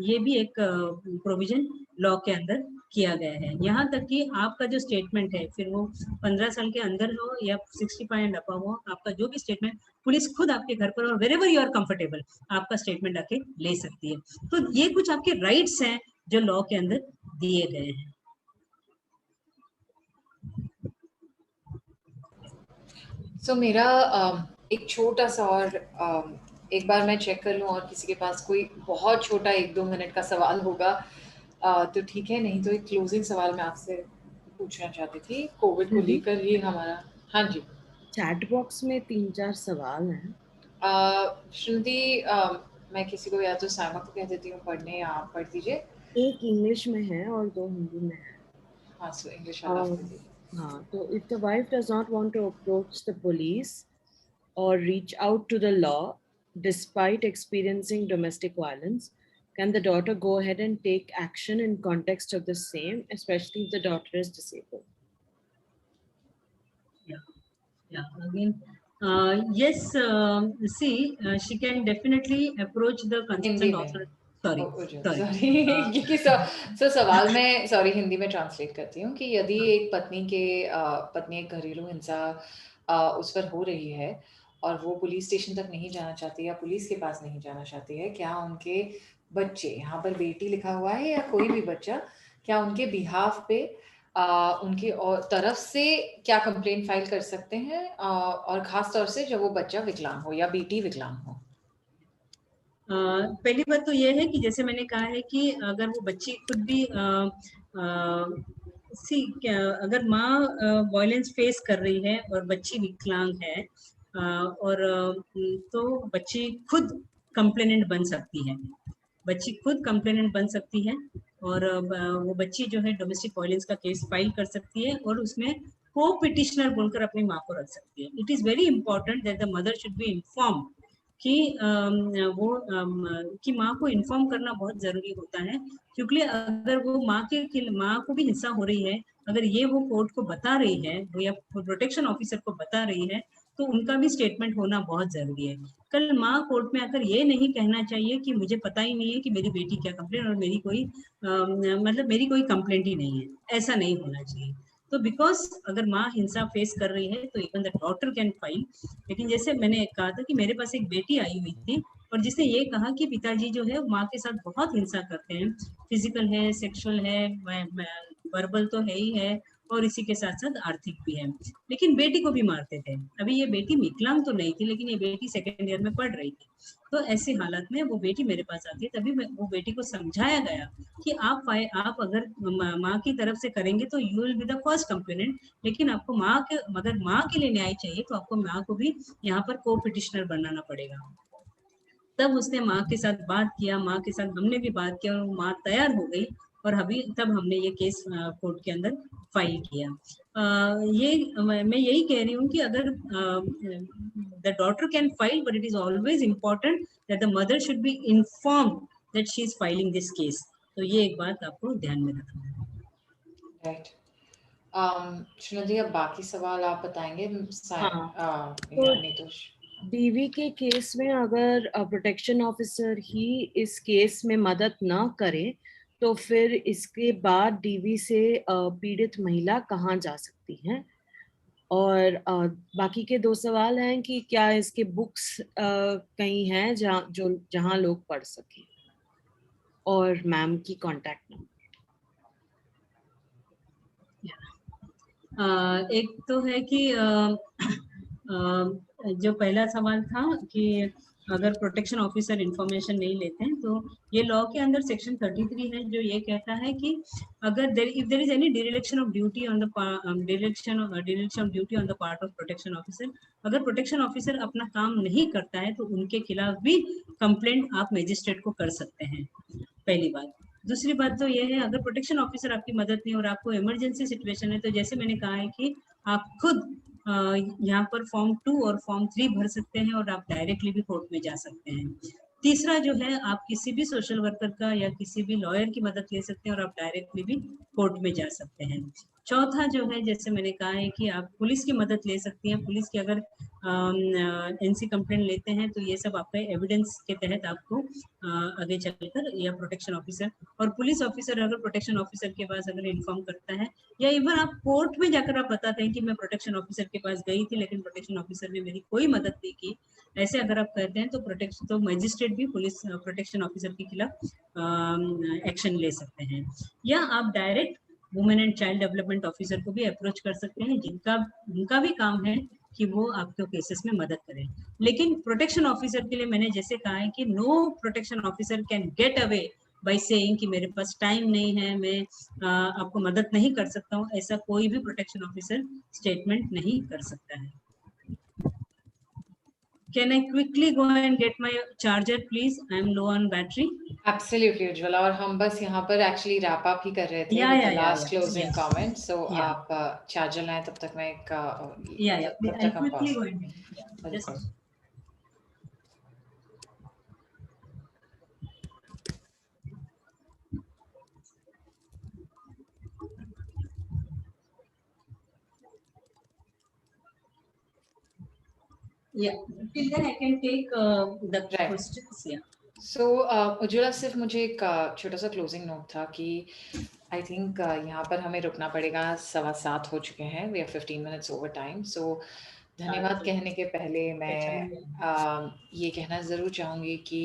ये भी एक प्रोविजन लॉ के अंदर किया गया है। यहाँ तक कि आपका जो स्टेटमेंट है, फिर वो 15 साल के अंदर हो या 65 एंड अबव हो, आपका जो भी स्टेटमेंट पुलिस खुद आपके घर पर और वेरेवर यू आर कंफर्टेबल आपका स्टेटमेंट आके ले सकती है। तो ये कुछ आपके राइट्स हैं जो लॉ के अंदर दिए गए हैं। So, मेरा एक छोटा सा और एक बार मैं चेक कर लूँ और किसी के पास कोई बहुत छोटा 1-2 मिनट का सवाल होगा तो ठीक है, नहीं तो एक क्लोजिंग सवाल मैं आपसे पूछना चाहती थी कोविड को लेकर ही हमारा। हाँ जी, चैट बॉक्स में 3-4 सवाल हैं। श्रुति, मैं किसी को या तो साइमा को कह देती हूँ पढ़ने, या आप पढ़ दीजिए। एक इंग्लिश में है और 2 हिंदी में है। हाँ, सो इंग्लिश वाला आप पढ़ दीजिए। So if the wife does not want to approach the police or reach out to the law despite experiencing domestic violence, can the daughter go ahead and take action in context of the same, especially if the daughter is disabled? Yeah. Again, yes. See, she can definitely approach the concerned authority. Sorry क्योंकि सवाल में हिंदी में translate करती हूँ कि यदि एक पत्नी एक घरेलू हिंसा उस पर हो रही है और वो पुलिस स्टेशन तक नहीं जाना चाहती या पुलिस के पास नहीं जाना चाहती है, क्या उनके बच्चे, यहाँ पर बेटी लिखा हुआ है या कोई भी बच्चा, क्या उनके बिहाफ पे उनकी तरफ से क्या कंप्लेंट फाइल कर सकते हैं, और खास तौर से जब वो बच्चा विकलांग हो या बेटी विकलांग हो? पहली बात तो ये है कि जैसे मैंने कहा है कि अगर वो बच्ची खुद भी अगर माँ वायलेंस फेस कर रही है और बच्ची विकलांग है, और तो बच्ची खुद कंप्लेनेंट बन सकती है, बच्ची खुद कंप्लेनेंट बन सकती है, और वो बच्ची जो है डोमेस्टिक वायलेंस का केस फाइल कर सकती है और उसमें को पिटिशनर बोलकर अपनी माँ को रख सकती है। It is very important that the mother should be inform कि माँ को इन्फॉर्म करना बहुत जरूरी होता है, क्योंकि अगर वो माँ को भी हिंसा हो रही है, अगर ये वो कोर्ट को बता रही है, वो या प्रोटेक्शन ऑफिसर को बता रही है, तो उनका भी स्टेटमेंट होना बहुत जरूरी है। कल माँ कोर्ट में आकर ये नहीं कहना चाहिए कि मुझे पता ही नहीं है कि मेरी बेटी क्या कंप्लेंट, और मेरी कोई मेरी कोई कंप्लेंट ही नहीं है, ऐसा नहीं होना चाहिए। तो बिकॉज अगर माँ हिंसा फेस कर रही है तो even the daughter can file. लेकिन जैसे मैंने कहा था कि मेरे पास एक बेटी आई हुई थी और जिसने ये कहा कि पिताजी जो है माँ के साथ बहुत हिंसा करते हैं, फिजिकल है, सेक्सुअल है, वर्बल तो है ही है, और इसी के साथ साथ आर्थिक भी है, लेकिन बेटी को भी मारते थे। अभी ये बेटी विकलांग तो नहीं थी, लेकिन ये बेटी सेकेंड ईयर में पढ़ रही थी। तो ऐसी हालत में वो बेटी मेरे पास आती है, तभी वो बेटी को समझाया गया कि आप अगर माँ की तरफ से करेंगे तो you will be the first complainant, लेकिन आपको अगर माँ के लिए न्याय चाहिए तो आपको माँ को भी यहाँ पर को पिटिशनर बनाना पड़ेगा। तब उसने माँ के साथ बात किया, माँ के साथ हमने भी बात किया और माँ तैयार हो गई और अभी तब हमने ये केस कोर्ट के अंदर फाइल किया। मैं यही कह रही हूँ कि अगर the daughter can file, but it is always important that the mother should be informed that she is filing this case. तो ये एक बात आपको ध्यान में रखना है। राइट। श्रीनिधि, अब बाकी सवाल आप बताएंगे? हाँ, नीतूष। डीवी के केस में अगर प्रोटेक्शन ऑफिसर ही इस केस में मदद ना करे तो फिर इसके बाद डीवी से पीड़ित महिला कहाँ जा सकती है? और बाकी के 2 सवाल हैं कि क्या इसके बुक्स कहीं हैं जहाँ लोग पढ़ सकें, और मैम की कांटेक्ट नंबर। एक तो है कि जो पहला सवाल था कि अगर प्रोटेक्शन ऑफिसर इंफॉर्मेशन नहीं लेते हैं, तो ये लॉ के अंदर सेक्शन 33 है जो ये कहता है कि अगर if there is any direction of duty on the direction of duty on the part of protection officer, अगर प्रोटेक्शन ऑफिसर अपना काम नहीं करता है तो उनके खिलाफ भी कंप्लेंट आप मजिस्ट्रेट को कर सकते हैं, पहली बात। दूसरी बात तो ये है, अगर प्रोटेक्शन ऑफिसर आपकी मदद नहीं और आपको इमरजेंसी सिचुएशन है, तो जैसे मैंने कहा है कि आप खुद यहाँ पर फॉर्म 2 और फॉर्म 3 भर सकते हैं और आप डायरेक्टली भी कोर्ट में जा सकते हैं। तीसरा जो है, आप किसी भी सोशल वर्कर का या किसी भी लॉयर की मदद ले सकते हैं और आप डायरेक्टली भी कोर्ट में जा सकते हैं। चौथा जो है, जैसे मैंने कहा है कि आप पुलिस की मदद ले सकती हैं। पुलिस की अगर एनसी कंप्लेंट लेते हैं तो ये सब आपके एविडेंस के तहत आपको आगे चलकर, या प्रोटेक्शन ऑफिसर और पुलिस ऑफिसर अगर प्रोटेक्शन ऑफिसर के पास अगर इन्फॉर्म करता है, या इवन आप कोर्ट में जाकर आप बताते हैं कि मैं प्रोटेक्शन ऑफिसर के पास गई थी लेकिन प्रोटेक्शन ऑफिसर ने मेरी कोई मदद नहीं की, ऐसे अगर आप कहते हैं तो मजिस्ट्रेट भी पुलिस प्रोटेक्शन ऑफिसर के खिलाफ एक्शन ले सकते हैं। या आप direct women and child development officer को भी अप्रोच कर सकते हैं, जिनका भी काम है कि वो आपके केसेस में मदद करें। लेकिन प्रोटेक्शन ऑफिसर के लिए मैंने जैसे कहा है कि no protection officer can get away by saying कि मेरे पास टाइम नहीं है, मैं आपको मदद नहीं कर सकता हूँ, ऐसा कोई भी प्रोटेक्शन ऑफिसर स्टेटमेंट नहीं कर सकता है। Can I quickly go and get my charger, please? I am low on battery. Absolutely, Ujjwala. और हम बस यहाँ पर एक्चुअली रैप अप ही कर रहे थे with the last closing comment. So आप चार्जर लाएं, तब तक मैं एक तब तक हम quickly go and just till then I can take the questions. So Ujjwala, सिर्फ मुझे एक छोटा सा क्लोजिंग नोट था कि आई थिंक यहाँ पर हमें रुकना पड़ेगा, 7:15 हो चुके हैं, we are 15 minutes over time. So धन्यवाद कहने के पहले मैं ये कहना ज़रूर चाहूँगी कि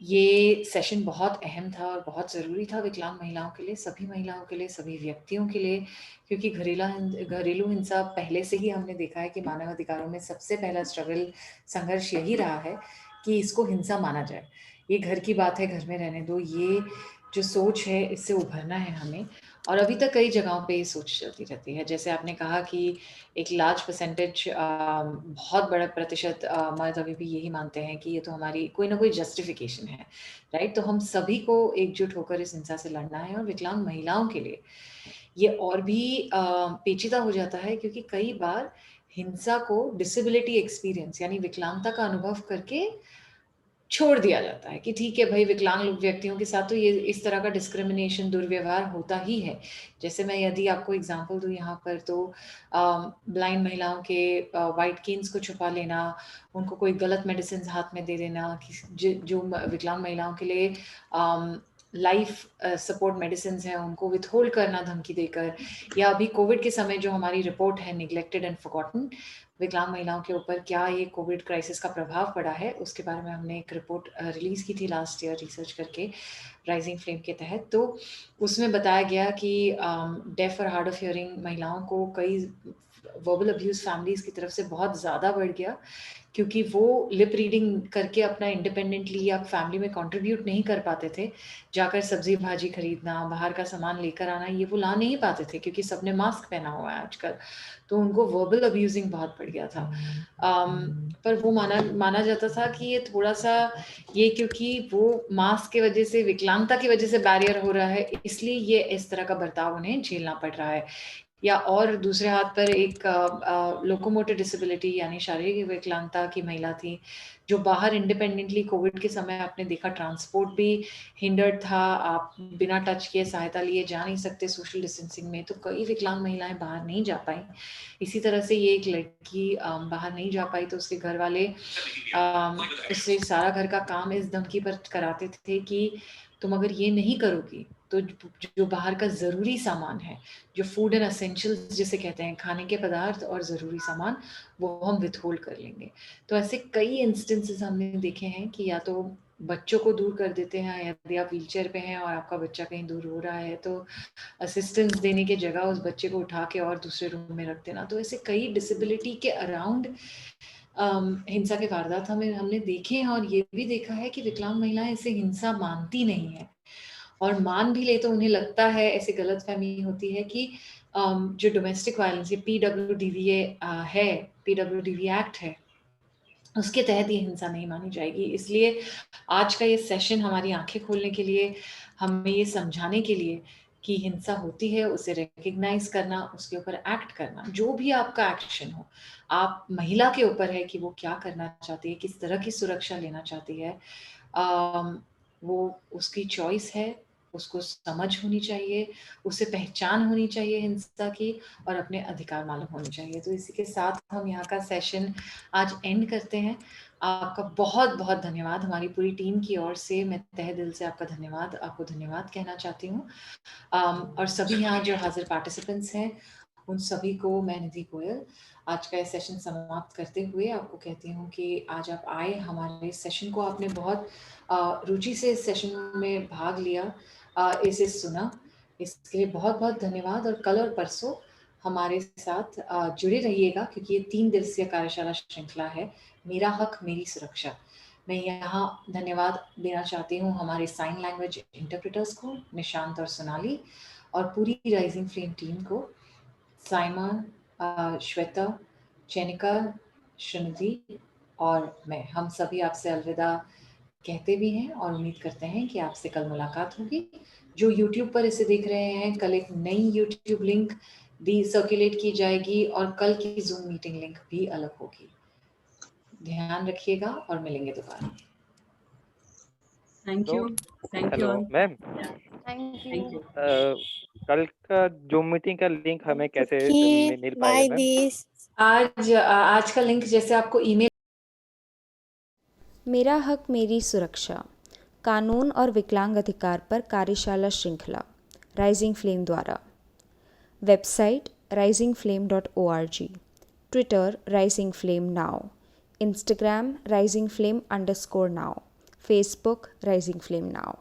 ये सेशन बहुत अहम था और बहुत ज़रूरी था विकलांग महिलाओं के लिए, सभी महिलाओं के लिए, सभी व्यक्तियों के लिए, क्योंकि घरेलू हिंसा पहले से ही हमने देखा है कि मानव अधिकारों में सबसे पहला संघर्ष यही रहा है कि इसको हिंसा माना जाए। ये घर की बात है, घर में रहने दो, ये जो सोच है इससे उभरना है हमें। और अभी तक कई जगहों पे ये सोच चलती रहती है। जैसे आपने कहा कि एक लार्ज परसेंटेज, बहुत बड़ा प्रतिशत मर्द अभी भी यही मानते हैं कि ये तो हमारी कोई ना कोई जस्टिफिकेशन है, राइट? तो हम सभी को एकजुट होकर इस हिंसा से लड़ना है। और विकलांग महिलाओं के लिए ये और भी पेचीदा हो जाता है, क्योंकि कई बार हिंसा को डिसेबिलिटी एक्सपीरियंस यानी विकलांगता का अनुभव करके छोड़ दिया जाता है कि ठीक है भाई, विकलांग व्यक्तियों के साथ तो ये इस तरह का डिस्क्रिमिनेशन, दुर्व्यवहार होता ही है। जैसे मैं यदि आपको एग्जांपल दूं यहाँ पर, तो ब्लाइंड महिलाओं के वाइट केन्स को छुपा लेना, उनको कोई गलत मेडिसिन हाथ में दे देना, जो विकलांग महिलाओं के लिए लाइफ सपोर्ट मेडिसिन हैं उनको विथहोल्ड करना धमकी देकर, या अभी कोविड के समय जो हमारी रिपोर्ट है निग्लेक्टेड एंड फॉरगॉटन, विकलांग महिलाओं के ऊपर क्या ये कोविड क्राइसिस का प्रभाव पड़ा है, उसके बारे में हमने एक रिपोर्ट रिलीज की थी लास्ट ईयर रिसर्च करके राइजिंग फ्लेम के तहत। तो उसमें बताया गया कि डेफ और हार्ड ऑफ हियरिंग महिलाओं को कई वर्बल अब्यूज फैमिलीज की तरफ से बहुत ज़्यादा बढ़ गया, क्योंकि वो लिप रीडिंग करके अपना इंडिपेंडेंटली या फैमिली में कंट्रीब्यूट नहीं कर पाते थे। जाकर सब्जी भाजी खरीदना, बाहर का सामान लेकर आना, ये वो ला नहीं पाते थे क्योंकि सबने मास्क पहना हुआ है आजकल। तो उनको वर्बल अब्यूजिंग बहुत बढ़ी। गया था। पर वो माना जाता था कि ये थोड़ा सा ये क्योंकि वो मास के वजह से, विकलांगता की वजह से बैरियर हो रहा है, इसलिए ये इस तरह का बर्ताव उन्हें झेलना पड़ रहा है। या और दूसरे हाथ पर एक लोकोमोटर डिसेबिलिटी यानी शारीरिक विकलांगता की महिला थी, जो बाहर इंडिपेंडेंटली कोविड के समय आपने देखा ट्रांसपोर्ट भी हिंडर्ड था, आप बिना टच किए सहायता लिए जा नहीं सकते सोशल डिस्टेंसिंग में, तो कई विकलांग महिलाएं बाहर नहीं जा पाई। इसी तरह से ये एक लड़की बाहर नहीं जा पाई, तो उसके घर वाले उससे सारा घर का काम इस धमकी पर कराते थे कि तुम अगर ये नहीं करोगी तो जो बाहर का ज़रूरी सामान है, जो फूड एंड एसेंशियल्स जिसे कहते हैं, खाने के पदार्थ और ज़रूरी सामान, वो हम विथहोल्ड कर लेंगे। तो ऐसे कई इंस्टेंसेस हमने देखे हैं कि या तो बच्चों को दूर कर देते हैं, यदि आप व्हीलचेयर पे हैं और आपका बच्चा कहीं दूर हो रहा है तो असिस्टेंस देने की जगह उस बच्चे को उठा के और दूसरे रूम में रख देना। तो ऐसे कई डिसेबिलिटी के अराउंड हिंसा के वारदात हमने देखे हैं, और ये भी देखा है कि विकलांग महिलाएं इसे हिंसा मानती नहीं है, और मान भी ले तो उन्हें लगता है, ऐसे गलतफहमी होती है कि जो डोमेस्टिक वायलेंस ये PWDVA है, PWDV एक्ट है, उसके तहत ये हिंसा नहीं मानी जाएगी। इसलिए आज का ये सेशन हमारी आंखें खोलने के लिए, हमें ये समझाने के लिए कि हिंसा होती है, उसे रिकग्नाइज करना, उसके ऊपर एक्ट करना, जो भी आपका एक्शन हो, आप महिला के ऊपर है कि वो क्या करना चाहती है, किस तरह की सुरक्षा लेना चाहती है, वो उसकी चॉइस है, उसको समझ होनी चाहिए, उसे पहचान होनी चाहिए हिंसा की, और अपने अधिकार मालूम होने चाहिए। तो इसी के साथ हम यहाँ का सेशन आज एंड करते हैं। आपका बहुत बहुत धन्यवाद, हमारी पूरी टीम की ओर से मैं तहे दिल से आपको धन्यवाद कहना चाहती हूँ। और सभी यहाँ जो हाजिर पार्टिसिपेंट्स हैं, उन सभी को मैं निधि गोयल आज का ये सेशन समाप्त करते हुए आपको कहती हूँ कि आज आप आए, हमारे सेशन को आपने बहुत रुचि से इस सेशन में भाग लिया, इसे सुना, इसके लिए बहुत बहुत धन्यवाद। और कल और परसों हमारे साथ जुड़े रहिएगा, क्योंकि ये 3 दिवसीय कार्यशाला श्रृंखला है, मेरा हक मेरी सुरक्षा। मैं यहाँ धन्यवाद देना चाहती हूँ हमारे साइन लैंग्वेज इंटरप्रेटर्स को, निशांत और सोनाली, और पूरी राइजिंग फ्लेम टीम को, साइमा, श्वेता, चैनिका, श्रीनिधि और मैं, हम सभी आपसे अलविदा कहते भी हैं और उम्मीद करते हैं कि आपसे कल मुलाकात होगी। जो YouTube पर इसे देख रहे हैं, कल एक नई YouTube लिंक भी सर्कुलेट की जाएगी और कल की Zoom मीटिंग लिंक भी अलग होगी। ध्यान रखिएगा और मिलेंगे दोबारा। Thank you hello all. Ma'am, thank thank you. You. कल का जूम मीटिंग का लिंक हमें कैसे मिल बाय पाएगा मैम? दिस। आज का लिंक जैसे आपको ईमेल। मेरा हक मेरी सुरक्षा, कानून और विकलांग अधिकार पर कार्यशाला श्रृंखला, राइजिंग फ्लेम द्वारा। Website risingflame.org, Twitter rising flame now, Instagram risingflame_now, Facebook rising flame now.